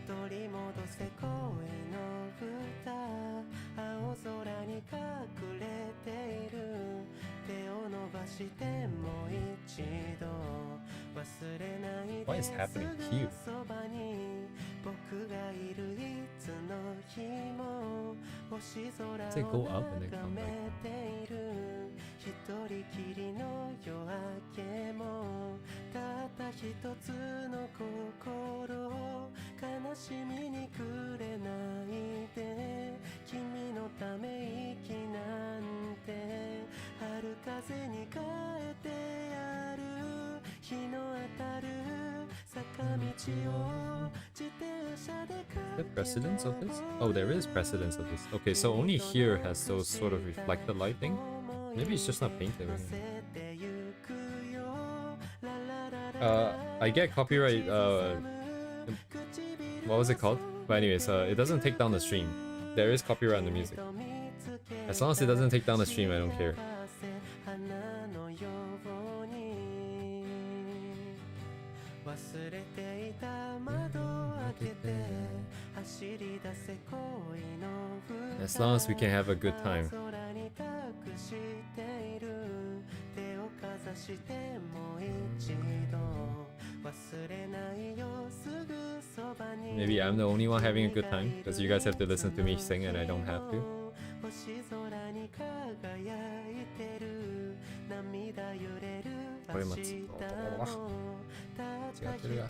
取り戻せ声の歌、青空に隠れている手を伸ばしてもう一度忘れないで、すぐそばに僕がいるいつの日も星空を眺めている、一人きりの夜明けもたった一つの心を悲しみにくれないで、君のため息なんて春風に変えてやる、日の当たる坂道を自転車で The precedence of this? Oh, there is precedence of this. Okay, so only here has those sort of reflected lighting. Maybe it's just not painted right here. I get copyright, what was it called? But anyways, it doesn't take down the stream. There is copyright on the music. As long as it doesn't take down the stream, I don't care. As long as we can have a good time. Maybe I'm the only one having a good time because you guys have to listen to me sing and I don't have to. これ待つ。違ってるが。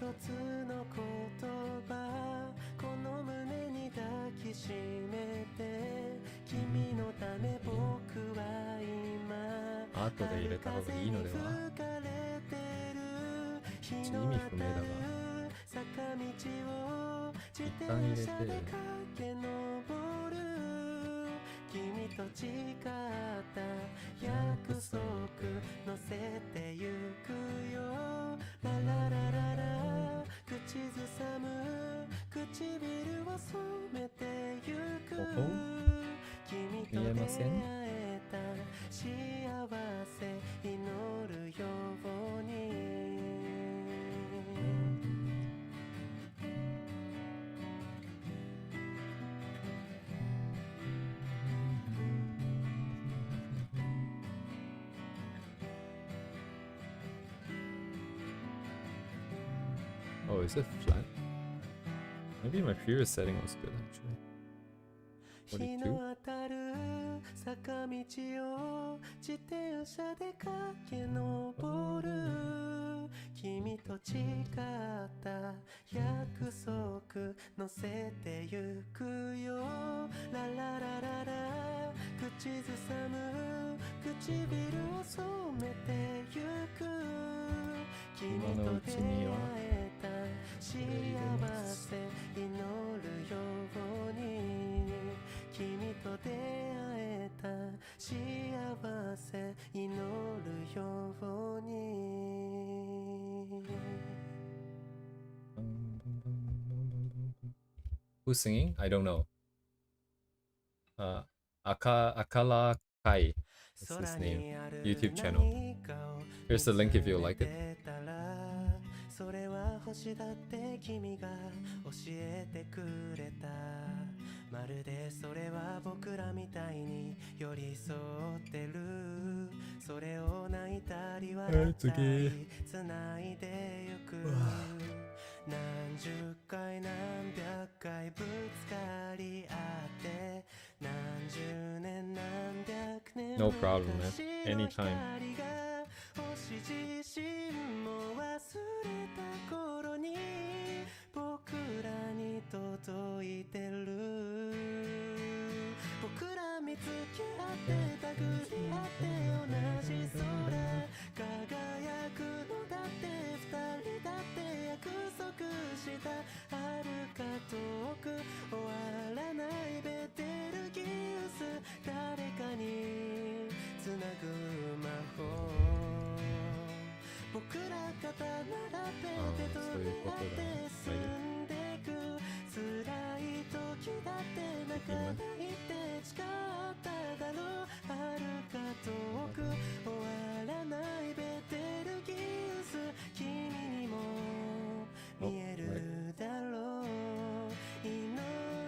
アートで入れた方がいいのでは。日意味の当たる不明だが坂道を自転一旦入れて車で駆け上る君と誓った約束乗せてゆくよラララララ口ずさむ唇を染めてゆくおほ君と見え出会ませんえた幸せ祈るようにOh, is it flat? Maybe my previous setting was good actually. 日 42? の当たる坂道を自転車で駆け上る君と誓った約束乗せてゆくよラララララ口ずさむ唇を染めてゆく君と出会えた幸せ祈るように君と出会えた幸せ祈るように Who's singing? I don't know. Akala Kai is his name. YouTube channel. Here's the link if you like it. それは星だって君が教えてくれたまるでそれは僕らみたいに寄り添ってるそれを泣いたり笑ったり繋いでゆく何十回何百回ぶつかり合って何十年何百年 No problem, man. Anytime. 星自身も忘れた頃に僕らに届いてる僕ら見つけ合ってたぐり合って同じ空輝くのだって二人だって約束した遥か遠く終わらないベテルギウス誰かにつなぐ魔法僕ら肩並べて取り合って進んでく辛い時だって泣かないって誓っただろう遥か遠く終わらないベテルギウス君にも見えるだろう祈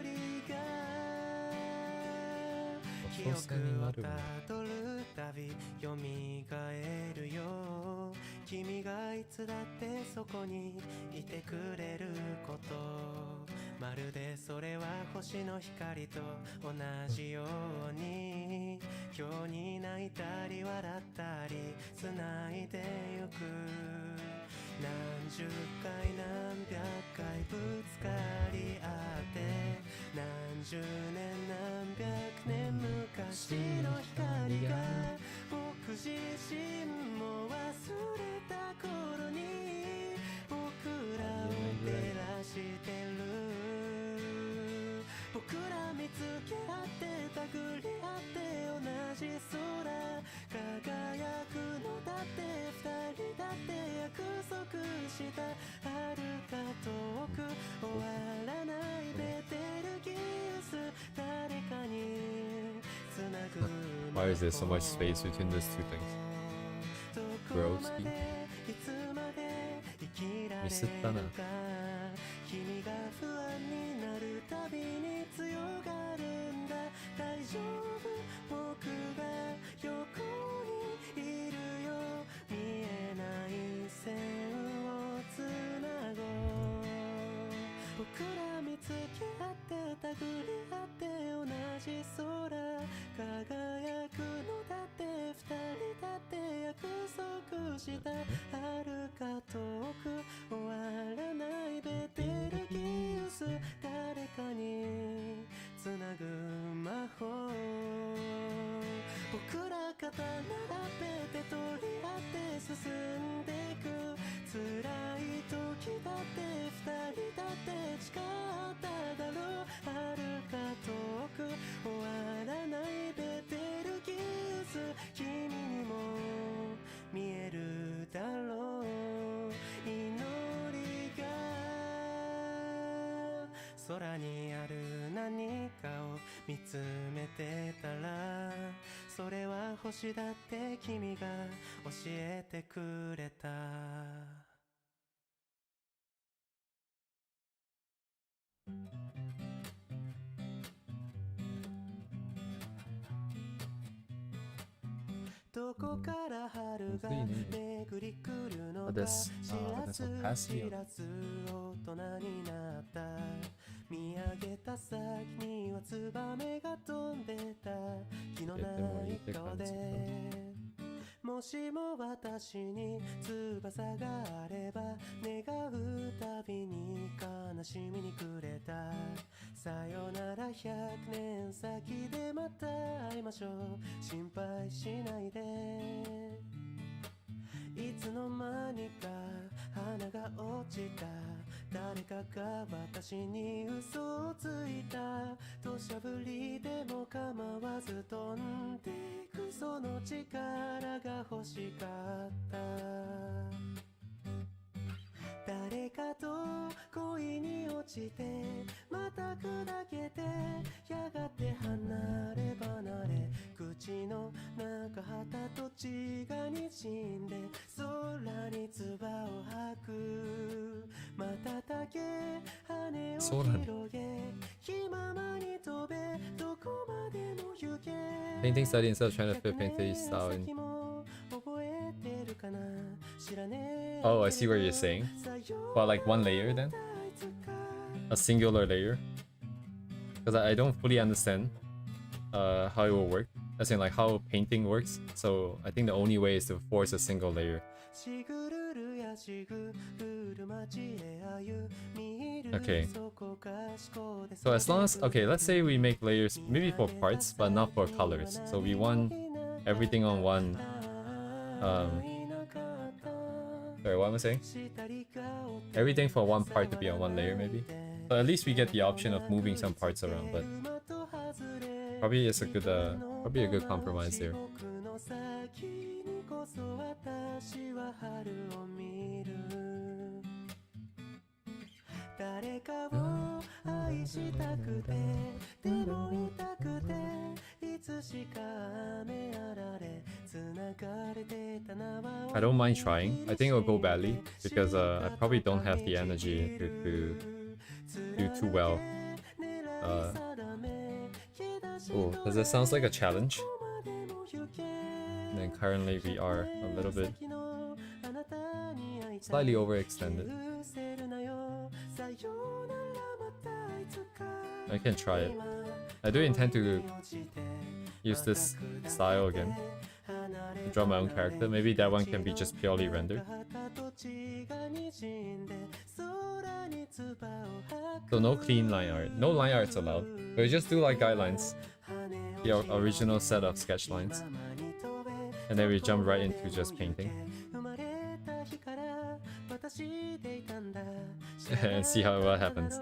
りが記憶をたどるたび蘇るよ君がいつだってそこにいてくれることまるでそれは星の光と同じように今日に泣いたり笑ったり繋いでゆく何十回何百回ぶつかり合って何十年何百年昔の光が僕自身も忘れた頃に僕らを照らしてる僕ら見つけ合って手繰り合って同じ空輝くのだって二人だって約束した遥か遠く終わらないベテルギウス誰かにつなぐ Why is there so much space between those two things? Broski. ミスったな。君が不安になるたびに強がるんだ大丈夫僕が横にいるよ見えない線をつなごう僕ら見つけ合って手繰り合って同じ空輝くのだって二人だって約束した遥か遠く終わらないベテルギウス誰かにつなぐ魔法僕ら肩並べて取り合って進んでいく辛い空にある何かを見つめてたら、それは星だって君が教えてくれた。どこから春が巡り来るのか知らず知らず大人になった。見上げた先にはツバメが飛んでた。気のない顔で、もしも私に翼があれば、願うたびに悲しみに暮れた。さよなら100年先でまた会いましょう、心配しないで。いつの間にか花が落ちた。誰かが私に嘘をついた。土砂降りでも構わず飛んでいく、その力が欲しかった。誰かと恋に落ちてまた砕けて、やがて離れ離れ、口の中旗と血がにじんで、空に唾を吐く。瞬け羽を広げ、気ままに飛べ、どこまでも行け。 Painting study instead of trying to fit painting style in... Oh, I see what you're saying. Well, like one layer then? A singular layer? Because I don't fully understand how it will work. As in like how painting works. So I think the only way is to force a single layer. Okay. So as long as... Okay, let's say we make layers maybe for parts, but not for colors. So we want everything on one... Sorry, what am I saying? Everything for one part to be on one layer, maybe? So at least we get the option of moving some parts around, but... Probably it's a good, probably a good compromise there. I don't mind trying. I think it'll go badly because I probably don't have the energy to do too well. Oh, because that sounds like a challenge. And then currently we are a little bit slightly overextended. I can try it. I do intend to use this style again to draw my own character. Maybe that one can be just purely rendered. So no clean line art. No line arts allowed. But just do like guidelines. The original set of sketch lines. And then we jump right into just painting. And see what happens.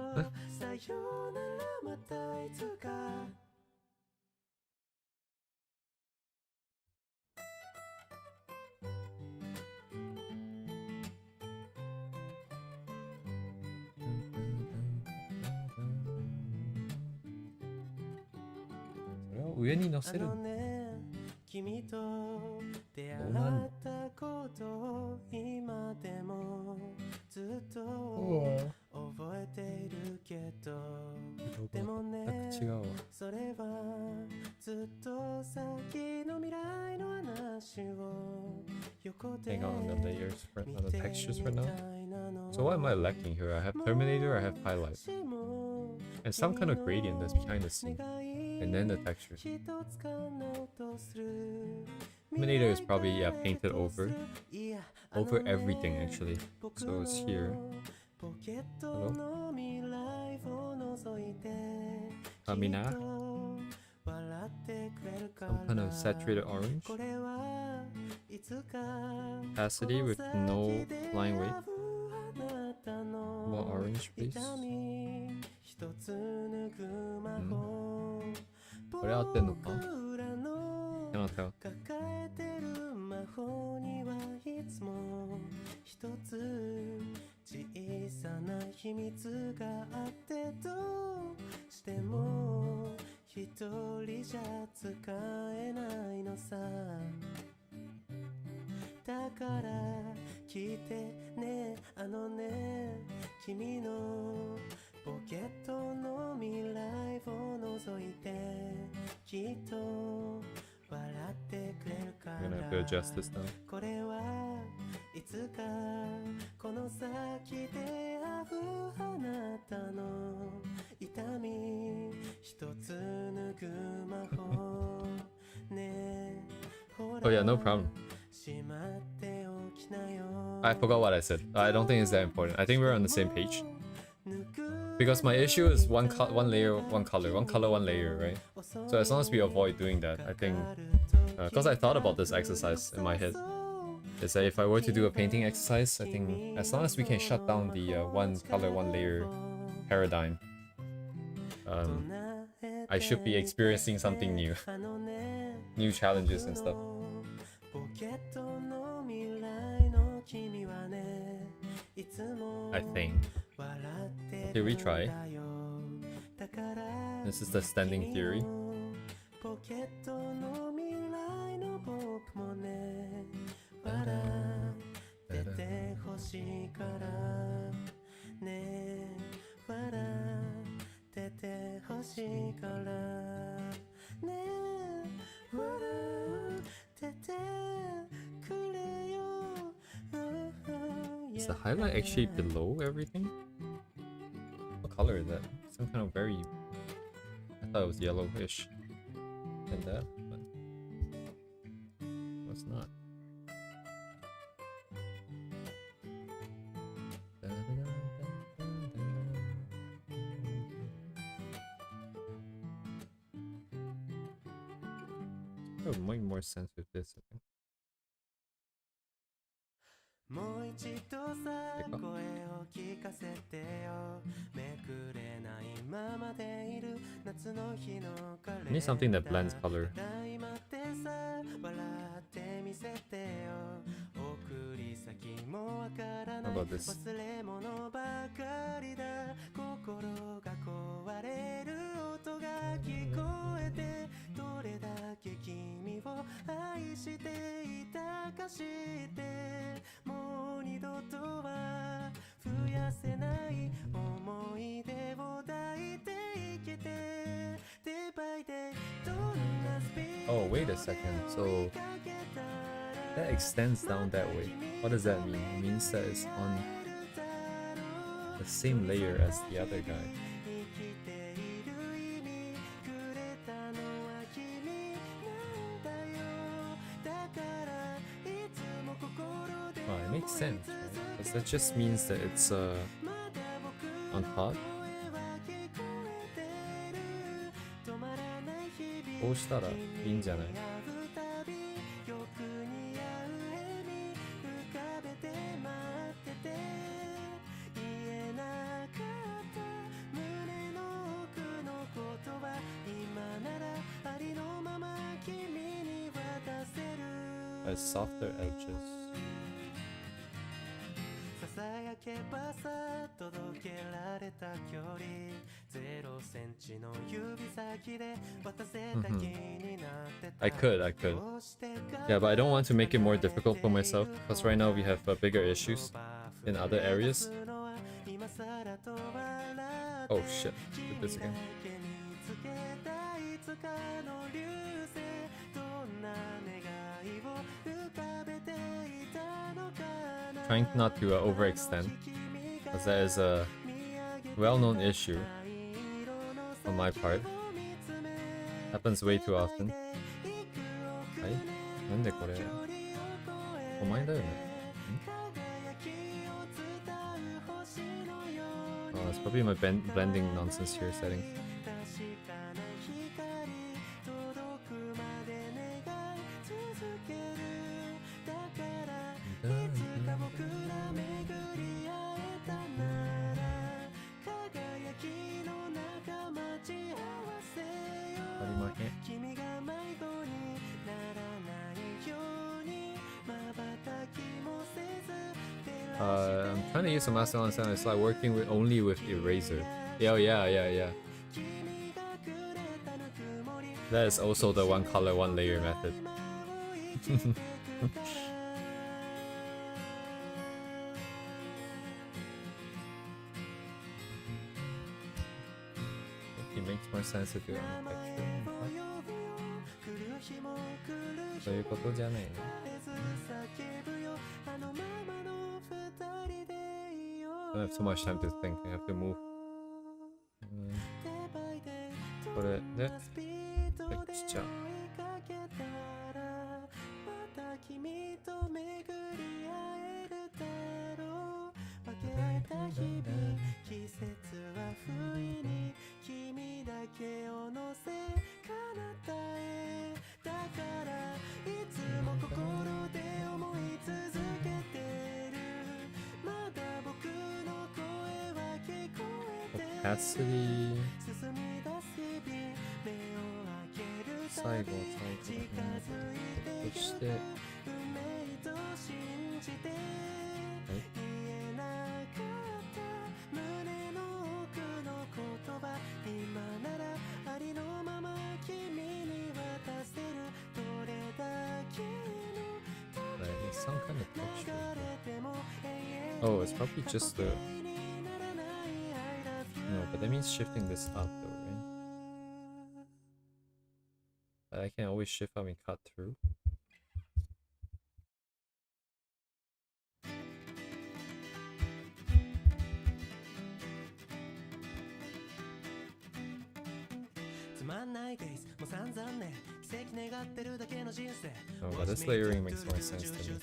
Hang on the layers for on the textures for now. So what am I lacking here? I have Terminator, I have highlight. And some kind of gradient that's behind the scene. And then the texture. Terminator is probably, yeah, painted over everything actually. So it's here. Hello? Kamina. Some kind of saturated orange. Opacity with no line weight. More orange, please. これ合ってんのか? Cannot tell. 秘密があってどうしても一人じゃ使えないのさだから聞いてねあのね君のポケットの未来を覗いてきっと笑ってくれるか I'm ら gonna have to adjust this now. これはいつかこの先で会うあなたの痛み一つ拭く魔法ねほら Oh yeah, no problem. しまっておきなよ I forgot what I said. I don't think it's that important. I think we're on the same page. Because my issue is one layer, one color, one layer, right? So as long as we avoid doing that, I think... Because I thought about this exercise in my head. Is that if I were to do a painting exercise, I think as long as we can shut down the one color, one layer paradigm, I should be experiencing something new. New challenges and stuff. I think. Okay, we try. This is the standing theory. Is the highlight actually below everything? What color is that? Some kind of very... I thought it was yellowish. And that, but... No, it's not. It would make more sense with this, I think. もう一度さ声を聞かせてよめくれないままでいる夏の日のカレ I need something that blends color. 今ってさ笑ってみせてよ送り先もわからない How about this? 忘れ物ばかりだ心が壊れる音が聞こえてどれだけ君を愛していたか知ってもう二度とは増やせない思い出を抱いて生きて Day by day どんなスピード Oh, wait a second. So that extends down that way. What does that mean? It means that it's on the same layer as the other guy. Oh, it makes sense, right? Because that just means that it's on top. こうしたらいいんじゃない？Has softer edges. ささやけばさ届けられた距離0センチの指先で渡せた気になってた I could. Yeah, but I don't want to make it more difficult for myself because right now we have bigger issues in other areas. Oh shit, did this again. Trying not to overextend, because that is a well-known issue on my part. Happens way too often. はい? なんでこれお前だよね? Oh, it's probably my blending nonsense here settings. I'm trying to use a master on sound. It's like working with only with eraser. Yeah, yeah. That is also the one color, one layer method. It makes more sense to do on the texture. そういうことじゃないね。I don't have too much time to think. I have to move. これでテクスチャー。Opacity 最後だね。そしてはいsome kind of texture. Oh, it's probably just the... No, but that means shifting this up though, right? But I can always shift up and cut through. Oh, but this layering makes more sense to me.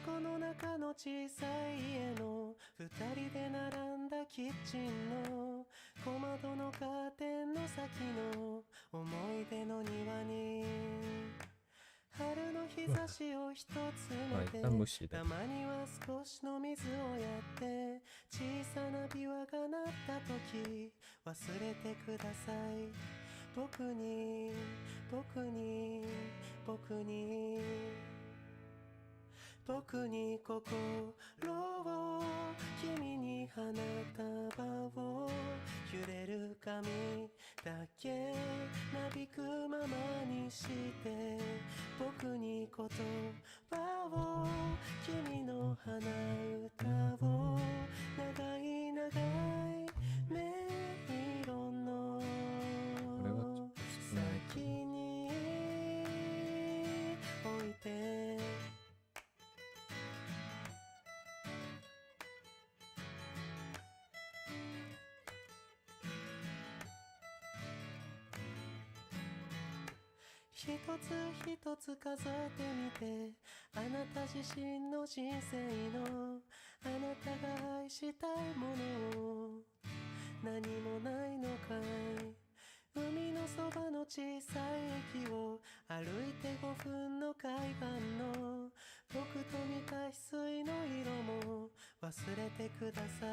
箱の中の小さい家の二人で並んだキッチンの小窓のカーテンの先の思い出の庭に春の日差しを一つめて、たまには少しの水をやって小さな琵琶が鳴った時忘れてください。僕に僕に僕に僕に心を君に花束を揺れる髪だけなびくままにして僕に言葉を君の花歌を長い長いメロンの先に置いて一つ一つ数えてみてあなた自身の人生のあなたが愛したいものを何もないのかい。海のそばの小さい駅を歩いて5分の海岸の僕と似た翡翠の色も忘れてください。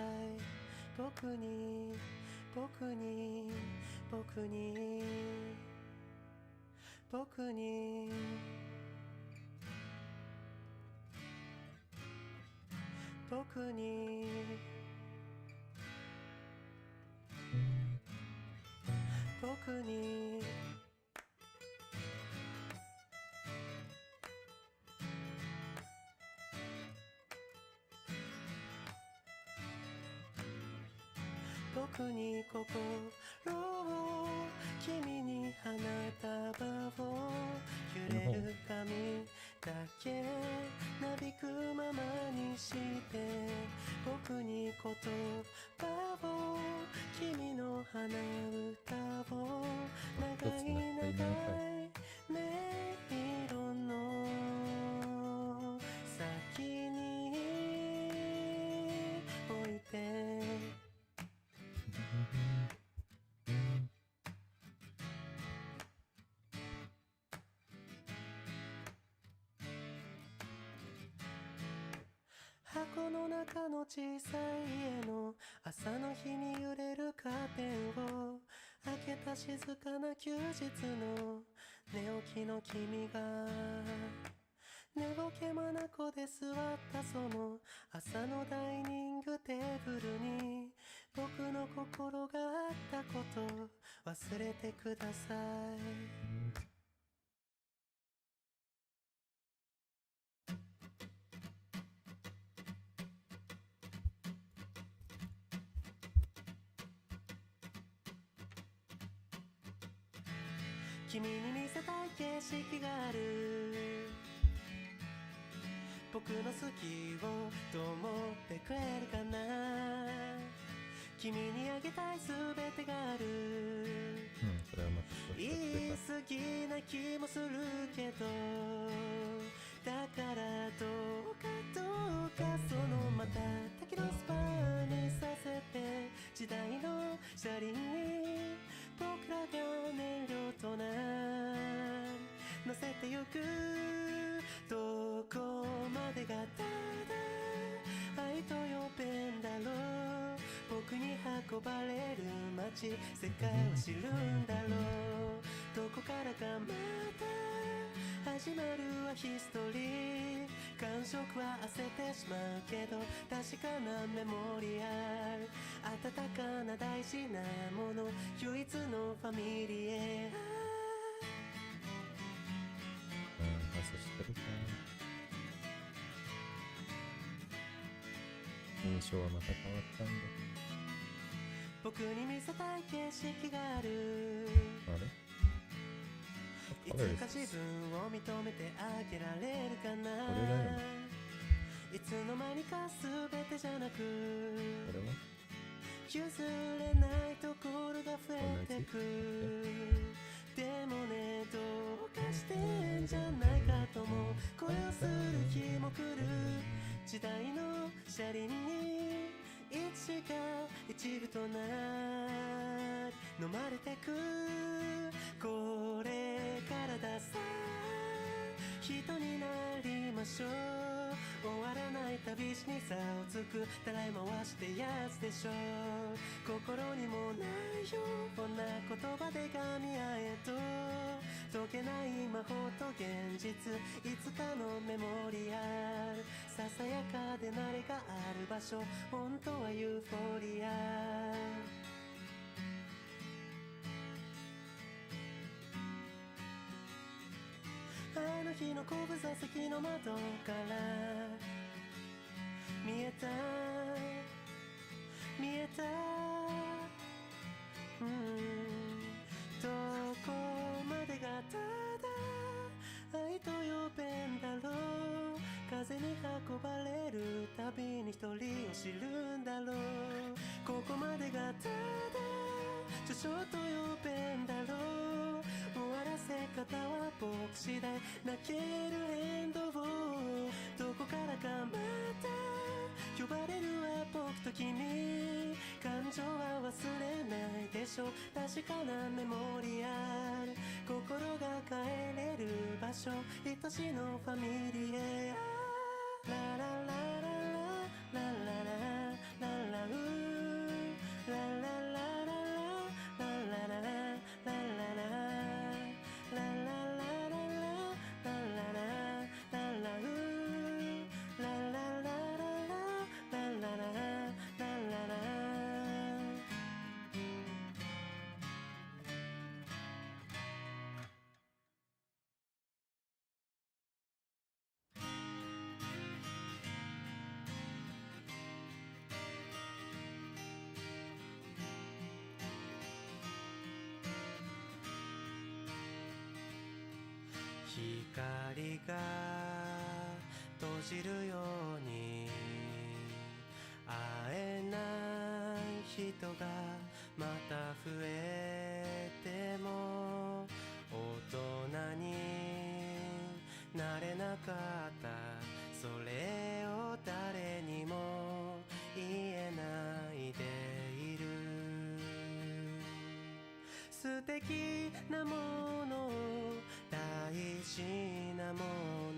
僕に僕に僕に僕に僕に僕に僕に心を君に花束を揺れる髪だけなびくままにして僕に言葉を君の花歌を長い長いメロンの先に置いて箱の中の小さい家の朝の日に揺れるカーテンを開けた静かな休日の寝起きの君が寝ぼけ眼で座ったその朝のダイニングテーブルに僕の心があったこと忘れてください。君に見せたい景色がある僕の好きをどう思ってくれるかな君にあげたいすべてがある言い過ぎな気もするけどだからどうかどうかそのまた滝のスパにさせて時代の車輪に僕らが燃料とな乗せてゆくどこまでがただ愛と呼べんだろう僕に運ばれる街世界を知るんだろうどこからかまた始まるはヒストリー感触は焦ってしまうけど確かなメモリアル温かな大事なもの唯一のファミリエ印象はまた変わったんだ。僕に見せたい景色があるあれいつか自分を認めてあげられるかな。これだよね。いつの間にか全てじゃなくこれは譲れないところが増えてくでもねどうかしてんじゃないかとも恋をする日も来る時代の車輪にいつしか一部となり飲まれてくこれからださ人になりましょう終わらない旅路に差をつくたらい回してやつでしょう心にもないような言葉で噛み合えと解けない魔法と現実いつかのメモリアルささやかで慣れがある場所本当はユーフォリアあの日の後部座席の窓から見えたどこまでがただ愛と呼べんだろう風に運ばれるたびに一人を知るんだろうここまでがただ序章と呼べんだろう終わらせ方は僕次第泣けるエンドをどこからかまた呼ばれるは僕と君感情は忘れないでしょ確かなメモリアル心が帰れる場所愛しのファミリエララララララララララウララララララララ光が閉じるように会えない人がまた増えても大人になれなかったそれを誰にも言えないでいる素敵なもの大事なも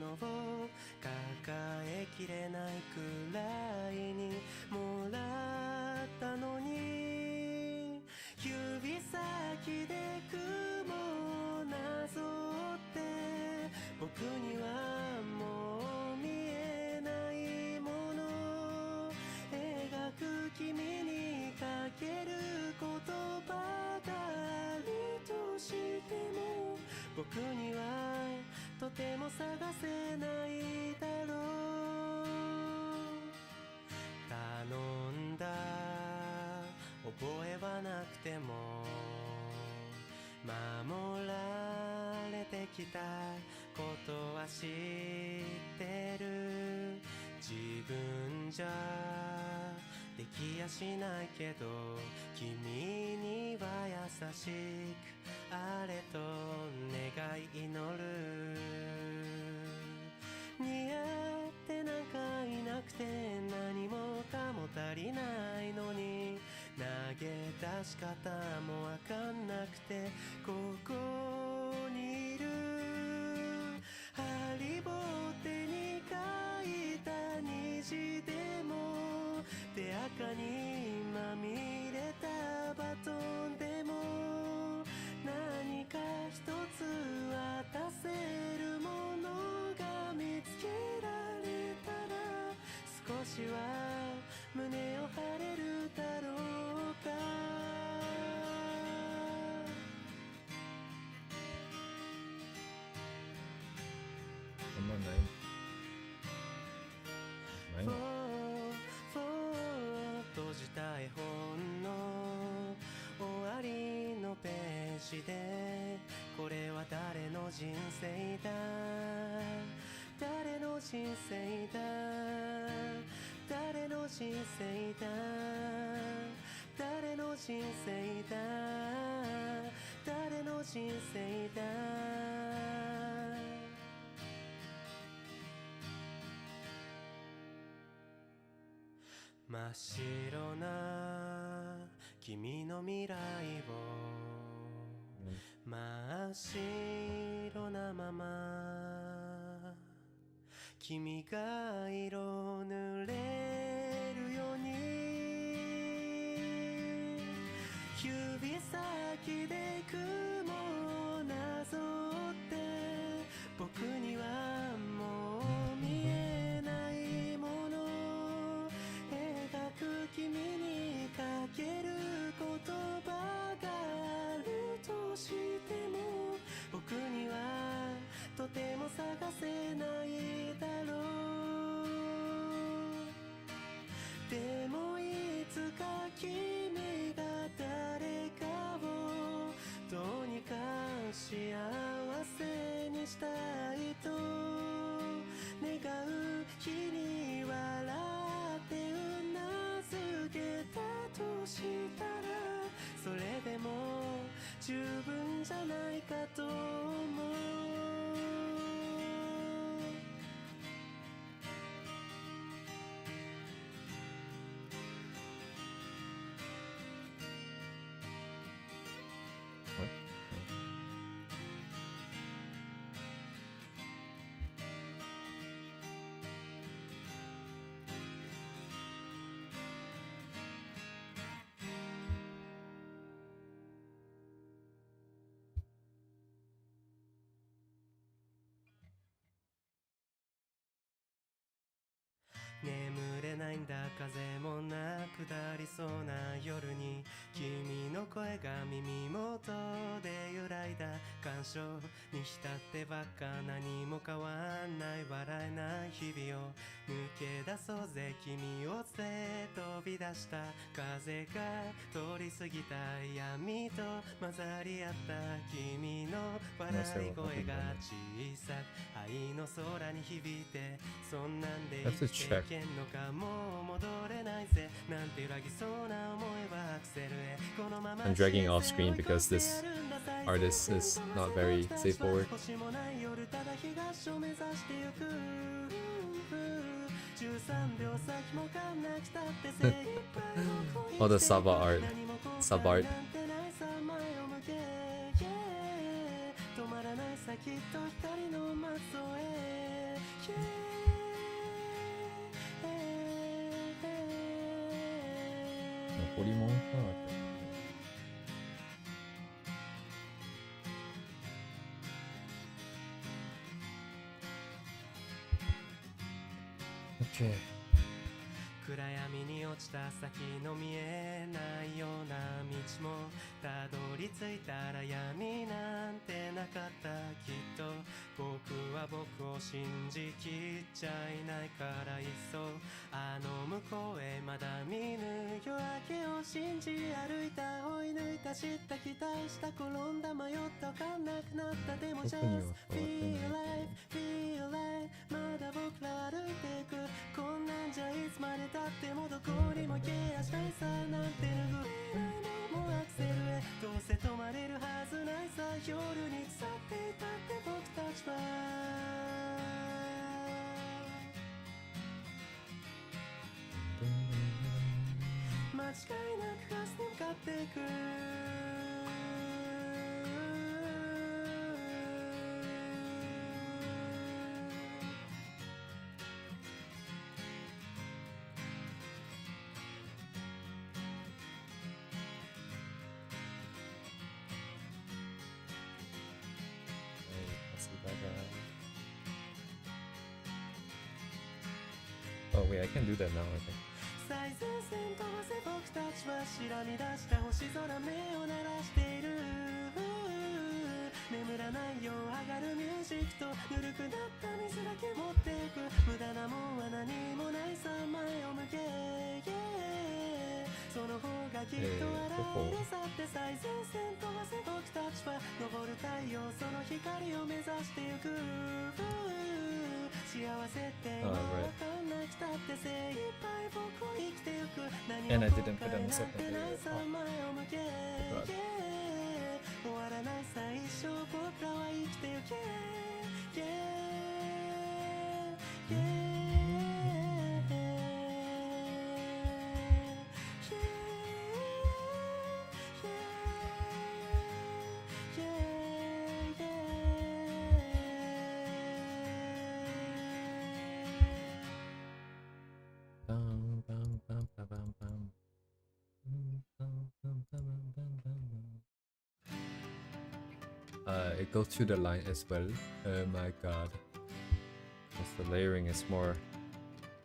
のを抱えきれないくらいにもらったのに指先で雲をなぞって僕にはもう見えないもの描く君にかける言葉があるとしても僕にはとても探せないだろう頼んだ覚えはなくても守られてきたことは知ってる自分じゃできやしないけど君には優しくあれと願い祈る似合ってなんかいなくて何もかも足りないのに投げ出し方もわかんなくてここにいるハリボテに書いた虹でも手垢にまみれたバトンでも何か一つ渡せるものが見つけられたら少しは胸を張れるだろうかあんまないないの閉じた絵本の終わりのページでこれは誰の人生だ誰の人生だ誰の人生だ誰の人生だ誰の人生だ真っ白な君の未来を真っ白なまま君が色濡れるように指先で雲をなぞって僕にはもう見えないもの描く君にかける言葉があるとしても僕にはとても探せないだろうでもいつか君が誰かをどうにか幸せにしたいと願う日に笑ってうなずけたとしたらそれでも十分じゃないかと思う眠れないんだ風もなく下りそうな夜に君の声が耳元で揺らいだ感傷に浸ってばっか何も変わんない笑えない日々を抜け出そうぜ君を連れ飛び出した風が通り過ぎた闇と混ざり合った君の笑い声が小さく愛の空に響いてそんなんで生きていけんのかもう戻れないぜなんて揺らぎそうな思いはアクセルへこのまま I'm dragging off screen because this artist is not very safe forward. All the sub art. Okay. 暗闇に落ちた先の見えないような道もたどり着いたら闇なんてなかったきっと僕は僕を信じきっちゃいないからいっそあの向こうへまだ見ぬ夜明けを信じ歩いた追い抜いた知った期待した転んだ迷った分かんなくなったでも just feel like feel like まだ僕ら歩いていくこんなんじゃいつまで経ってもどこにもケアしないさなんて拭えないもうアクセルへどうせ止まれるはずないさ夜に腐っていたって僕たちは間違いなくガスに向かっていくOh wait, I can do that now, I think. 最前線飛ばせ僕たちはしらみ出した星空目を鳴らしている眠らないよ上がるミュージックとぬるくなった水だけ持っていく無駄なもんは何もないさ前を向け、その方がきっと笑いで去って最前線飛ばせ僕たちは昇る太陽その光を目指してゆく幸せって今わかんなくたって精一杯僕を生きてゆく何も後悔なんてないさ前を向け終わらないさ一生僕らは生きてゆけ Yeah, yeah it goes through the line as well. Oh my god. Because the layering is more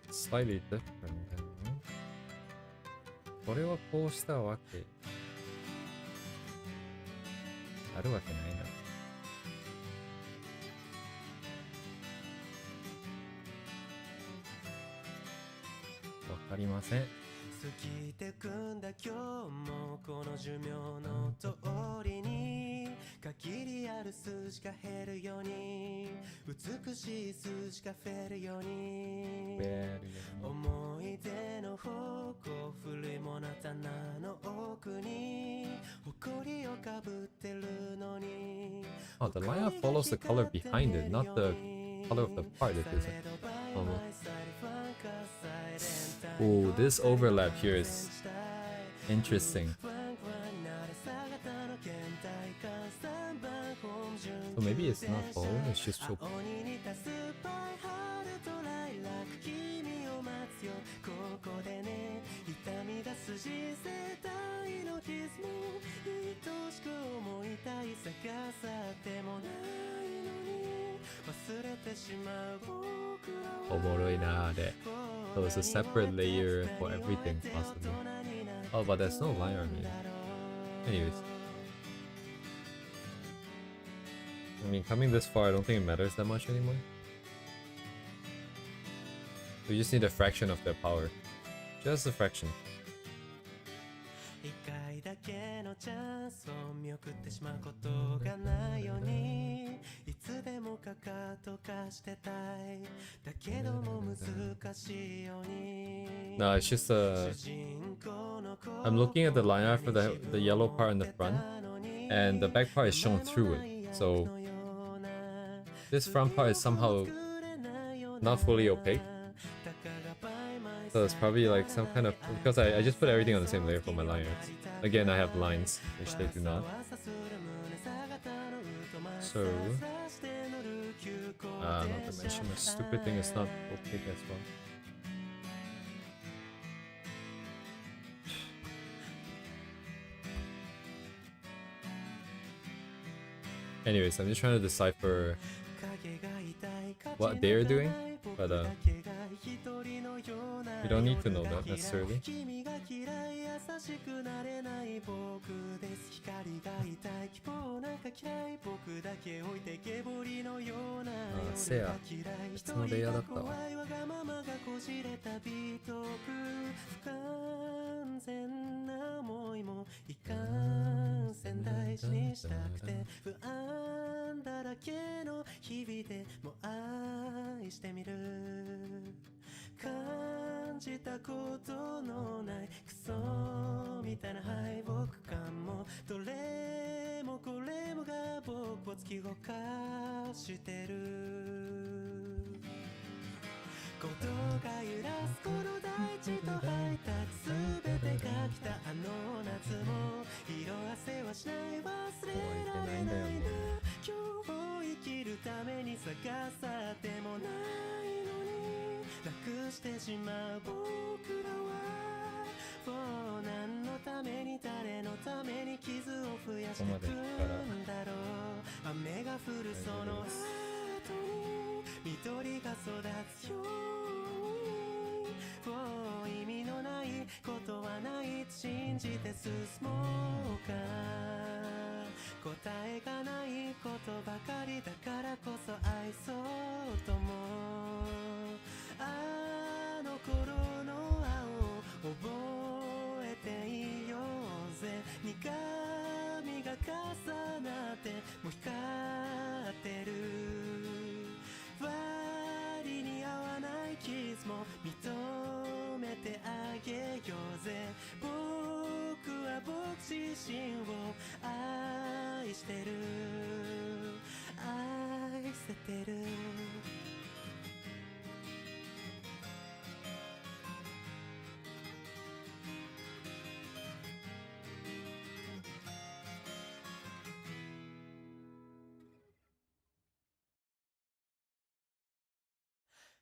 slightly different. これはこうしたわけあるわけないな。わかりません。過ぎてくんだ今日もこの寿命の通りに限りある数しか減るように美しい数しか増えるように思い出の方向古いもの棚の奥に誇りをかぶってるのに Oh, the line art follows the color behind it, not the color of the part it isn't. Oh, this overlap here is interesting. So maybe it's not following, it's just so... おもろいなあれ。So it's a separate layer for everything possibly. Oh, but there's no line on it. Anyways. I mean, coming this far, I don't think it matters that much anymore. We just need a fraction of their power. Just a fraction. 一回だけのチャンスを見送ってしまうことがないようにいつでもかかとかしてたいだけども難しいように No, it's just I'm looking at the line art for the yellow part in the front, and the back part is shown through it. So this front part is somehow not fully opaque. So it's probably like some kind of, because I just put everything on the same layer for my line arts. Again, I have lines, which they do not. So, not to mention the stupid thing is not opaque as well. Anyways, I'm just trying to decipher what they're doing, but you don't need to know that necessarily. Seiya, 別のレイヤーだったわ。大事にしたくて不安だらけの日々でも愛してみる感じたことのないクソみたいな敗北感もどれもこれもが僕を突き動かしてることが揺らすこの大地と配達すべてが来たあの夏も色あせはしない忘れられないな今日を生きるために探さってもないのに楽してしまう僕らはもう何のために誰のために傷を増やしてくんだろう雨が降るその後に緑が育つように意味のないことはないと信じて進もうか答えがないことばかりだからこそ愛そうともあの頃の青覚えていようぜ苦みが重なってもう光ってる割に合わない傷も認めてあげようぜ僕は僕自身を愛してる愛せてる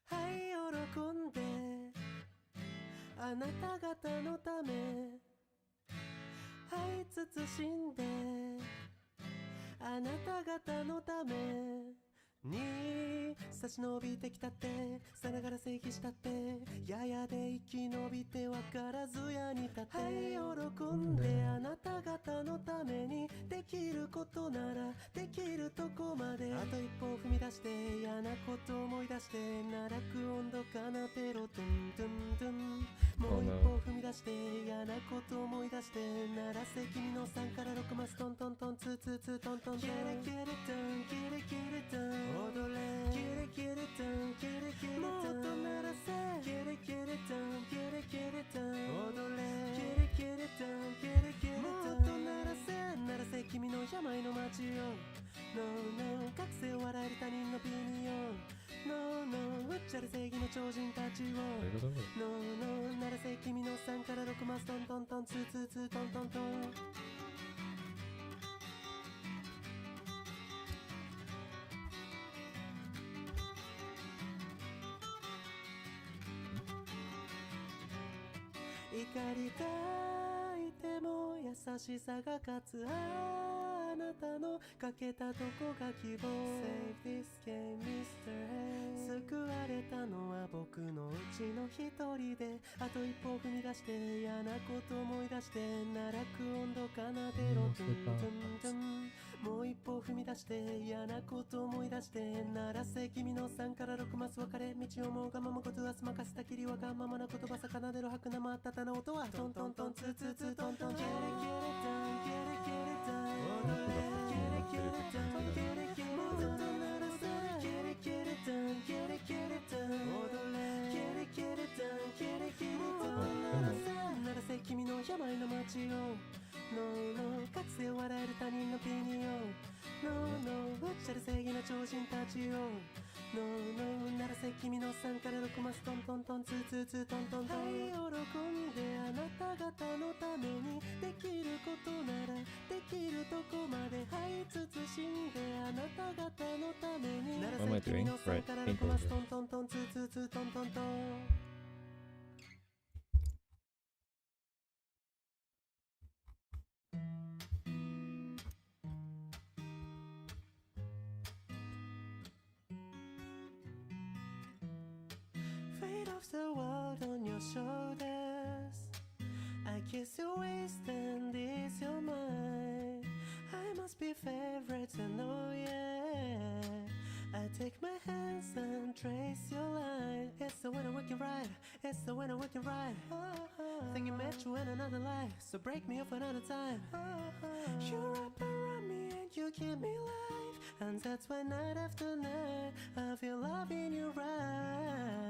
はい喜んであなた方のためはい慎んであなたた方のために差し伸びてきたってさながら正義したってややで生き延びてわからずやに立って喜んであなた方のためにできることならできるとこまであと一歩踏み出して嫌なこと思い出して奈落温度かなてろトゥントゥントゥンもう一歩踏み出して嫌なこと思い出して鳴らせ君の3から6マストントントンツーツーツートントンキレキレトンキレキレトン踊れキレキレトンキレキレトンもっと鳴らせキレキレトンキレキレトン踊れキレキレトンキレキレトンもっと鳴らせ鳴らせ君の病の街よ No no 覚醒笑える他人のピニオン No no うっちゃれ正義の超人たちを No no 鳴らせ君の3から6マストントントンツーツーツートントントン怒り抱いても優しさが勝つあなたのかけたとこが希望 Save this game Mr. Hay 救われたのは僕のうちの一人であと一歩踏み出して嫌なこと思い出して奈落温度かなでろトゥントゥントゥンもう一歩踏み出して嫌なこと思い出して鳴らせ君の3から6マス分かれ道をもうがままこと明日任せたきりわがままな言葉魚でろ吐く生あったたな音はトントントンツーツーツートントンキレキレトンキレキレトン踊れキレキレトンキレキレトン鳴らせキレキレトンキレキレトン踊れキレキレトンキレキレトン鳴らせ君の病の街を No no かつて笑える他人のピニオン No no うっちゃれ正義の超人たちを No no 鳴らせ君の3から6マストントントンツーツーツートントントンはい喜んであなた方のためにできることならできるとこまではい慎んであなた方のために鳴らせ君の3から6マストントントンツーツーツートントントン Weight of the world on your shoulders I kiss your waist and ease your mind I must be favorites and oh yeah I take my hands and trace your line It's the winner working right It's the winner working right Think you met you in another life So break me off another time You wrap around me and you give me life And that's why night after night I feel love in your eyes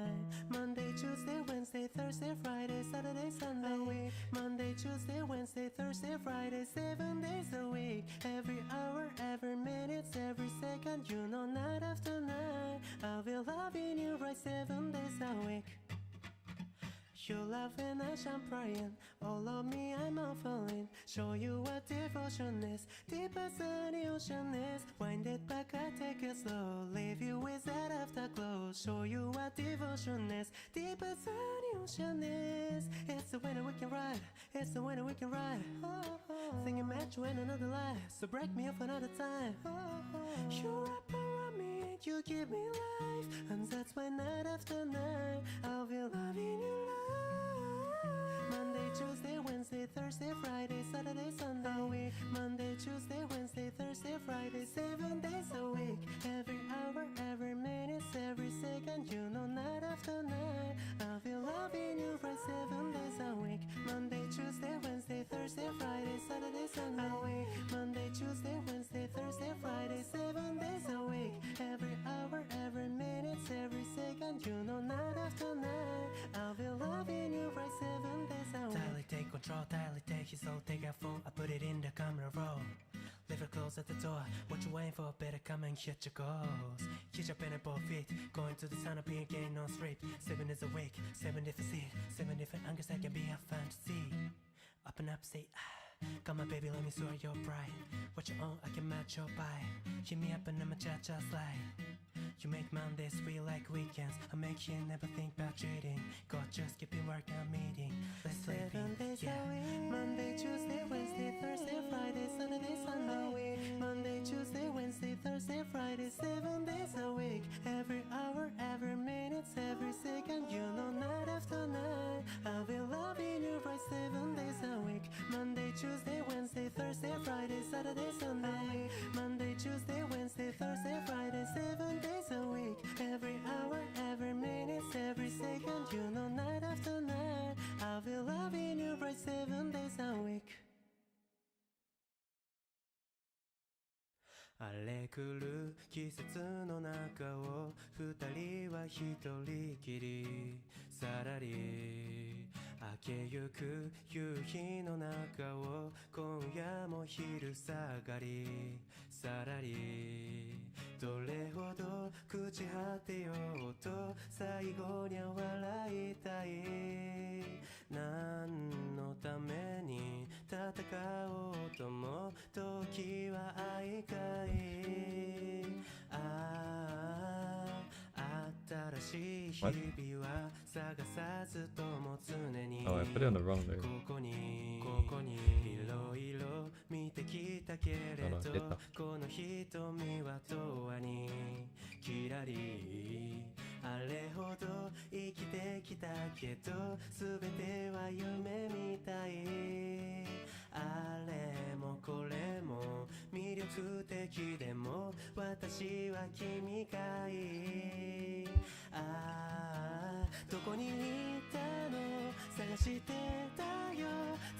Monday, Tuesday, Wednesday, Thursday, Friday, Saturday, Sunday Monday, Tuesday, Wednesday, Thursday, Friday 7 days a week Every hour, every minute, every second You know night after night I'll be loving you right 7 days a week You laugh and I shine praying All of me I'm all falling Show you what devotion is Deep as the ocean is Wind it back, I take it slow Leave you with that afterglow Show you what devotion is Deep as the ocean is It's the winner we can ride It's the winner we can ride Think I met you in another life So break me up another time You wrap around me and you give me life And that's why night after night I'll be loving you Monday, Tuesday, Wednesday, Thursday, Friday, Saturday, Sunday Monday, Tuesday, Wednesday, Thursday, Friday 7 days a week Every hour, every minute, every second You know night after night I'll be loving you right 7 days a week Monday, Tuesday, Wednesday, Thursday, Friday, Saturday, Sunday Monday, Tuesday, Wednesday, Thursday, Friday 7 days a week Every hour, every minute, every second You know night after night I'll be loving you right 7 days a week Tightly take control, tightly take his soul Take out phone, I put it in the camera roll Leave it close at the door What you waiting for? Better come and hit your goals Hit your pen and both feet Going to the sun of being gain no sleep 7 days a week, 7 different seats 7 different angles that can be a fantasy Up and up, say ah Come on baby, let me soar your pride What you own, I can match your buy Hit me up and I'ma cha-cha slide You make Mondays feel like weekends I make you never think about cheating Go just keep it workout meeting Let's sleep in, yeah Monday, Tuesday, Wednesday, Thursday, Friday, Saturday, Sunday Monday, Tuesday, Wednesday, 荒れ狂う季節の中を二人は一人きりさらり明けゆく夕日の中を今夜も昼下がりさらりどれほど朽ち果てようと最後には笑いたい何のために戦おうとも時は愛かい新しい日々は探さずとも常に Oh, I put it on the wrong layer. ここにいろいろ見てきたけれどこの瞳は永遠にきらりあれほど生きてきたけど全ては夢みたいあれもこれも魅力的でも私は君がいいどこにいたの探してたよ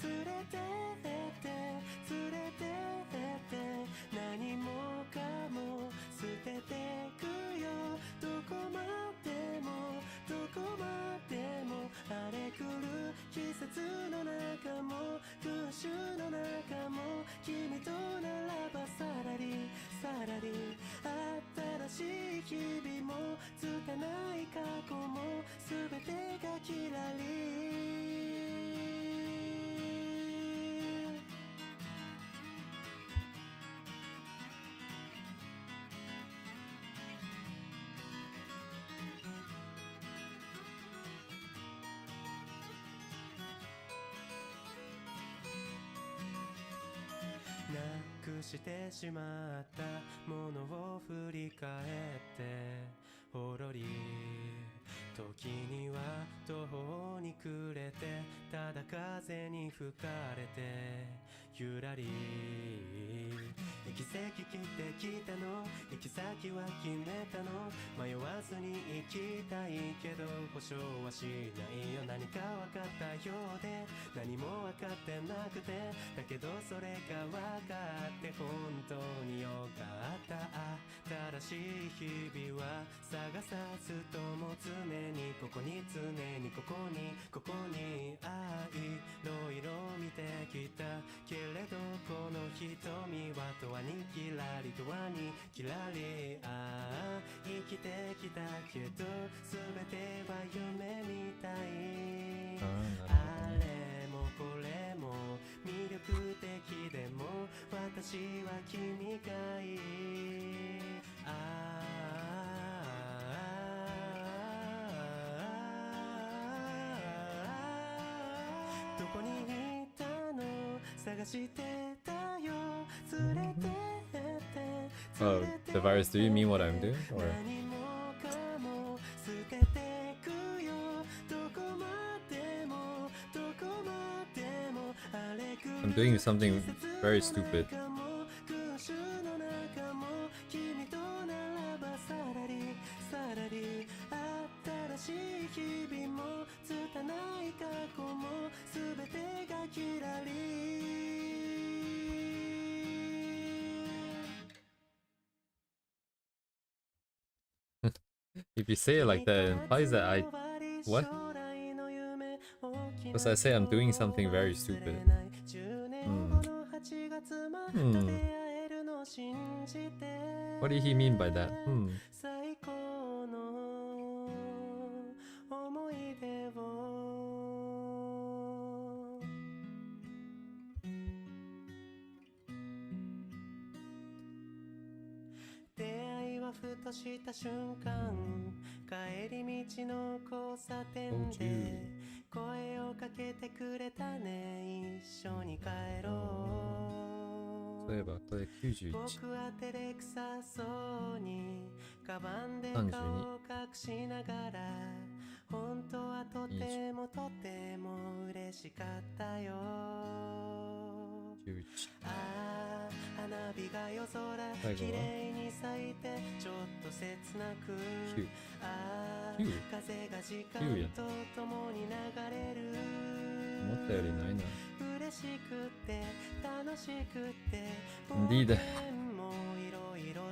連れてって何もかも捨ててくよどこまでも荒れ狂う季節の中も空襲の中も君とならばさらり新しい日々も拙い過去も全てがきらりなくしてしまったものを振り返ってほろり時には途方に暮れてただ風に吹かれてゆらり行き先切ってきたの行き先は決めたの迷わずに行きたいけど保証はしないよ何か分かったようで何も分かってなくてだけどそれが分かって本当によかった新しい日々は探さずとも常にここにここに愛いろいろ見てきたけれどこの瞳は永遠にキラリ生きてきたけど全ては夢みたいあれもこれも魅力的でも私は君がいいどこにいたの探してたよ連れてって Oh, the virus, do you mean what I'm doing? Or何もかも捨ててくよどこまでも I'm doing something very stupid. 空襲の中も君とならばさらり新しい日々も拙い過去も全てがきらりIf you say it like that, it implies that I... What? Because I say I'm doing something very stupid. What did he mean by that? 出会いはふとした瞬間帰り道の交差点で声をかけてくれたね一緒に帰ろうそういえばこれ91僕は照れくさそうにカバンで顔を隠しながら本当はとても嬉しかったよ花火が夜空綺麗に咲いてちょっと切なく風が時間とともに流れる思ったよりないな嬉しくて楽しくてIndeed.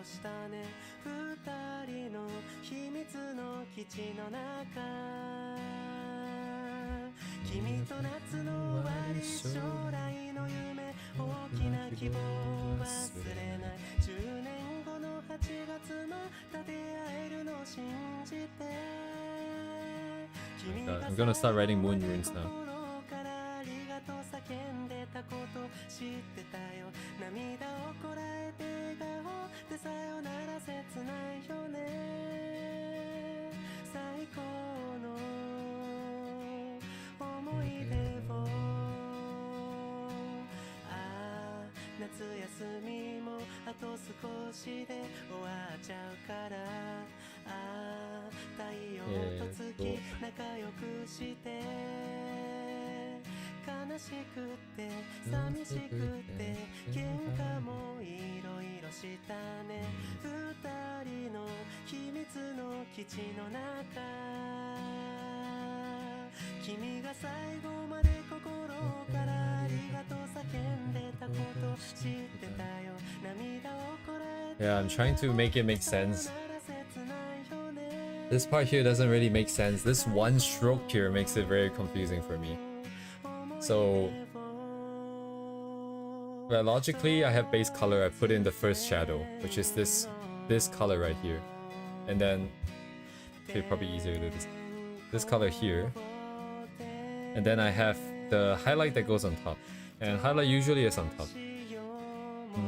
したね二人の秘密の基地の中君と夏の終わり将来の夢大きな希望を忘れない10年後の8月また出会えるのを信じて I'm gonna start writing moon runes now. 叫んでたこと知ってたよ涙をこらえて笑顔でさよなら切ないよね最高の思い出をああ夏休みもあと少しで終わっちゃうからああ太陽と月仲良くして悲しくて寂しくて喧嘩もいろいろしたね二人の秘密の基地の中君が最後まで心からありがとう叫んでたこと知ってたよ涙をこらえて Yeah, I'm trying to make it make sense. This part here doesn't really make sense. This one stroke here makes it very confusing for me. So, well, logically, I have base color. I put in the first shadow, which is this color right here, and then okay, probably easier to do this color here, and then I have the highlight that goes on top, and highlight usually is on top.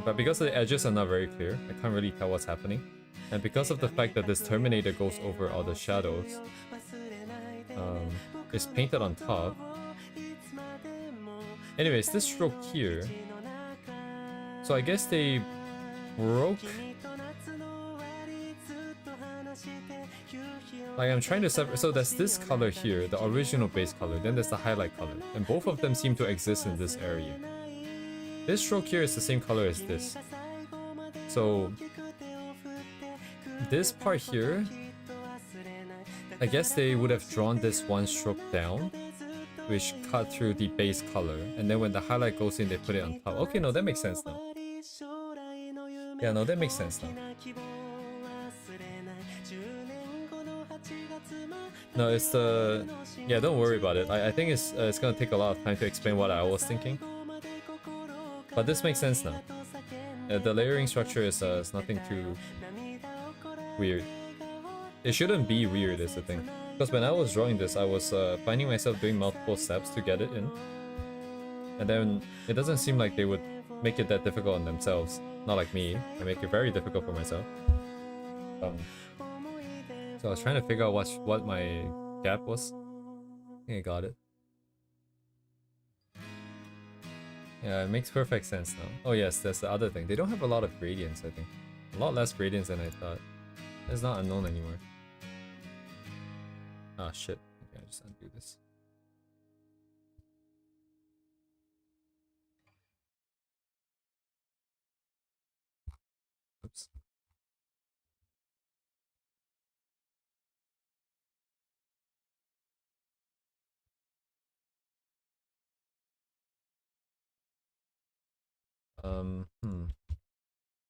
But because the edges are not very clear, I can't really tell what's happening, and because of the fact that this terminator goes over all the shadows, it's painted on top. Anyways, this stroke here, so I guess they broke, like I'm trying to separate, so there's this color here, the original base color, then there's the highlight color, and both of them seem to exist in this area. This stroke here is the same color as this, so this part here, I guess they would have drawn this one stroke down, which cut through the base color, and then when the highlight goes in, they put it on top. Okay, no, that makes sense now. Yeah, no, that makes sense now. No, it's the... Yeah, don't worry about it. I think it's gonna take a lot of time to explain what I was thinking. But this makes sense now. The layering structure is nothing too weird. It shouldn't be weird is the thing. Because when I was drawing this, I was finding myself doing multiple steps to get it in. And then it doesn't seem like they would make it that difficult on themselves. Not like me. I make it very difficult for myself. So I was trying to figure out what my gap was. I think I got it. Yeah, it makes perfect sense now. Oh yes, that's the other thing. They don't have a lot of gradients, I think. A lot less gradients than I thought. It's not unknown anymore. Ah shit. Okay, I just undo this. Oops.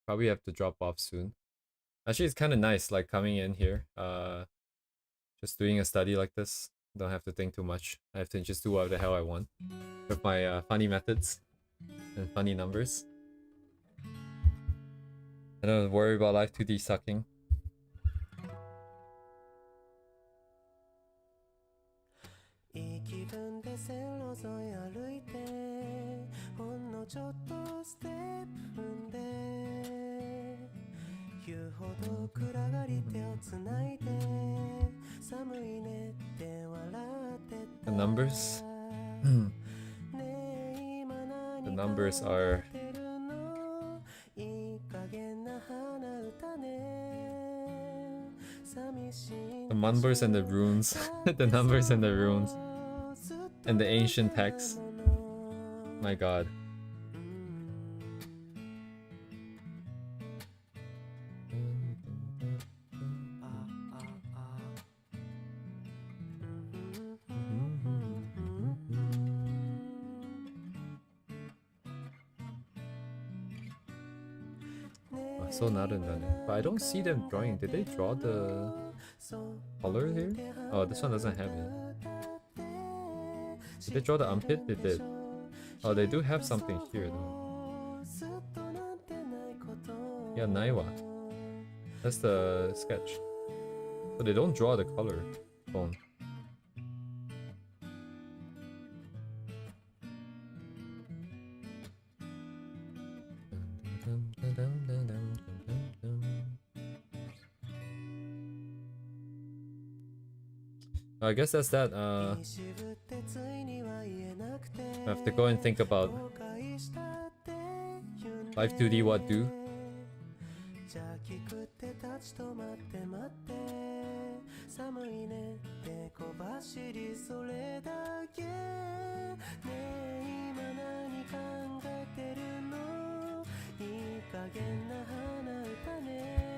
Probably have to drop off soon. Actually, it's kind of nice, like coming in here, just doing a study like this. Don't have to think too much. I have to just do whatever the hell I want with my funny methods and funny numbers. I don't worry about Live 2D sucking. The numbers? The numbers are... The numbers and the runes. The numbers and the runes. And the ancient text. My god. そうなるんだね。But I don't see them drawing. Did they draw the color here? Oh, this one doesn't have it. Did they draw the armpit? They did. Oh, they do have something here though. Yeah, Naiwa. That's the sketch. So they don't draw the color bone. I guess that's that. I have to go and think about Live 2D what do.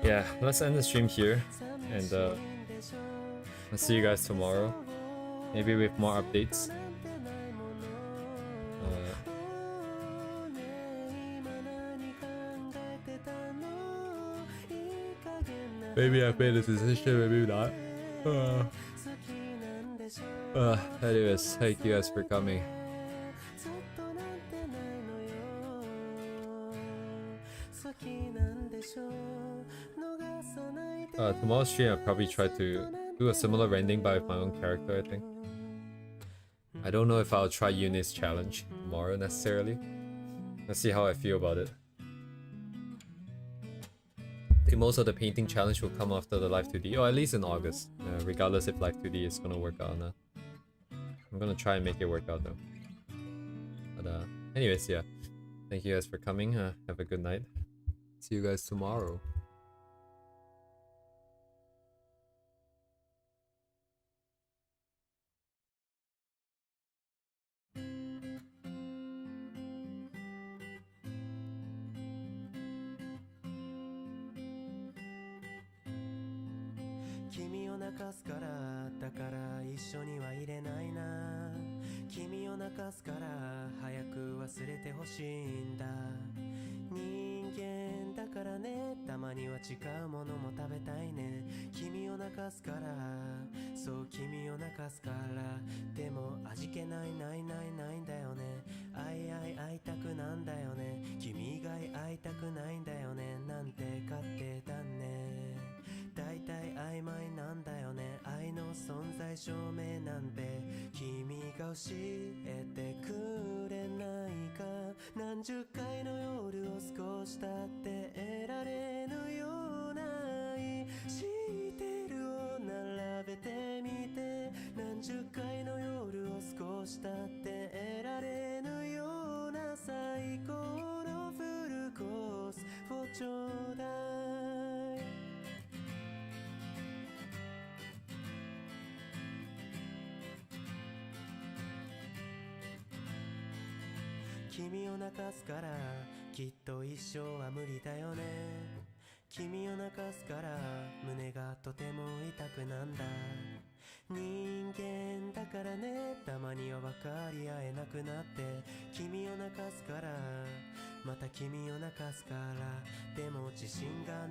Yeah, let's end the stream here, and I'll see you guys tomorrow, maybe with more updates. Maybe I've made a decision, maybe not. Anyways, thank you guys for coming. Tomorrow's stream I'll probably try to do a similar rendering but with my own character, I think. I don't know if I'll try Eunice challenge tomorrow necessarily. Let's see how I feel about it. I think most of the painting challenge will come after the Live 2D, or at least in August, regardless if Live 2D is gonna work out or not. I'm gonna try and make it work out though. But anyways, yeah. Thank you guys for coming. Have a good night. See you guys tomorrow.